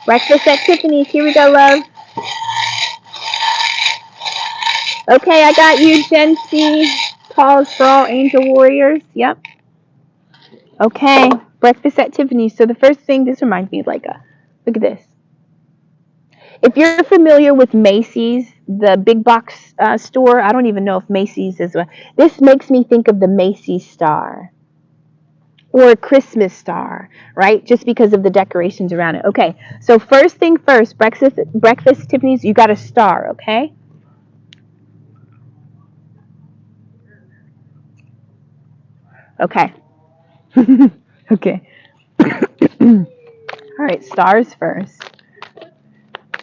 Breakfast at Tiffany's. Here we go, love. Okay, I got you, Jensy. Calls for all angel warriors. Yep. Okay, breakfast at Tiffany's. So the first thing, this reminds me of look at this. If you're familiar with Macy's, the big box store, I don't even know if Macy's is one. This makes me think of the Macy's star or a Christmas star, right? Just because of the decorations around it. Okay, so first thing first, breakfast Tiffany's, you got a star, okay? Okay. Okay. All right, stars first.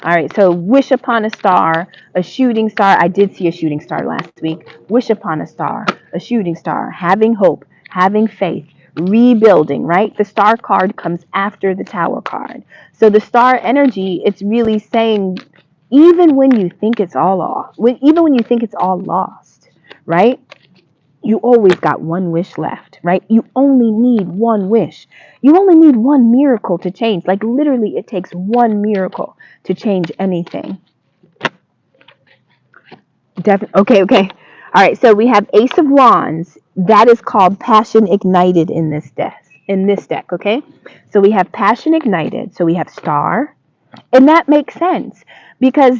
All right, so wish upon a star, a shooting star. I did see a shooting star last week. Wish upon a star, a shooting star, having hope, having faith, rebuilding, right? The star card comes after the tower card. So the star energy, it's really saying, even when you think it's all off, even when you think it's all lost, right? You always got one wish left, right? You only need one wish. You only need one miracle to change. Like literally, it takes one miracle to change anything. Okay. All right, so we have Ace of Wands. That is called Passion Ignited in this deck, okay? So we have Passion Ignited. So we have Star. And that makes sense because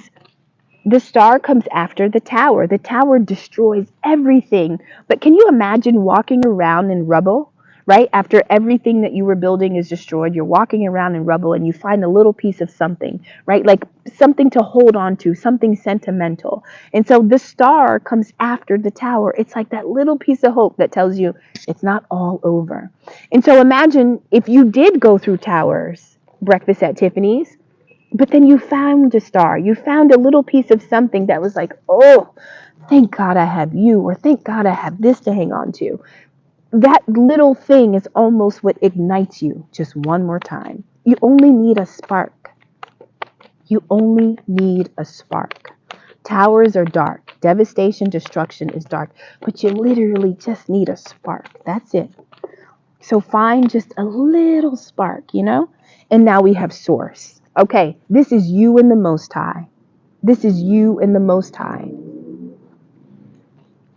the star comes after the tower. The tower destroys everything. But can you imagine walking around in rubble, right? After everything that you were building is destroyed, you're walking around in rubble and you find a little piece of something, right? Like something to hold on to, something sentimental. And so the star comes after the tower. It's like that little piece of hope that tells you it's not all over. And so imagine if you did go through towers, breakfast at Tiffany's, but then you found a star. You found a little piece of something that was like, oh, Thank God I have you, or thank God I have this to hang on to. That little thing is almost what ignites you just one more time. You only need a spark. You only need a spark. Towers are dark. Devastation, destruction is dark. But you literally just need a spark. That's it. So find just a little spark, you know? And now we have source. Okay, this is you and the Most High. This is you and the Most High.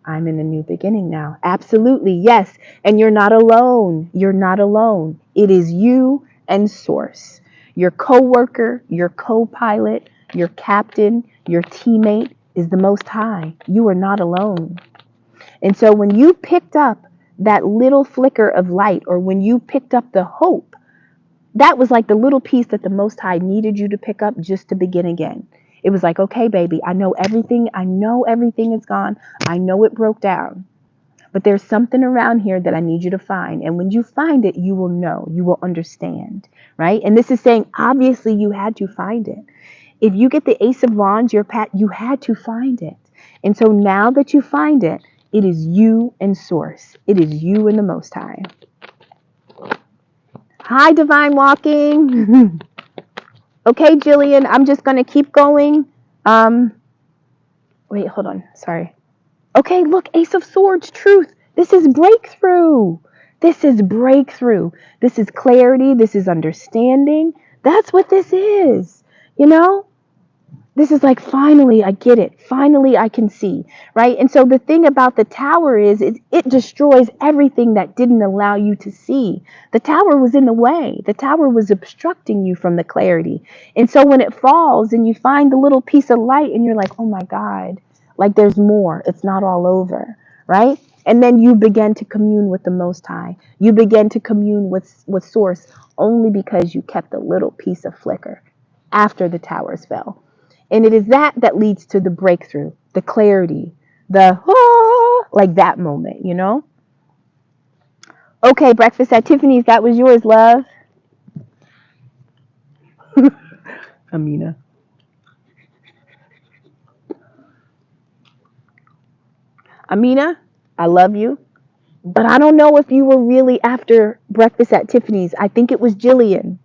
I'm in a new beginning now. Absolutely, yes. And you're not alone. You're not alone. It is you and source. Your co-worker, your co-pilot, your captain, your teammate is the Most High. You are not alone. And so when you picked up that little flicker of light, or when you picked up the hope, that was like the little piece that the Most High needed you to pick up just to begin again. It was like, okay, baby, I know everything. I know everything is gone. I know it broke down. But there's something around here that I need you to find. And when you find it, you will know. You will understand, right? And this is saying, obviously, you had to find it. If you get the Ace of Wands, you had to find it. And so now that you find it, it is you and Source. It is you and the Most High. Hi, Divine Walking. Okay, Jillian, I'm just going to keep going. Wait, hold on. Sorry. Okay, look, Ace of Swords, truth. This is breakthrough. This is breakthrough. This is clarity. This is understanding. That's what this is. You know? This is like, finally, I get it. Finally, I can see, right? And so the thing about the tower is it destroys everything that didn't allow you to see. The tower was in the way. The tower was obstructing you from the clarity. And so when it falls and you find the little piece of light and you're like, oh my God, like there's more. It's not all over, right? And then you begin to commune with the Most High. You begin to commune with Source only because you kept a little piece of flicker after the towers fell. And it is that that leads to the breakthrough, the clarity, the like that moment, you know? Okay, breakfast at Tiffany's, that was yours, love. Amina. Amina, I love you. But I don't know if you were really after breakfast at Tiffany's. I think it was Jillian.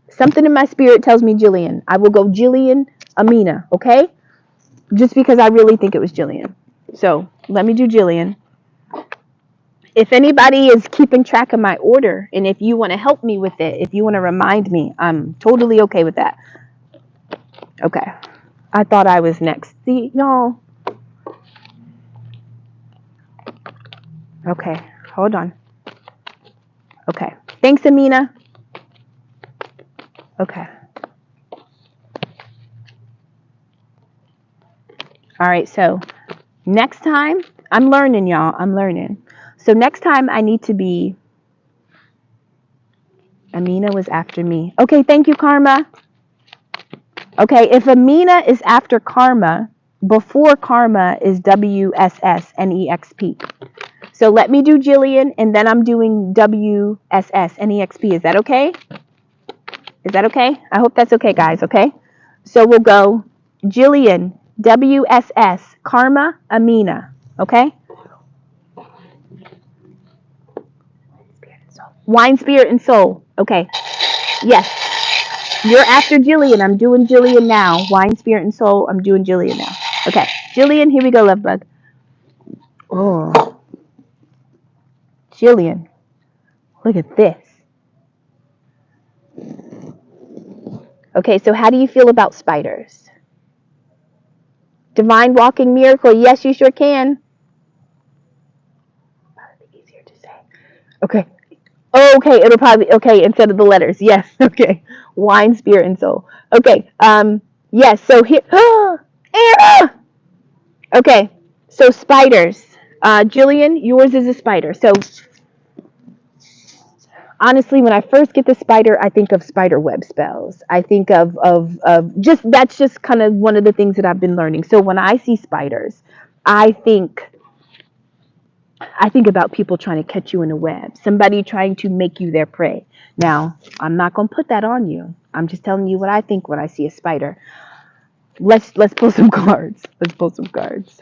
Something in my spirit tells me Jillian. I will go Jillian, Amina, okay? Just because I really think it was Jillian. So let me do Jillian. If anybody is keeping track of my order, and if you want to help me with it, if you want to remind me, I'm totally okay with that. Okay. I thought I was next. See, y'all. Okay. Hold on. Okay. Thanks, Amina. Okay. All right. So next time, I'm learning, y'all. I'm learning. So next time I need to be. Amina was after me. Okay. Thank you, Karma. Okay. If Amina is after Karma, before Karma is WSSNEXP. So let me do Jillian, and then I'm doing WSSNEXP. Is that okay? Is that okay? I hope that's okay, guys, okay? So we'll go Jillian, WSS, Karma, Amina, okay? Wine, Spirit, and Soul. Okay. Yes. You're after Jillian. I'm doing Jillian now. Wine, Spirit, and Soul. I'm doing Jillian now. Okay. Jillian, here we go, love bug. Oh. Jillian. Look at this. Okay, so how do you feel about spiders? Divine walking miracle. Yes, you sure can. Probably easier to say. Okay. Oh, okay, it'll probably okay instead of the letters. Yes. Okay. Wine, Spirit, and Soul. Okay. Yes. So here. Hera! Okay. So spiders. Jillian, yours is a spider. So honestly, when I first get the spider, I think of spider web spells. I think of just that's just kind of one of the things that I've been learning. So when I see spiders, I think about people trying to catch you in a web, somebody trying to make you their prey. Now, I'm not going to put that on you. I'm just telling you what I think when I see a spider. Let's pull some cards. Let's pull some cards.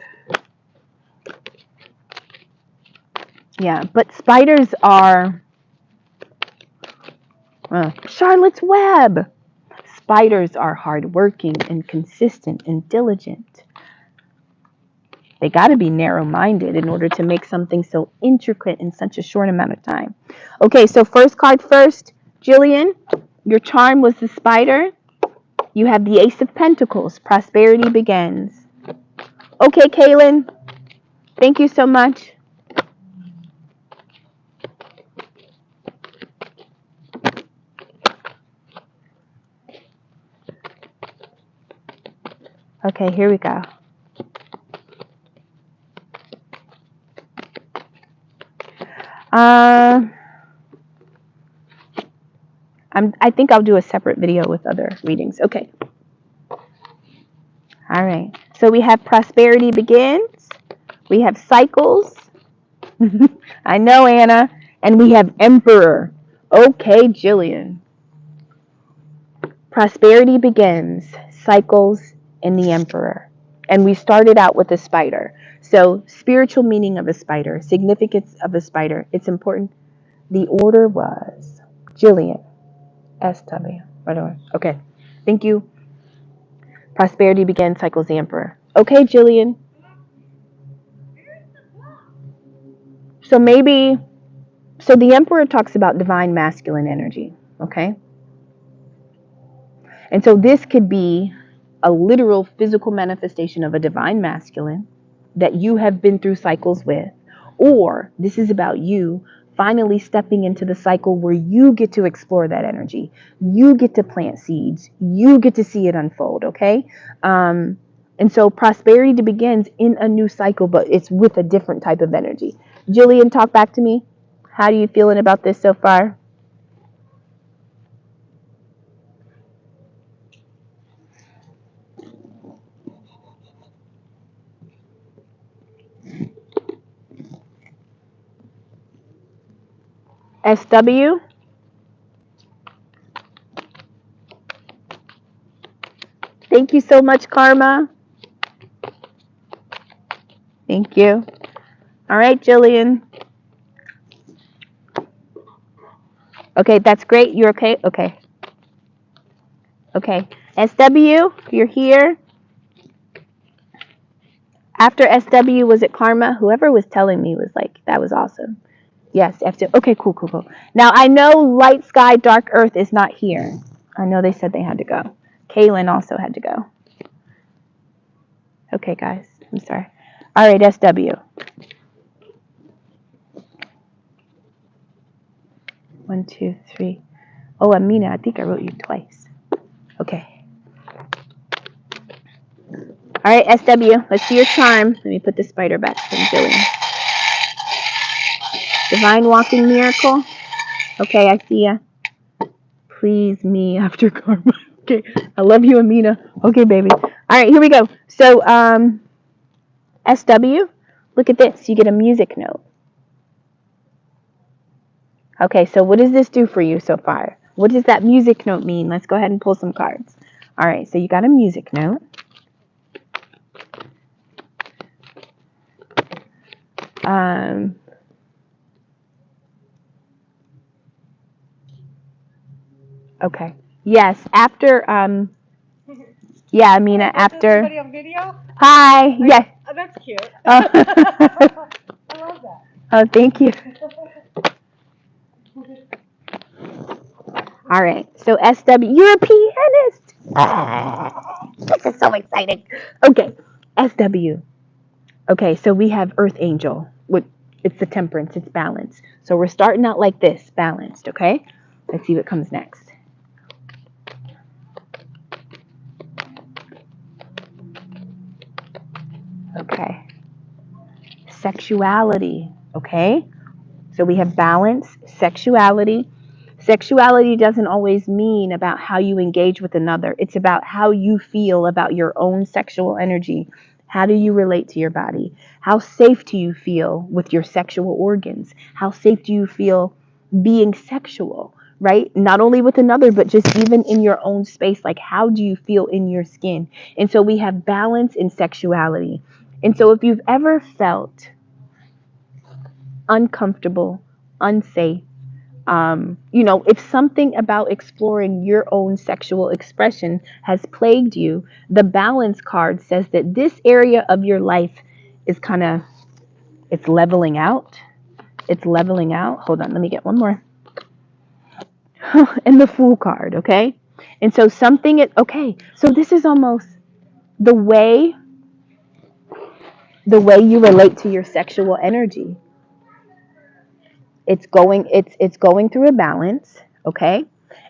Yeah, but spiders are Charlotte's Web. Spiders are hardworking and consistent and diligent. They got to be narrow-minded in order to make something so intricate in such a short amount of time. Okay, so first card first. Jillian, your charm was the spider. You have the Ace of Pentacles. Prosperity begins. Okay, Kaylin. Thank you so much. Okay, here we go. I think I'll do a separate video with other readings. Okay. All right. So we have prosperity begins. We have cycles. I know, Anna. And we have emperor. Okay, Jillian. Prosperity begins, cycles, and the emperor. And we started out with a spider. So spiritual meaning of a spider, significance of a spider. It's important. The order was Jillian. SW. Right on. Okay. Thank you. Prosperity begins, cycles, the emperor. Okay, Jillian. So the emperor talks about divine masculine energy. Okay. And so this could be a literal physical manifestation of a divine masculine that you have been through cycles with, or this is about you finally stepping into the cycle where you get to explore that energy. You get to plant seeds. You get to see it unfold, okay? And so prosperity begins in a new cycle, but it's with a different type of energy. Jillian, talk back to me. How are you feeling about this so far? SW? Thank you so much, Karma. Thank you. All right, Jillian. Okay, that's great. You're okay? Okay. Okay. SW, you're here. After SW, was it Karma? Whoever was telling me was like, that was awesome. Yes, FW. Okay, cool. Now, I know Light Sky, Dark Earth is not here. I know they said they had to go. Kaylin also had to go. Okay, guys. I'm sorry. All right, SW. 1, 2, 3. Oh, Amina, I think I wrote you twice. Okay. All right, SW, let's see your charm. Let me put the spider back from Jillian. Divine walking miracle. Okay, I see ya. Please me after karma. Okay, I love you, Amina. Okay, baby. All right, here we go. So, SW, look at this. You get a music note. Okay, so what does this do for you so far? What does that music note mean? Let's go ahead and pull some cards. All right, so you got a music note. Okay. Yes, after, yeah, Amina, after. Somebody on video? Hi, yes. Oh, that's cute. I love that. Oh, thank you. All right, so SW, you're a pianist. This is so exciting. Okay, SW. Okay, so we have Earth Angel. It's the temperance, it's balance. So we're starting out like this, balanced, okay? Let's see what comes next. Okay. Sexuality, okay? So we have balance, sexuality. Sexuality doesn't always mean about how you engage with another. It's about how you feel about your own sexual energy. How do you relate to your body? How safe do you feel with your sexual organs? How safe do you feel being sexual, right? Not only with another, but just even in your own space. Like, how do you feel in your skin? And so we have balance in sexuality. And so if you've ever felt uncomfortable, unsafe. If something about exploring your own sexual expression has plagued you, the balance card says that this area of your life is kind of, it's leveling out. It's leveling out. Hold on, let me get one more. And the Fool card, okay? And so okay, so this is almost the way you relate to your sexual energy. It's going through a balance, okay?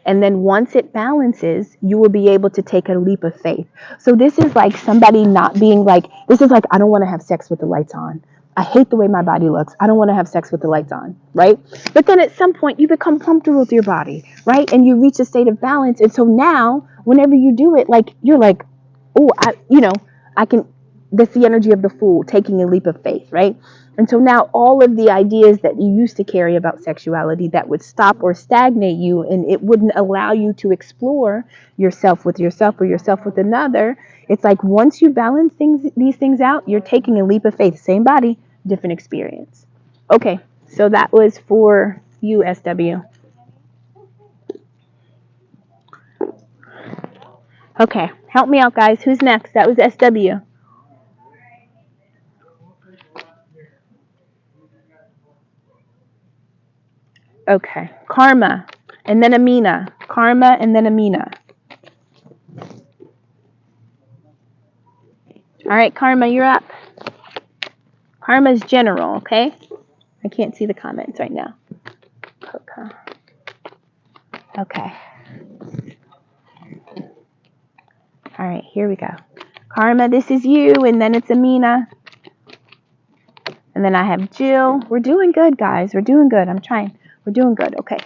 And then once it balances, you will be able to take a leap of faith. So this is like somebody not being like, this is like, I don't want to have sex with the lights on. I hate the way my body looks. I don't want to have sex with the lights on, right? But then at some point you become comfortable with your body, right? And you reach a state of balance. And so now whenever you do it, like you're like, oh, I can, that's the energy of the Fool, taking a leap of faith, right? And so now all of the ideas that you used to carry about sexuality that would stop or stagnate you, and it wouldn't allow you to explore yourself with yourself or yourself with another, it's like once you balance these things out, you're taking a leap of faith. Same body, different experience. Okay, so that was for you, SW. Okay, help me out, guys. Who's next? That was SW. Okay, Karma, and then Amina. Karma, and then Amina. All right, Karma, you're up. Karma's general, okay? I can't see the comments right now. Okay. All right, here we go. Karma, this is you, and then it's Amina. And then I have Jill. We're doing good, guys. We're doing good. I'm trying. We're doing good. Okay.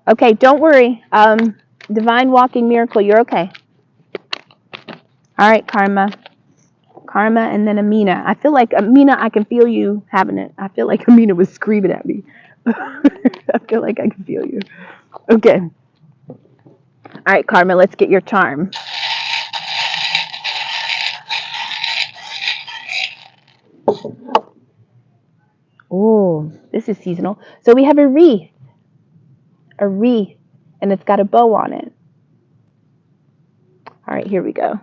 Okay, don't worry. Divine Walking Miracle, you're okay. All right, Karma. Karma, and then Amina. I feel like, Amina, I can feel you having it. I feel like Amina was screaming at me. I feel like I can feel you. Okay. All right, Karma, let's get your charm. Oh, this is seasonal. So we have a wreath, and it's got a bow on it. All right, here we go.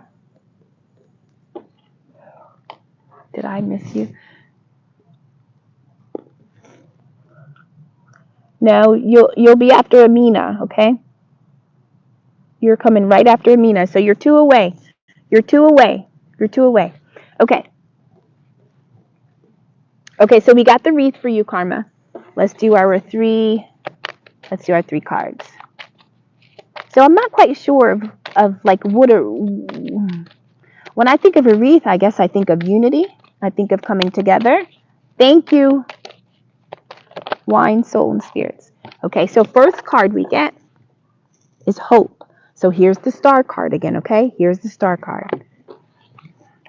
Did I miss you? No, you'll be after Amina, okay? You're coming right after Amina, so you're two away. You're two away. You're two away. Okay. Okay, so we got the wreath for you, Karma. Let's do our three cards. So I'm not quite sure of like what are, when I think of a wreath, I guess I think of unity. I think of coming together. Thank you. Wine, soul, and spirits. Okay, so first card we get is hope. So here's the star card again, okay? Here's the star card.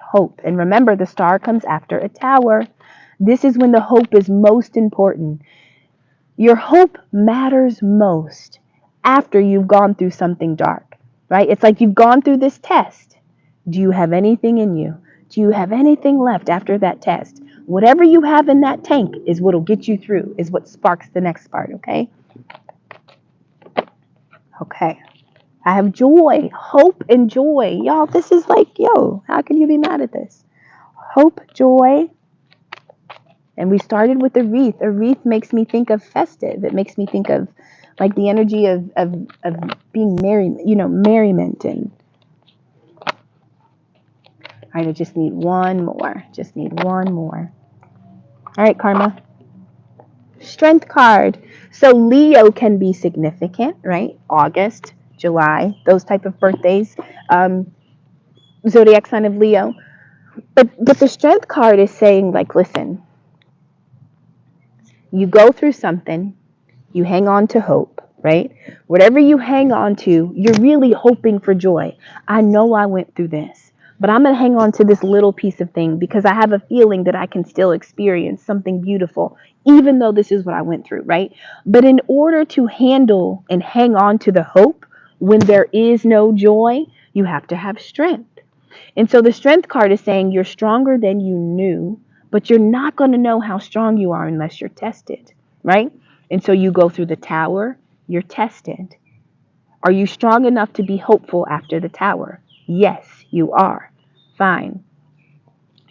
Hope. And remember, the star comes after a tower. This is when the hope is most important. Your hope matters most after you've gone through something dark, right? It's like you've gone through this test. Do you have anything in you? Do you have anything left after that test? Whatever you have in that tank is what will get you through, is what sparks the next part, okay? Okay. I have joy, hope, and joy. Y'all, this is like, how can you be mad at this? Hope, joy. And we started with a wreath. A wreath makes me think of festive. It makes me think of like the energy of being merry, merriment. And all right, I just need one more. Just need one more. All right, Karma. Strength card. So Leo can be significant, right? August, July, those type of birthdays. Zodiac sign of Leo. But the strength card is saying, like, listen, you go through something, you hang on to hope, right? Whatever you hang on to, you're really hoping for joy. I know I went through this, but I'm going to hang on to this little piece of thing because I have a feeling that I can still experience something beautiful, even though this is what I went through, right? But in order to handle and hang on to the hope when there is no joy, you have to have strength. And so the strength card is saying you're stronger than you knew, but you're not going to know how strong you are unless you're tested, right? And so you go through the tower, you're tested. Are you strong enough to be hopeful after the tower? Yes, you are. Fine.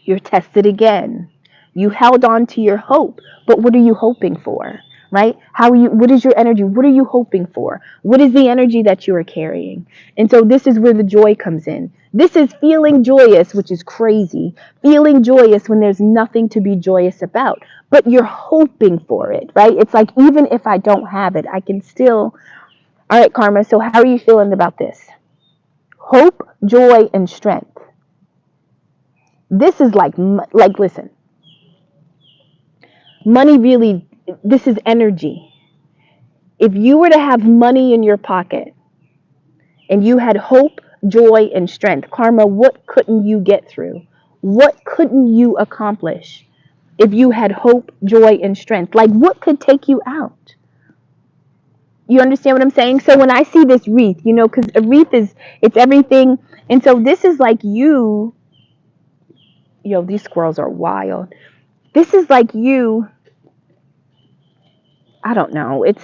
You're tested again. You held on to your hope, but what are you hoping for? Right? How are you, what is your energy? What are you hoping for? What is the energy that you are carrying? And so this is where the joy comes in. This is feeling joyous, which is crazy. Feeling joyous when there's nothing to be joyous about, but you're hoping for it, right? It's like, even if I don't have it, I can still. All right, Karma. So how are you feeling about this? Hope, joy, and strength. This is like, listen, money really, this is energy. If you were to have money in your pocket and you had hope, joy, and strength, Karma, what couldn't you get through? What couldn't you accomplish if you had hope, joy, and strength? Like, what could take you out? You understand what I'm saying? So when I see this wreath, because a wreath it's everything. And so this is like you, these squirrels are wild. This is like you, I don't know. It's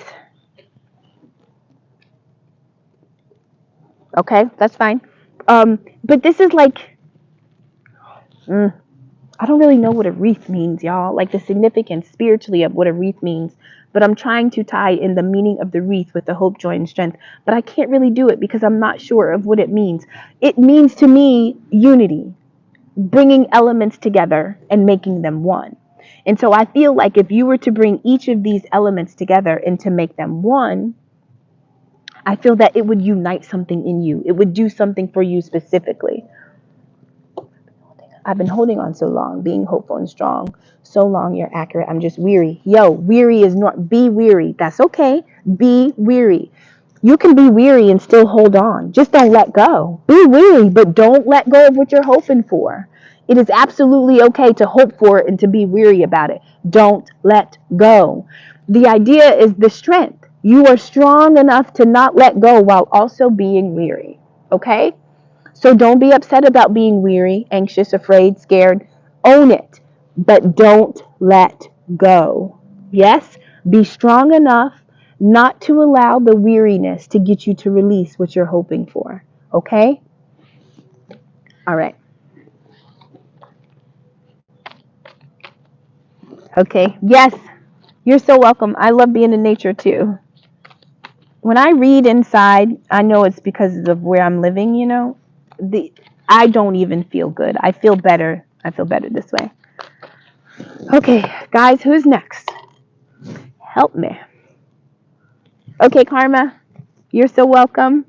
okay. That's fine. But this is like, I don't really know what a wreath means, y'all. Like the significance spiritually of what a wreath means. But I'm trying to tie in the meaning of the wreath with the hope, joy, and strength. But I can't really do it because I'm not sure of what it means. It means to me unity, bringing elements together and making them one. And so I feel like if you were to bring each of these elements together and to make them one, I feel that it would unite something in you. It would do something for you specifically. I've been holding on so long, being hopeful and strong. So long, you're accurate. I'm just weary. Yo, weary is not, be weary. That's okay. Be weary. You can be weary and still hold on. Just don't let go. Be weary, but don't let go of what you're hoping for. It is absolutely okay to hope for it and to be weary about it. Don't let go. The idea is the strength. You are strong enough to not let go while also being weary. Okay? So don't be upset about being weary, anxious, afraid, scared. Own it, but don't let go. Yes? Be strong enough not to allow the weariness to get you to release what you're hoping for. Okay? All right. Okay. Yes. You're so welcome. I love being in nature too. When I read inside, I know it's because of where I'm living. The I don't even feel good. I feel better. I feel better this way. Okay, guys, who's next? Help me. Okay, Karma, you're so welcome.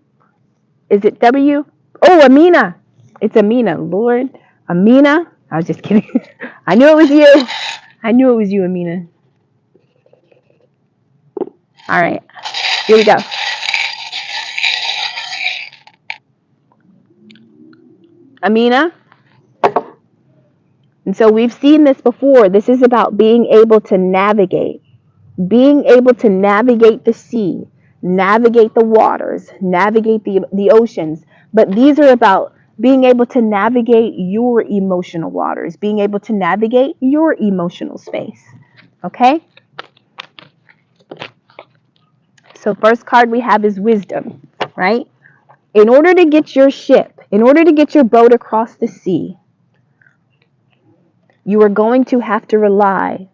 Is it W? Oh, Amina. It's Amina. Lord, Amina. I was just kidding. I knew it was you. I knew it was you, Amina. All right, here we go. Amina. And so we've seen this before. This is about being able to navigate. Being able to navigate the sea, navigate the waters, navigate the oceans. But these are about being able to navigate your emotional waters, being able to navigate your emotional space. Okay? So first card we have is wisdom, right? In order to get your ship, in order to get your boat across the sea, you are going to have to rely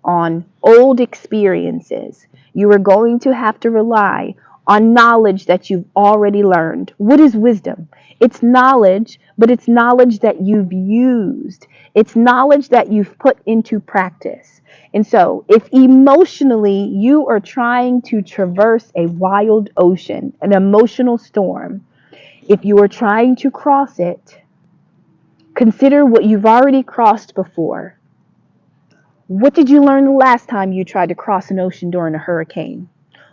on old experiences. You are going to have to rely on knowledge that you've already learned. What is wisdom? It's knowledge, but it's knowledge that you've used. It's knowledge that you've put into practice. And so, if emotionally you are trying to traverse a wild ocean, an emotional storm, if you are trying to cross it, consider what you've already crossed before. What did you learn the last time you tried to cross an ocean during a hurricane?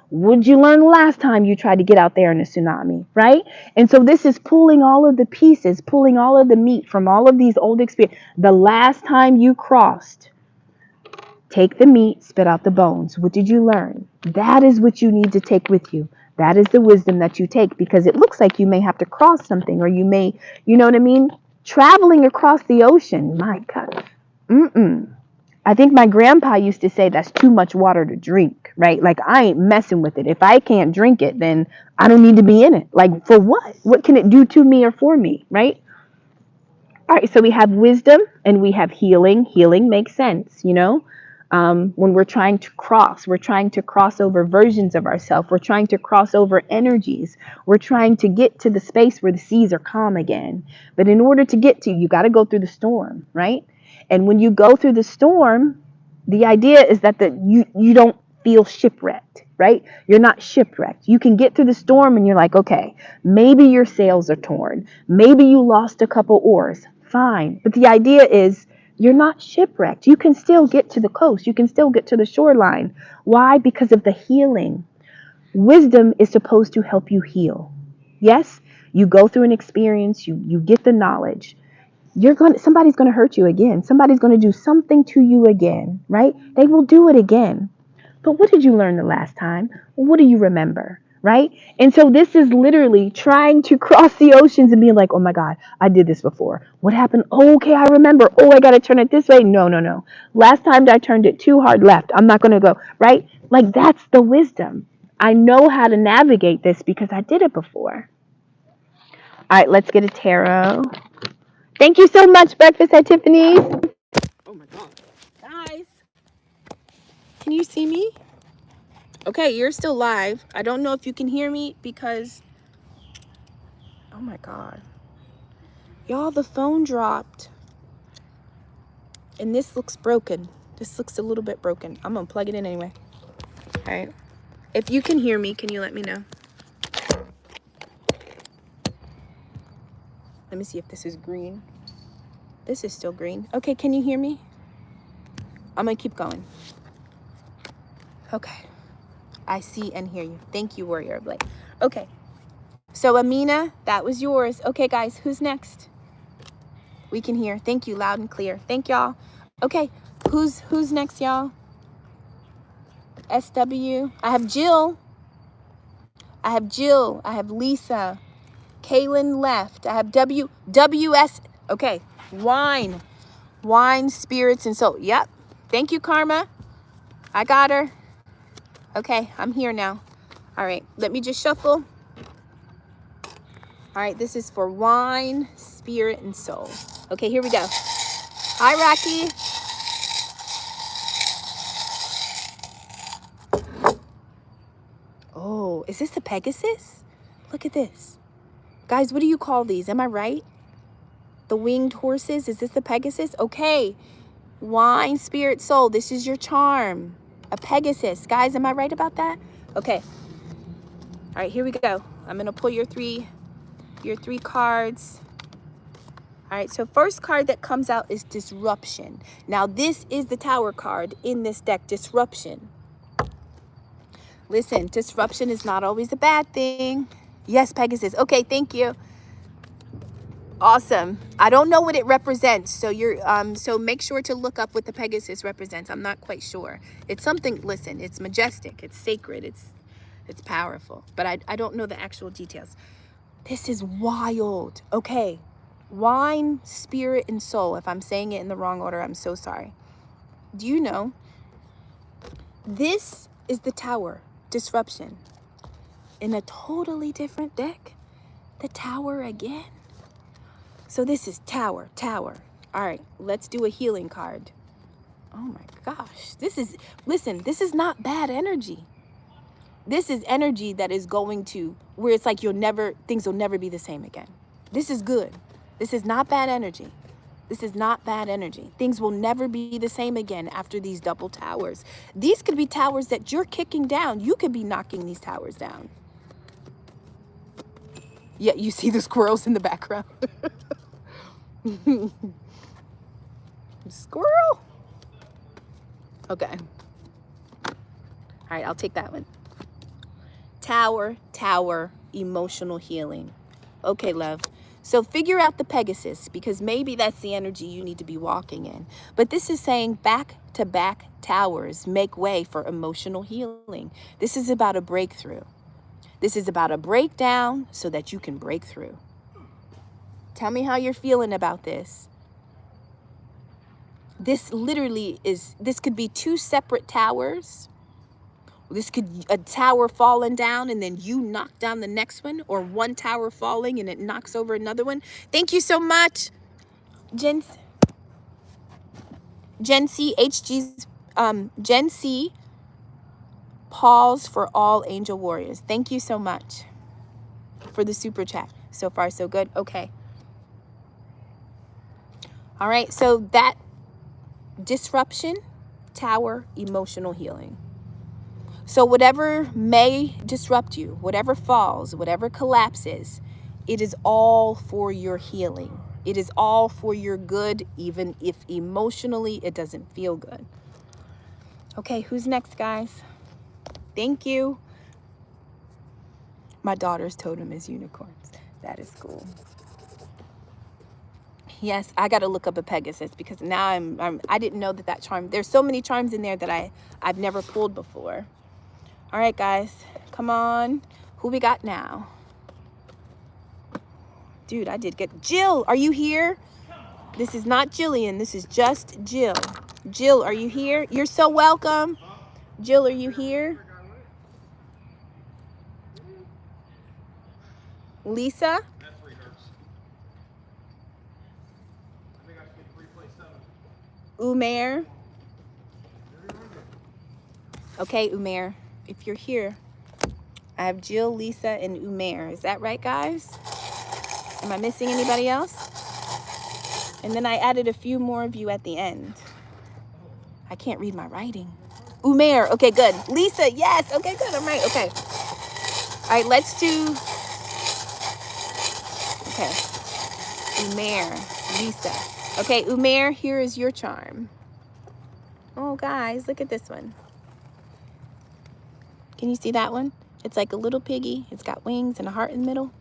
What did you learn the last time you tried to get out there in a tsunami, right? And so this is pulling all of the pieces, pulling all of the meat from all of these old experiences. The last time you crossed, take the meat, spit out the bones. What did you learn? That is what you need to take with you. That is the wisdom that you take, because it looks like you may have to cross something, or you may, you know what I mean? Traveling across the ocean, my God. I think my grandpa used to say that's too much water to drink, right? Like, I ain't messing with it. If I can't drink it, then I don't need to be in it. Like, for what? What can it do to me or for me, right? All right, so we have wisdom and we have healing. Healing makes sense, you know? When we're trying to cross over versions of ourselves. We're trying to cross over energies. We're trying to get to the space where the seas are calm again. But in order to get to, you got to go through the storm, right? And when you go through the storm, the idea is that you don't feel shipwrecked, right? You're not shipwrecked. You can get through the storm and you're like, okay, maybe your sails are torn. Maybe you lost a couple oars. Fine. But the idea is you're not shipwrecked. You can still get to the coast. You can still get to the shoreline. Why? Because of the healing. Wisdom is supposed to help you heal. Yes, you go through an experience, you get the knowledge. Somebody's going to hurt you again. Somebody's going to do something to you again, right? They will do it again. But what did you learn the last time? What do you remember? Right? And so this is literally trying to cross the oceans and being like, oh my God, I did this before. What happened? Oh, okay, I remember. Oh, I got to turn it this way. No, no, no. Last time I turned it too hard left. I'm not going to go. Right? Like, that's the wisdom. I know how to navigate this because I did it before. All right, let's get a tarot. Thank you so much, Breakfast at Tiffany's. Oh my God. Guys, can you see me? Okay, you're still live. I don't know if you can hear me because, oh my God. Y'all, the phone dropped. And this looks broken. This looks a little bit broken. I'm gonna plug it in anyway. All right. If you can hear me, can you let me know? Let me see if this is green. This is still green. Okay, can you hear me? I'm gonna keep going. Okay. I see and hear you. Thank you, Warrior of Light. Okay. So Amina, that was yours. Okay, guys, who's next? We can hear. Thank you, loud and clear. Thank y'all. Okay, who's next, y'all? SW. I have Jill. I have Lisa. Kaylin left. I have WS. Okay, wine, spirits, and soul. Yep. Thank you, Karma. I got her. Okay, I'm here now. All right, let me just shuffle. All right, this is for wine, spirit, and soul. Okay, here we go. Hi, Rocky. Oh, is this the Pegasus? Look at this. Guys, what do you call these? Am I right? The winged horses? Is this the Pegasus? Okay. Wine, spirit, soul. This is your charm. A Pegasus. Guys, am I right about that? Okay. All right, here we go. I'm going to pull your three cards. All right, so first card that comes out is Disruption. Now, this is the Tower card in this deck, Disruption. Listen, disruption is not always a bad thing. Yes, Pegasus. Okay, thank you. Awesome. I don't know what it represents, so so make sure to look up what the Pegasus represents. I'm not quite sure. It's something. Listen, it's majestic. It's sacred. It's powerful. But I don't know the actual details. This is wild. Okay, wine, spirit, and soul. If I'm saying it in the wrong order, I'm so sorry. Do you know? This is the Tower. Disruption. In a totally different deck, the Tower again. So this is Tower. All right, let's do a healing card. Oh my gosh, this is not bad energy. This is energy that is going to, where it's like things will never be the same again. This is good. This is not bad energy. Things will never be the same again after these double towers. These could be towers that you're kicking down. You could be knocking these towers down. Yeah, you see the squirrels in the background. Squirrel. Okay. All right, I'll take that one. Tower, emotional healing. Okay, love. So figure out the Pegasus, because maybe that's the energy you need to be walking in. But this is saying back-to-back towers make way for emotional healing. This is about a breakthrough. This is about a breakdown so that you can break through. Tell me how you're feeling about this. This literally is, this could be 2 separate towers. This could, a tower falling down and then you knock down the next one, or one tower falling and it knocks over another one. Thank you so much, Jensy, HG's, Jensy, pause for all angel warriors. Thank you so much for the super chat. So far, so good. Okay. All right. So that disruption, tower, emotional healing. So whatever may disrupt you, whatever falls, whatever collapses, it is all for your healing. It is all for your good, even if emotionally it doesn't feel good. Okay, who's next, guys? Thank you. My daughter's totem is unicorns. That is cool. Yes, I got to look up a Pegasus because now I didn't know that charm. There's so many charms in there that I've never pulled before. All right, guys, come on. Who we got now? Dude, I did get Jill. Are you here? This is not Jillian. This is just Jill. Jill, are you here? You're so welcome. Jill, are you here? Lisa? Umair? Okay, Umair, if you're here, I have Jill, Lisa, and Umair. Is that right, guys? Am I missing anybody else? And then I added a few more of you at the end. I can't read my writing. Umair, okay, good. Lisa, yes, okay, good, I'm right, okay. All right, let's do, okay. Umair, Lisa. Okay, Umair, here is your charm. Oh, guys, look at this one. Can you see that one? It's like a little piggy. It's got wings and a heart in the middle.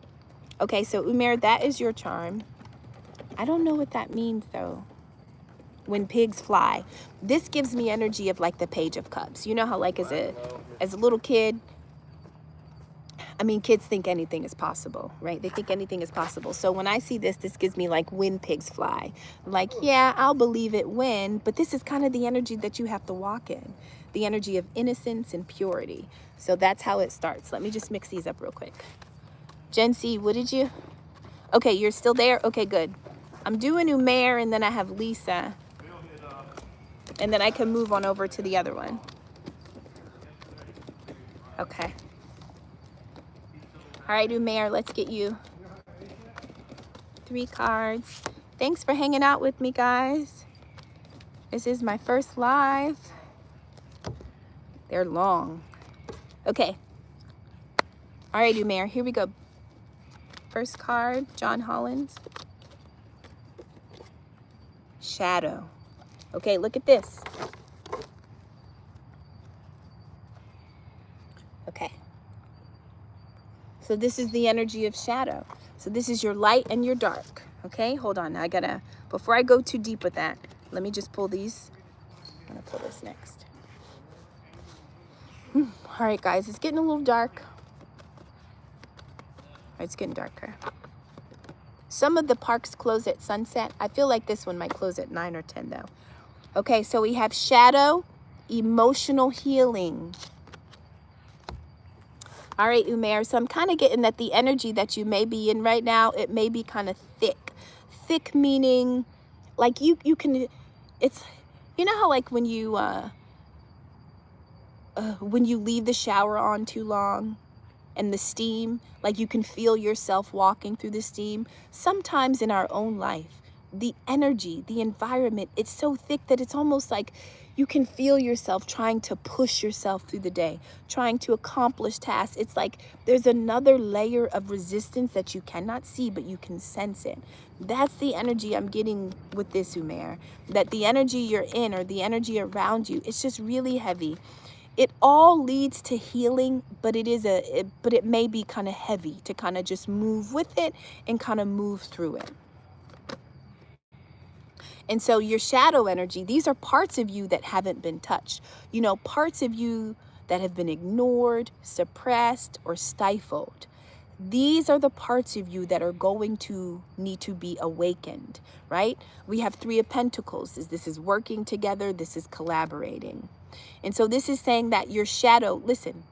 Okay, so Umair, that is your charm. I don't know what that means, though. When pigs fly. This gives me energy of like the Page of Cups. You know how like as a little kid, I mean, kids think anything is possible, right? They think anything is possible. So when I see this, this gives me like when pigs fly. Like, yeah, I'll believe it when, but this is kind of the energy that you have to walk in. The energy of innocence and purity. So that's how it starts. Let me just mix these up real quick. Jensy, what did you? Okay, you're still there? Okay, good. I'm doing Umair and then I have Lisa. And then I can move on over to the other one. Okay. All right, Umair, let's get you 3 cards. Thanks for hanging out with me, guys. This is my first live. They're long. Okay. All right, Umair, here we go. First card, John Holland. Shadow. Okay, look at this. Okay. So this is the energy of shadow. So this is your light and your dark. Okay, hold on. I gotta, before I go too deep with that, let me just pull these. I'm gonna pull this next. All right, guys, it's getting a little dark. It's getting darker. Some of the parks close at sunset. I feel like this one might close at 9 or 10 though. Okay, so we have shadow, emotional healing. All right, Umair, so I'm kind of getting that the energy that you may be in right now, it may be kind of thick. Thick meaning, like you can, it's, you know how like when you leave the shower on too long and the steam, like you can feel yourself walking through the steam. Sometimes in our own life, the energy, the environment, it's so thick that it's almost like you can feel yourself trying to push yourself through the day, trying to accomplish tasks. It's like there's another layer of resistance that you cannot see, but you can sense it. That's the energy I'm getting with this, Umair, that the energy you're in or the energy around you, it's just really heavy. It all leads to healing, but it may be kind of heavy to kind of just move with it and kind of move through it. And so your shadow energy, these are parts of you that haven't been touched. You know, parts of you that have been ignored, suppressed, or stifled. These are the parts of you that are going to need to be awakened, right? We have 3 of Pentacles. This is working together. This is collaborating. And so this is saying that your shadow, listen,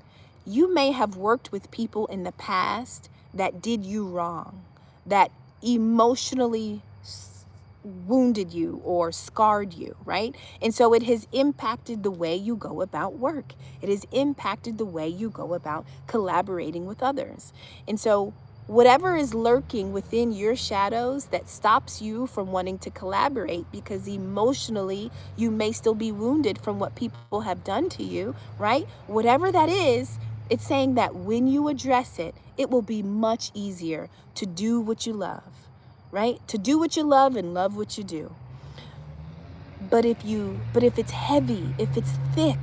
you may have worked with people in the past that did you wrong, that emotionally wounded you or scarred you, right? And so it has impacted the way you go about work. It has impacted the way you go about collaborating with others. And so whatever is lurking within your shadows that stops you from wanting to collaborate because emotionally you may still be wounded from what people have done to you, right? Whatever that is, it's saying that when you address it, it will be much easier to do what you love. Right? To do what you love and love what you do. But if it's heavy, if it's thick,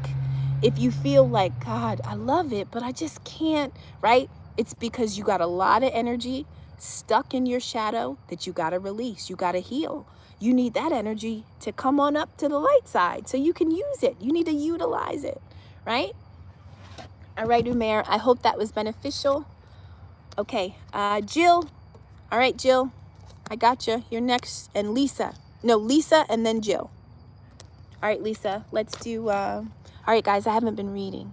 if you feel like, God, I love it, but I just can't, right? It's because you got a lot of energy stuck in your shadow that you got to release. You got to heal. You need that energy to come on up to the light side so you can use it. You need to utilize it, right? All right, Umair, I hope that was beneficial. Okay, Jill. All right, Jill. I got you. You're next. And Lisa. No, Lisa and then Jill. All right, Lisa. Let's do... all right, guys. I haven't been reading.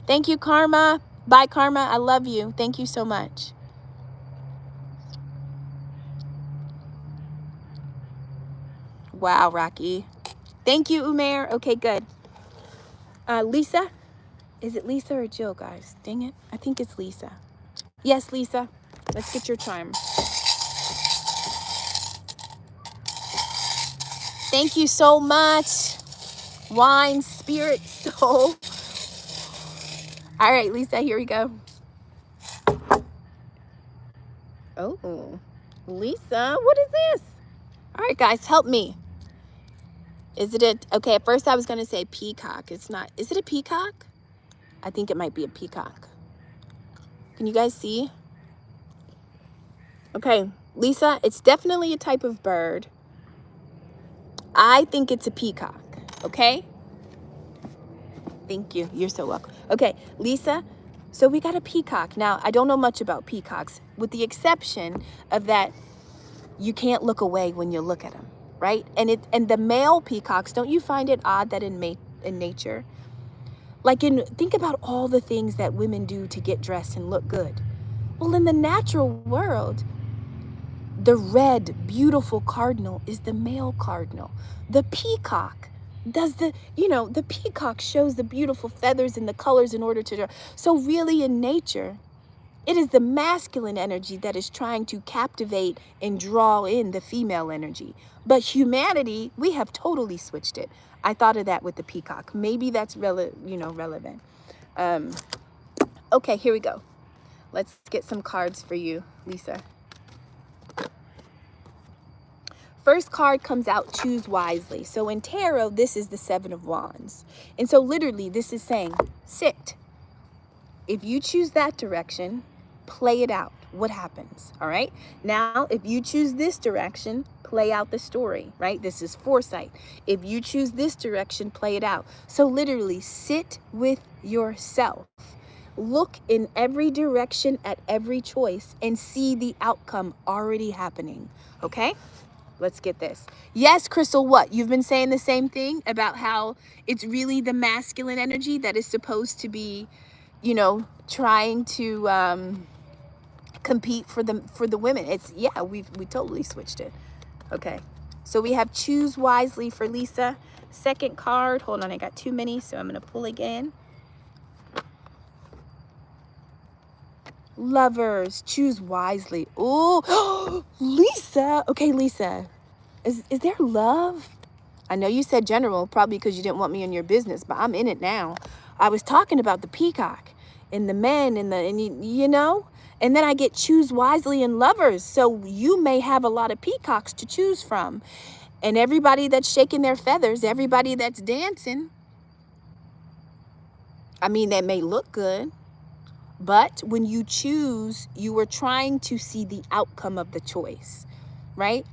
Thank you, Karma. Bye, Karma. I love you. Thank you so much. Wow, Rocky. Thank you, Umair. Okay, good. Lisa? Is it Lisa or Jill, guys? Dang it. I think it's Lisa. Yes, Lisa. Let's get your charm. Thank you so much. Wine, spirit, soul. All right, Lisa, here we go. Oh, Lisa, what is this? All right, guys, help me. Is it okay, at first I was going to say peacock. It's not. Is it a peacock? I think it might be a peacock. Can you guys see? Okay, Lisa, it's definitely a type of bird. I think it's a peacock, okay? Thank you. You're so welcome. Okay, Lisa, so we got a peacock. Now, I don't know much about peacocks, with the exception of that you can't look away when you look at them, right? And the male peacocks, don't you find it odd that in nature, like think about all the things that women do to get dressed and look good. Well, in the natural world, the red, beautiful cardinal is the male cardinal. The peacock does the peacock shows the beautiful feathers and the colors in order to, so really in nature, it is the masculine energy that is trying to captivate and draw in the female energy. But humanity, we have totally switched it. I thought of that with the peacock. Maybe that's relevant. Okay, here we go. Let's get some cards for you, Lisa. First card comes out, choose wisely. So in tarot, this is the 7 of Wands. And so literally this is saying, sit. If you choose that direction, play it out. What happens? All right. Now, if you choose this direction, play out the story, right? This is foresight. If you choose this direction, play it out. So literally sit with yourself. Look in every direction at every choice and see the outcome already happening. Okay. Let's get this. Yes, Crystal, what? You've been saying the same thing about how it's really the masculine energy that is supposed to be, trying to compete for the women. It's, yeah, we totally switched it. Okay. So we have choose wisely for Lisa. Second card. Hold on, I got too many, so I'm going to pull again. Lovers, choose wisely. Oh, Lisa. Okay, Lisa. Is there love? I know you said general, probably because you didn't want me in your business, but I'm in it now. I was talking about the peacock and the men and and then I get choose wisely and lovers. So you may have a lot of peacocks to choose from. And everybody that's shaking their feathers, everybody that's dancing, I mean, that may look good. But when you choose, you are trying to see the outcome of the choice, right?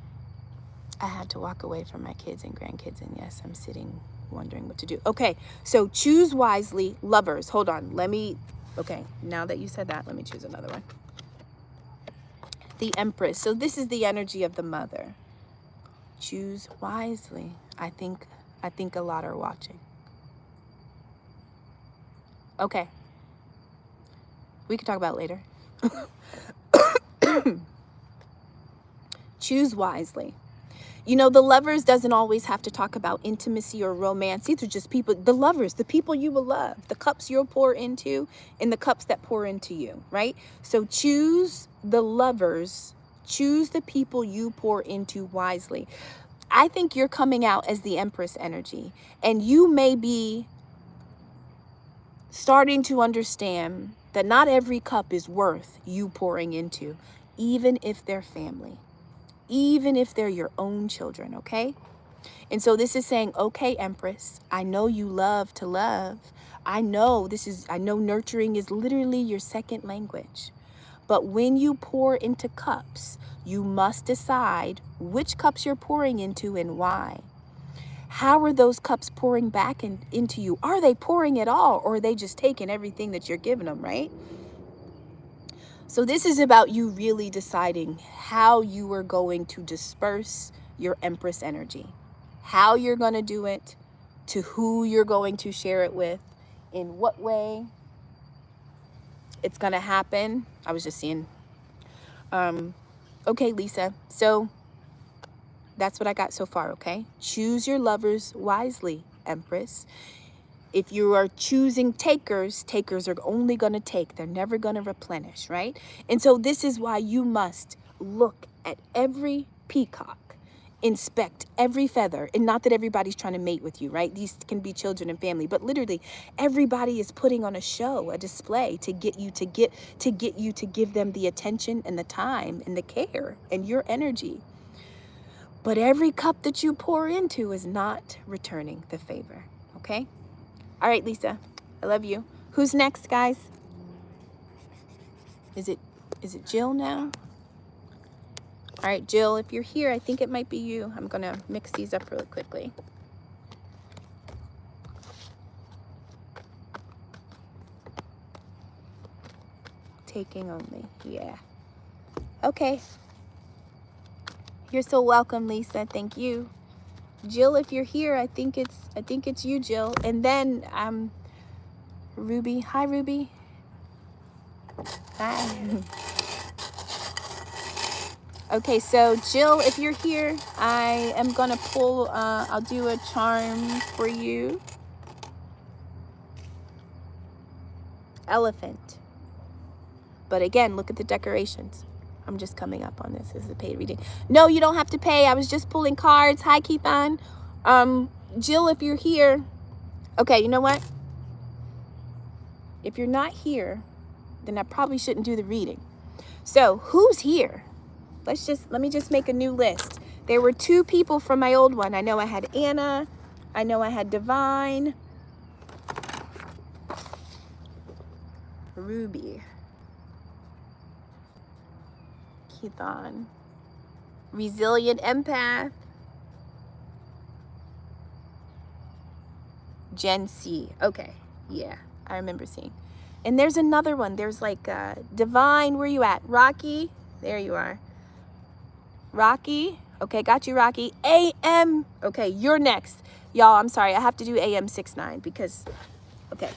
I had to walk away from my kids and grandkids, and yes, I'm sitting wondering what to do. Okay, so choose wisely, lovers. Hold on, let me Okay, now that you said that, let me choose another one. The Empress. So this is the energy of the mother. Choose wisely. I think a lot are watching. Okay. We can talk about it later. Choose wisely. You know, the lovers doesn't always have to talk about intimacy or romance. These are just people, the lovers, the people you will love, the cups you'll pour into and the cups that pour into you, right? So choose the lovers, choose the people you pour into wisely. I think you're coming out as the Empress energy, and you may be starting to understand that not every cup is worth you pouring into, even if they're family. Even if they're your own children, okay? And so this is saying, okay, Empress, I know you love to love. I know nurturing is literally your second language. But when you pour into cups, you must decide which cups you're pouring into and why. How are those cups pouring back into you? Are they pouring at all, or are they just taking everything that you're giving them, right? So this is about you really deciding how you are going to disperse your Empress energy, how you're going to do it, to who you're going to share it with, in what way it's going to happen. I was just seeing. Okay, Lisa. So that's what I got so far, okay? Choose your lovers wisely, Empress. If you are choosing takers, takers are only going to take. They're never going to replenish, right? And so this is why you must look at every peacock, inspect every feather. And not that everybody's trying to mate with you, right? These can be children and family, but literally everybody is putting on a show, a display to get you to give them the attention and the time and the care and your energy. But every cup that you pour into is not returning the favor, okay? All right, Lisa, I love you. Who's next, guys? Is it Jill now? All right, Jill, if you're here, I think it might be you. I'm going to mix these up really quickly. Taking only, yeah. Okay. You're so welcome, Lisa. Thank you. Jill, if you're here, I think it's you, Jill. And then Ruby. Hi, Ruby. Hi. Okay, so Jill, if you're here, I am gonna pull, I'll do a charm for you. Elephant. But again, look at the decorations. I'm just coming up on this. This is a paid reading. No, you don't have to pay. I was just pulling cards. Hi, Keon. Jill, if you're here, okay, you know what? If you're not here, then I probably shouldn't do the reading. So who's here? Let me just make a new list. There were 2 people from my old one. I know I had Anna. I know I had Divine. Ruby. Keon. Resilient Empath. Jensy. Okay. Yeah, I remember seeing. And there's another one. There's like Divine. Where you at? Rocky. There you are. Rocky. Okay, got you, Rocky. AM. Okay, you're next. Y'all, I'm sorry. I have to do AM 6-9 because, okay.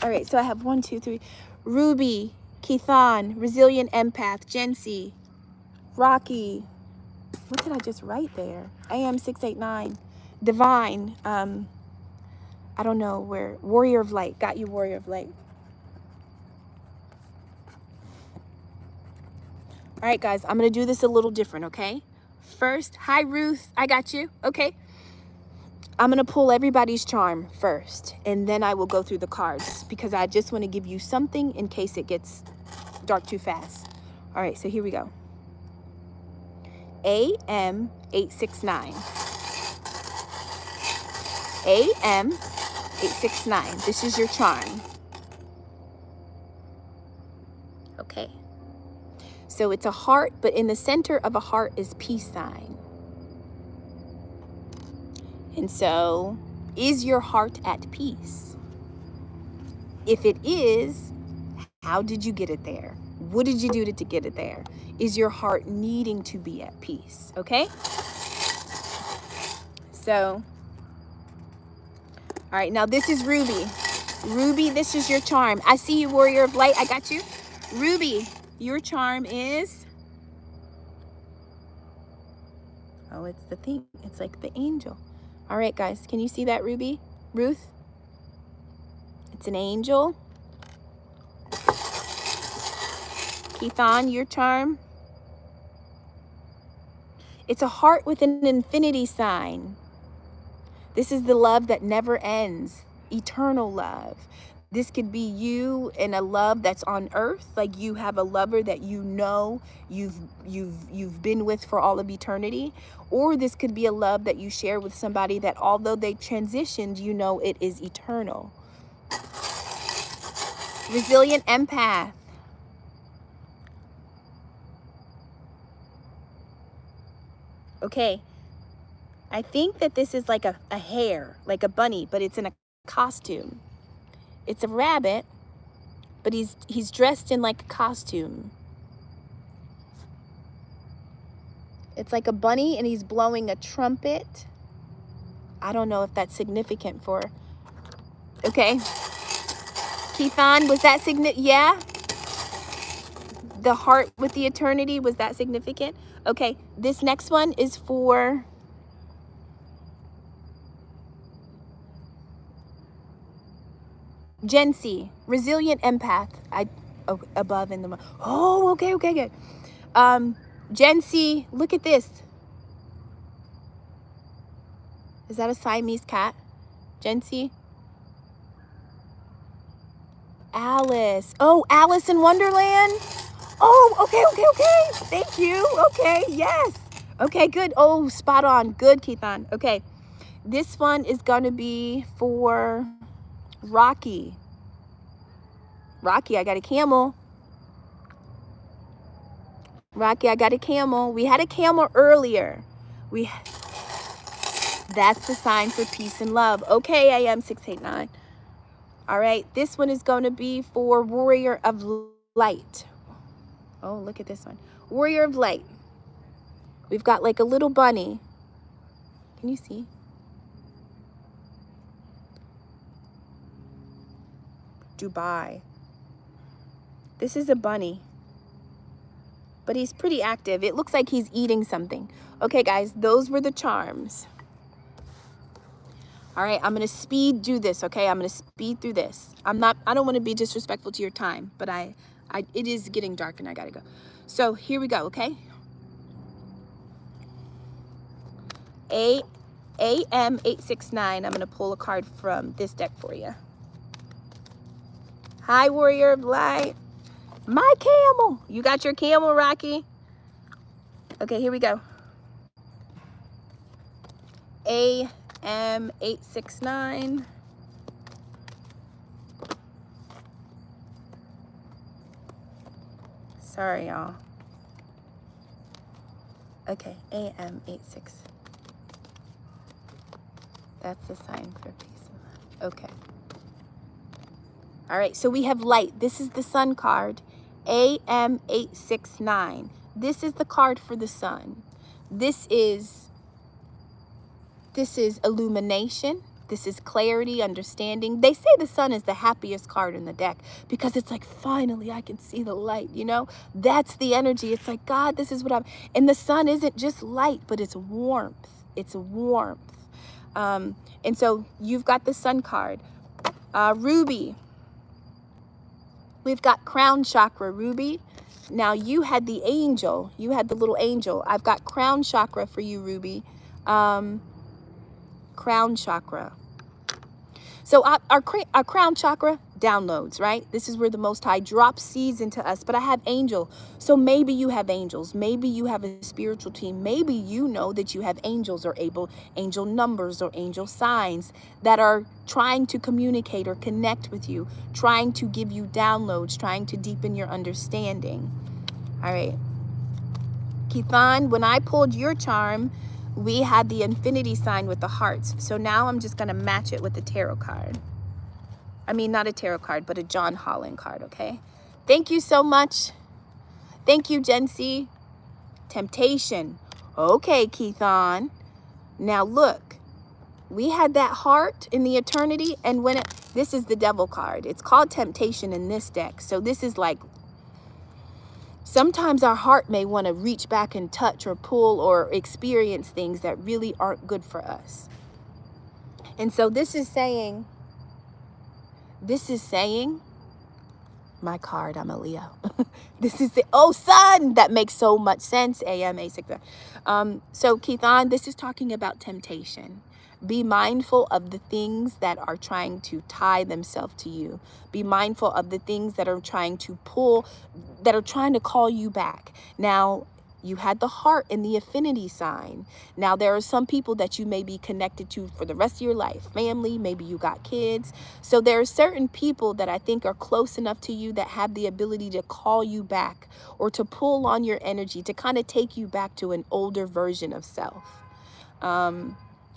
All right, so I have 1, 2, 3. Ruby, Keon, Resilient Empath, Jensy, Rocky. What did I just write there? AM 689. Divine. I don't know where. Warrior of Light. Got you, Warrior of Light. All right, guys, I'm going to do this a little different, okay? First, hi, Ruth. I got you. Okay. I'm going to pull everybody's charm first, and then I will go through the cards because I just want to give you something in case it gets dark too fast. All right, so here we go. AM 869. AM 869. This is your charm. Okay. So it's a heart, but in the center of a heart is peace sign. And so, is your heart at peace? If it is, how did you get it there? What did you do to get it there? Is your heart needing to be at peace? Okay? So, all right, now this is Ruby. Ruby, this is your charm. I see you, Warrior of Light. I got you. Ruby, your charm is... Oh, it's the thing. It's like the angel. All right, guys. Can you see that, Ruby? Ruth? It's an angel. Keon, your charm. It's a heart with an infinity sign. This is the love that never ends. Eternal love. This could be you in a love that's on earth, like you have a lover that you know you've been with for all of eternity, or this could be a love that you share with somebody that although they transitioned, you know it is eternal. Resilient empath. Okay, I think that this is like a hare, like a bunny, but it's in a costume. It's a rabbit, but he's dressed in like a costume. It's like a bunny and he's blowing a trumpet. I don't know if that's significant for... Okay. Keon, was that significant? Yeah? The heart with the eternity, was that significant? Okay, this next one is for... Jensy, resilient empath. Above in the... Oh, okay, good. Jensy, look at this. Is that a Siamese cat? Jensy? Alice. Oh, Alice in Wonderland? Oh, okay. Thank you. Okay, yes. Okay, good. Oh, spot on. Good, Keon. Okay. This one is going to be for Rocky. Rocky, I got a camel. Rocky, I got a camel. We had a camel earlier. That's the sign for peace and love. Okay, AM 689. All right, this one is going to be for Warrior of Light. Oh, look at this one. Warrior of Light. We've got like a little bunny. Can you see? Dubai. This is a bunny. But he's pretty active. It looks like he's eating something. Okay, guys, those were the charms. All right, I'm going to speed do this, okay? I'm going to speed through this. I don't want to be disrespectful to your time, but it is getting dark and I got to go. So here we go, okay? AM869. I'm going to pull a card from this deck for you. Hi, Warrior of Light. My camel. You got your camel, Rocky? Okay, here we go. AM869. Sorry, y'all. Okay, AM86. That's the sign for peace and love. Okay. All right, so we have light. This is the sun card. AM869. This is the card for the sun. This is illumination. This is clarity, understanding. They say the sun is the happiest card in the deck because it's like, finally, I can see the light, you know? That's the energy. It's like, God, this is what I'm... And the sun isn't just light, but it's warmth. It's warmth. And so you've got the sun card. Ruby. We've got crown chakra, Ruby. Now you had the angel. You had the little angel. I've got crown chakra for you, Ruby. Crown chakra. So our crown chakra downloads, right? This is where the Most High drops seeds into us. But I have angel. So maybe you have angels. Maybe you have a spiritual team. Maybe you know that you have angels or angel numbers or angel signs that are trying to communicate or connect with you, trying to give you downloads, trying to deepen your understanding. All right. Keon, when I pulled your charm, we had the infinity sign with the hearts. So now I'm just going to match it with the tarot card. I mean, not a tarot card, but a John Holland card, okay? Thank you so much. Thank you, Jensy. Temptation. Okay, Keon. Now look, we had that heart in the eternity, and when this is the devil card. It's called temptation in this deck. So this is like, sometimes our heart may want to reach back and touch or pull or experience things that really aren't good for us. And so this is saying, my card, I'm a Leo. This is the, oh, sun, that makes so much sense. AM, A6. So Keon, this is talking about temptation. Be mindful of the things that are trying to tie themselves to you. Be mindful of the things that are trying to pull, that are trying to call you back. Now, you had the heart in the affinity sign. Now, there are some people that you may be connected to for the rest of your life. Family, maybe you got kids. So there are certain people that I think are close enough to you that have the ability to call you back or to pull on your energy, to kind of take you back to an older version of self.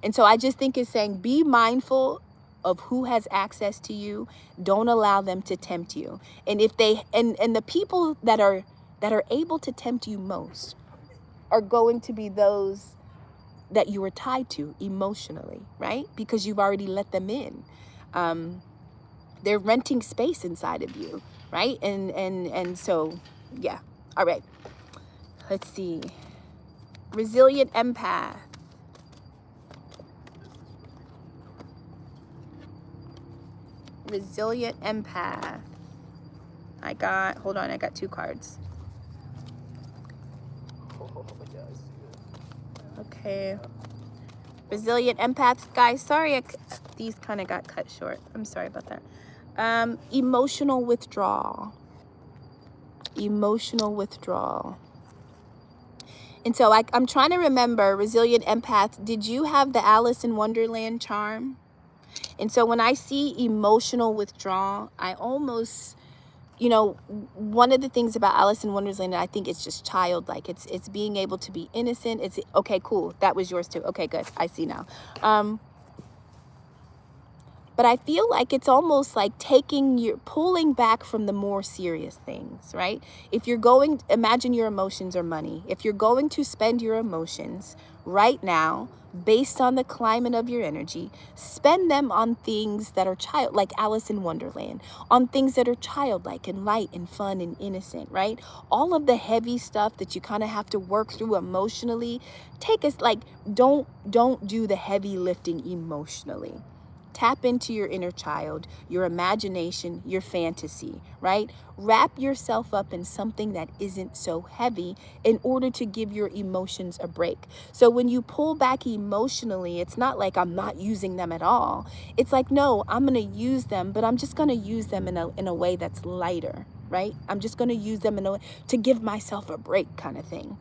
And so I just think it's saying, be mindful of who has access to you. Don't allow them to tempt you. And if they, and the people that are able to tempt you most are going to be those that you are tied to emotionally, right? Because you've already let them in. They're renting space inside of you, right? And so, yeah. All right. Let's see. Resilient empath. Resilient empath. Hold on, I got 2 cards. Okay. Resilient empath, guys. Sorry, these kind of got cut short. I'm sorry about that. Emotional withdrawal. Emotional withdrawal. And so I'm trying to remember, resilient empath, did you have the Alice in Wonderland charm? And so when I see emotional withdrawal, I almost, you know, one of the things about Alice in Wonderland, I think it's just childlike. It's being able to be innocent. It's okay, cool. That was yours too. Okay, good. I see now. But I feel like it's almost like pulling back from the more serious things, right? If you're going, imagine your emotions are money. If you're going to spend your emotions right now, based on the climate of your energy, spend them on things that are like Alice in Wonderland, on things that are childlike and light and fun and innocent, right? All of the heavy stuff that you kind of have to work through emotionally, don't do the heavy lifting emotionally. Tap into your inner child, your imagination, your fantasy, right? Wrap yourself up in something that isn't so heavy in order to give your emotions a break. So when you pull back emotionally, it's not like I'm not using them at all. It's like, no, I'm going to use them, but I'm just going to use them in a way that's lighter, right? I'm just going to use them in a way to give myself a break kind of thing.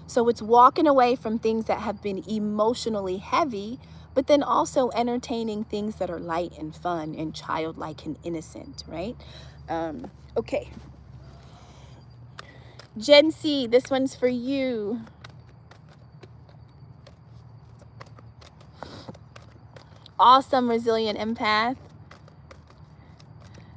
So it's walking away from things that have been emotionally heavy, but then also entertaining things that are light and fun and childlike and innocent, right? Okay. Jensy, this one's for you. Awesome, resilient empath.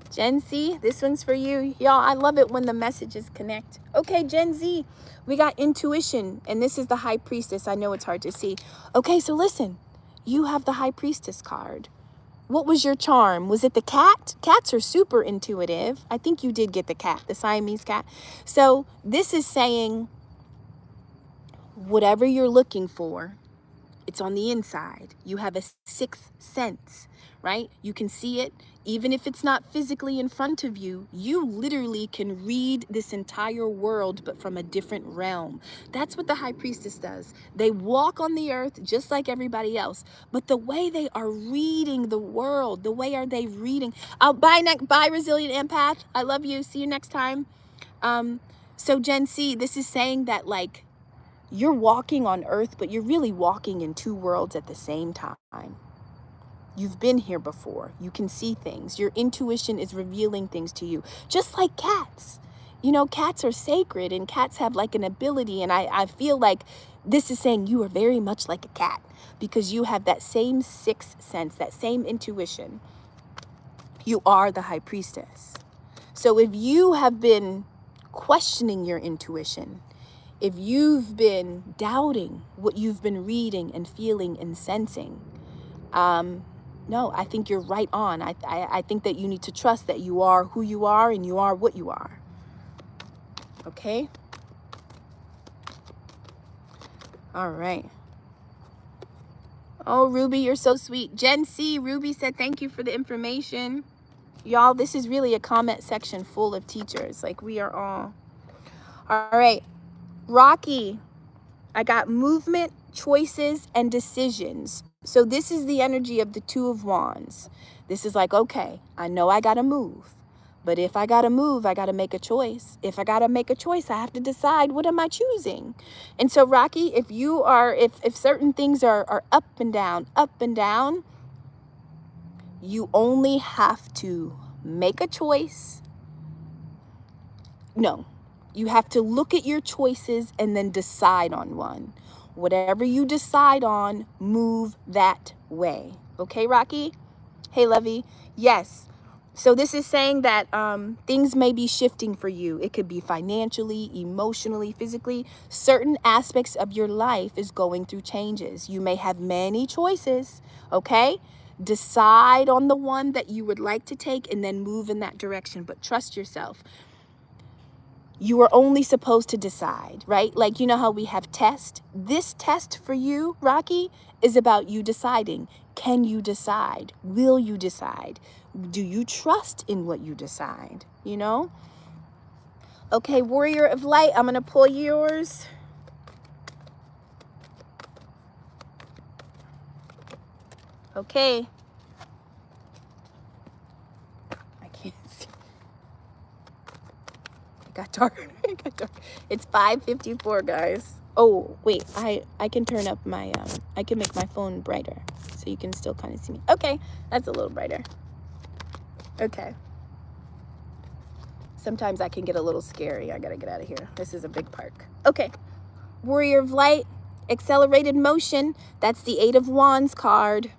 Jensy, this one's for you. Y'all, I love it when the messages connect. Okay, Jensy, we got intuition, and this is the High Priestess. I know it's hard to see. Okay, so listen. You have the High Priestess card. What was your charm? Was it the cat? Cats are super intuitive. I think you did get the cat, the Siamese cat. So this is saying, whatever you're looking for, it's on the inside. You have a 6th sense, right? You can see it. Even if it's not physically in front of you, you literally can read this entire world, but from a different realm. That's what the High Priestess does. They walk on the earth just like everybody else, but the way they are reading the world, the way are they reading? Bye, resilient empath. I love you. See you next time. So Jensy, this is saying that like you're walking on earth, but you're really walking in 2 worlds at the same time. You've been here before. You can see things. Your intuition is revealing things to you. Just like cats. You know, cats are sacred and cats have like an ability. And I feel like this is saying you are very much like a cat because you have that same 6th sense, that same intuition. You are the high priestess. So if you have been questioning your intuition, if you've been doubting what you've been reading and feeling and sensing, no, I think you're right on. I think that you need to trust that you are who you are and you are what you are. Okay? All right. Oh, Ruby, you're so sweet. Jensy, Ruby said thank you for the information. Y'all, this is really a comment section full of teachers. Like, we are all right. Rocky, I got movement, choices, and decisions. So this is the energy of the Two of Wands. This is like, okay, I know I got to move. But if I got to move, I got to make a choice. If I got to make a choice, I have to decide, what am I choosing? And so, Rocky, if you are, if certain things are up and down, you only have to make a choice. No, you have to look at your choices and then decide on one. Whatever you decide on, move that way. Okay, Rocky? Hey, Lovey. Yes. So this is saying that things may be shifting for you. It could be financially, emotionally, physically. Certain aspects of your life is going through changes. You may have many choices, okay? Decide on the one that you would like to take and then move in that direction, but trust yourself. You are only supposed to decide, right? Like, you know how we have tests? This test for you, Rocky, is about you deciding. Can you decide? Will you decide? Do you trust in what you decide? You know? Okay, Warrior of Light, I'm going to pull yours. Okay. I can't see. It got dark. It got dark. It's 5:54, guys. Oh, wait, I can turn up my, I can make my phone brighter so you can still kind of see me. Okay, that's a little brighter. Okay. Sometimes I can get a little scary. I gotta get out of here. This is a big park. Okay. Warrior of Light, accelerated motion. That's the Eight of Wands card.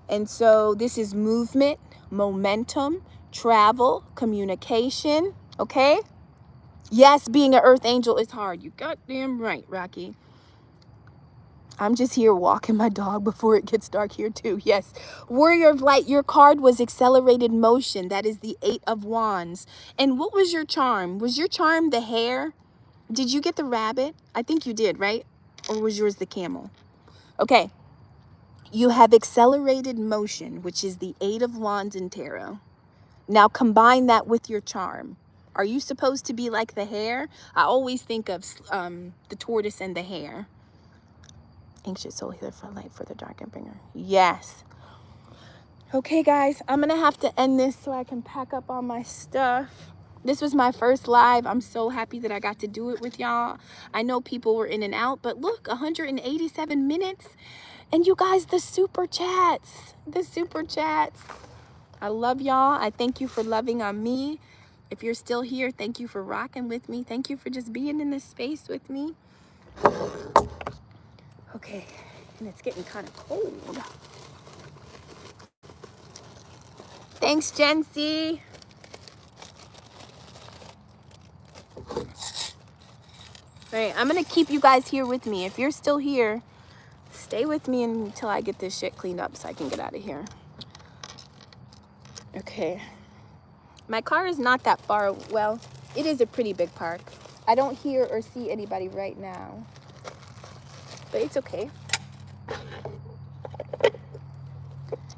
And so this is movement, momentum, travel, communication. Okay? Yes, being an earth angel is hard. You goddamn right, Rocky. I'm just here walking my dog before it gets dark here too. Yes. Warrior of Light, your card was accelerated motion. That is the Eight of Wands. And what was your charm? Was your charm the hare? Did you get the rabbit? I think you did, right? Or was yours the camel? Okay. You have accelerated motion, which is the Eight of Wands in tarot. Now combine that with your charm. Are you supposed to be like the hare? I always think of the tortoise and the hare. Anxious soul healer for light, for the dark and bringer. Yes. Okay, guys, I'm going to have to end this so I can pack up all my stuff. This was my first live. I'm so happy that I got to do it with y'all. I know people were in and out, but look, 187 minutes. And you guys, the super chats. The super chats. I love y'all. I thank you for loving on me. If you're still here, thank you for rocking with me. Thank you for just being in this space with me. Okay, and it's getting kind of cold. Thanks, Jensy. All right, I'm going to keep you guys here with me. If you're still here, stay with me until I get this shit cleaned up so I can get out of here. Okay. My car is not that far. Well, it is a pretty big park. I don't hear or see anybody right now, but it's okay.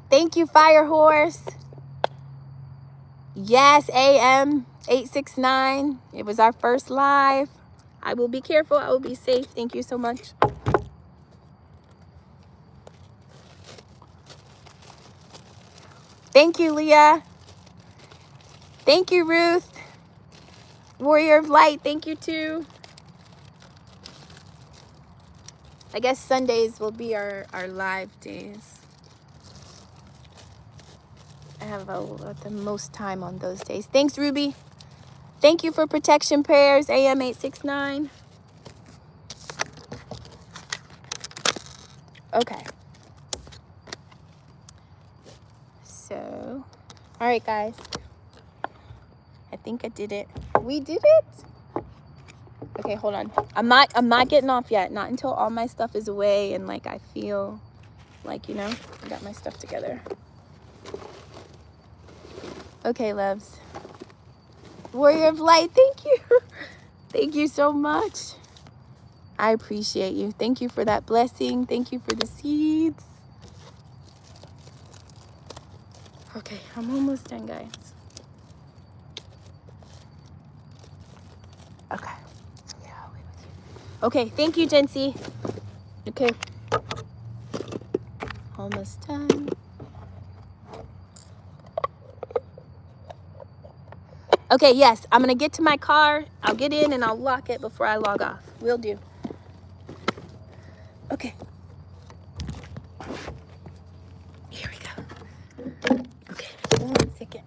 Thank you, Fire Horse. Yes, AM 869. It was our first live. I will be careful. I will be safe. Thank you so much. Thank you, Leah. Thank you, Ruth. Warrior of Light, thank you too. I guess Sundays will be our live days. I have the most time on those days. Thanks, Ruby. Thank you for protection prayers, AM 869. Okay. So, All right, guys. I think I did it. We did it. Okay, hold on. I'm not getting off yet. Not until all my stuff is away and like I feel like, you know, I got my stuff together. Okay, loves. Warrior of Light, thank you. Thank you so much. I appreciate you. Thank you for that blessing. Thank you for the seeds. Okay, I'm almost done, guys. Okay. Yeah, I'll wait with you. Okay, thank you, Jensy. Okay. Almost done. Okay, yes, I'm gonna get to my car. I'll get in and I'll lock it before I log off. Will do. Okay. Here we go. Okay, 1 second.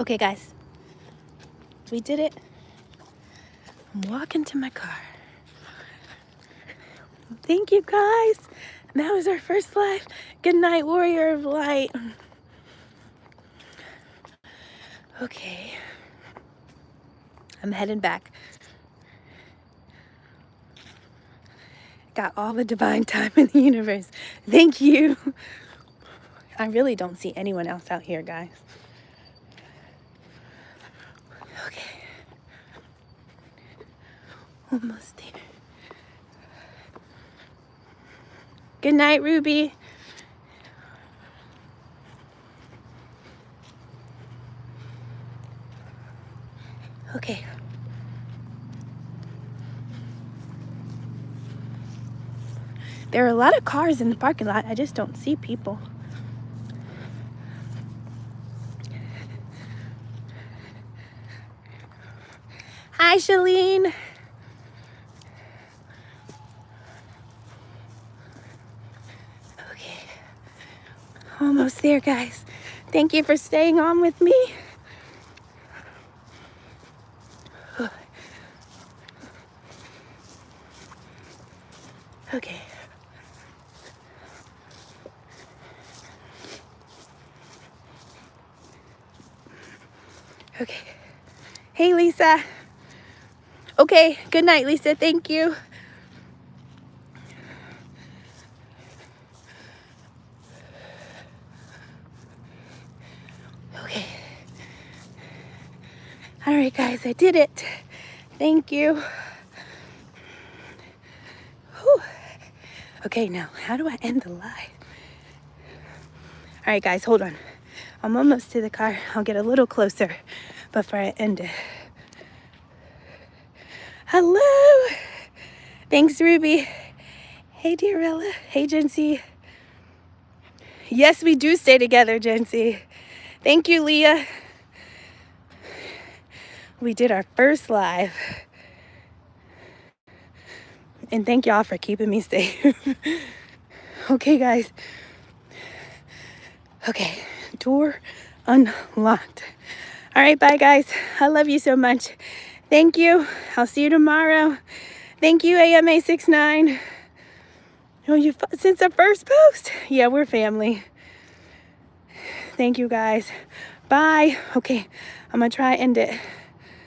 Okay, guys. We did it. I'm walking to my car. Thank you, guys. That was our first live. Good night, Warrior of Light. Okay. I'm heading back. Got all the divine time in the universe. Thank you. I really don't see anyone else out here, guys. Okay. Almost there. Good night, Ruby. Okay. There are a lot of cars in the parking lot. I just don't see people. Hi, Shalene. Okay. Almost there, guys. Thank you for staying on with me. Okay. Okay. Hey, Lisa. Okay, good night, Lisa. Thank you. Okay. All right, guys, I did it. Thank you. Whew. Okay, now, how do I end the live? All right, guys, hold on. I'm almost to the car. I'll get a little closer before I end it. Hello. Thanks, Ruby. Hey, Dearella. Hey, Jensy. Yes, we do stay together, Jensy. Thank you, Leah. We did our first live. And thank y'all for keeping me safe. Okay, guys. Okay, door unlocked. All right, bye, guys. I love you so much. Thank you. I'll see you tomorrow. Thank you, AMA69. Oh, you since the first post. Yeah, we're family. Thank you, guys. Bye. Okay, I'm gonna try and end it.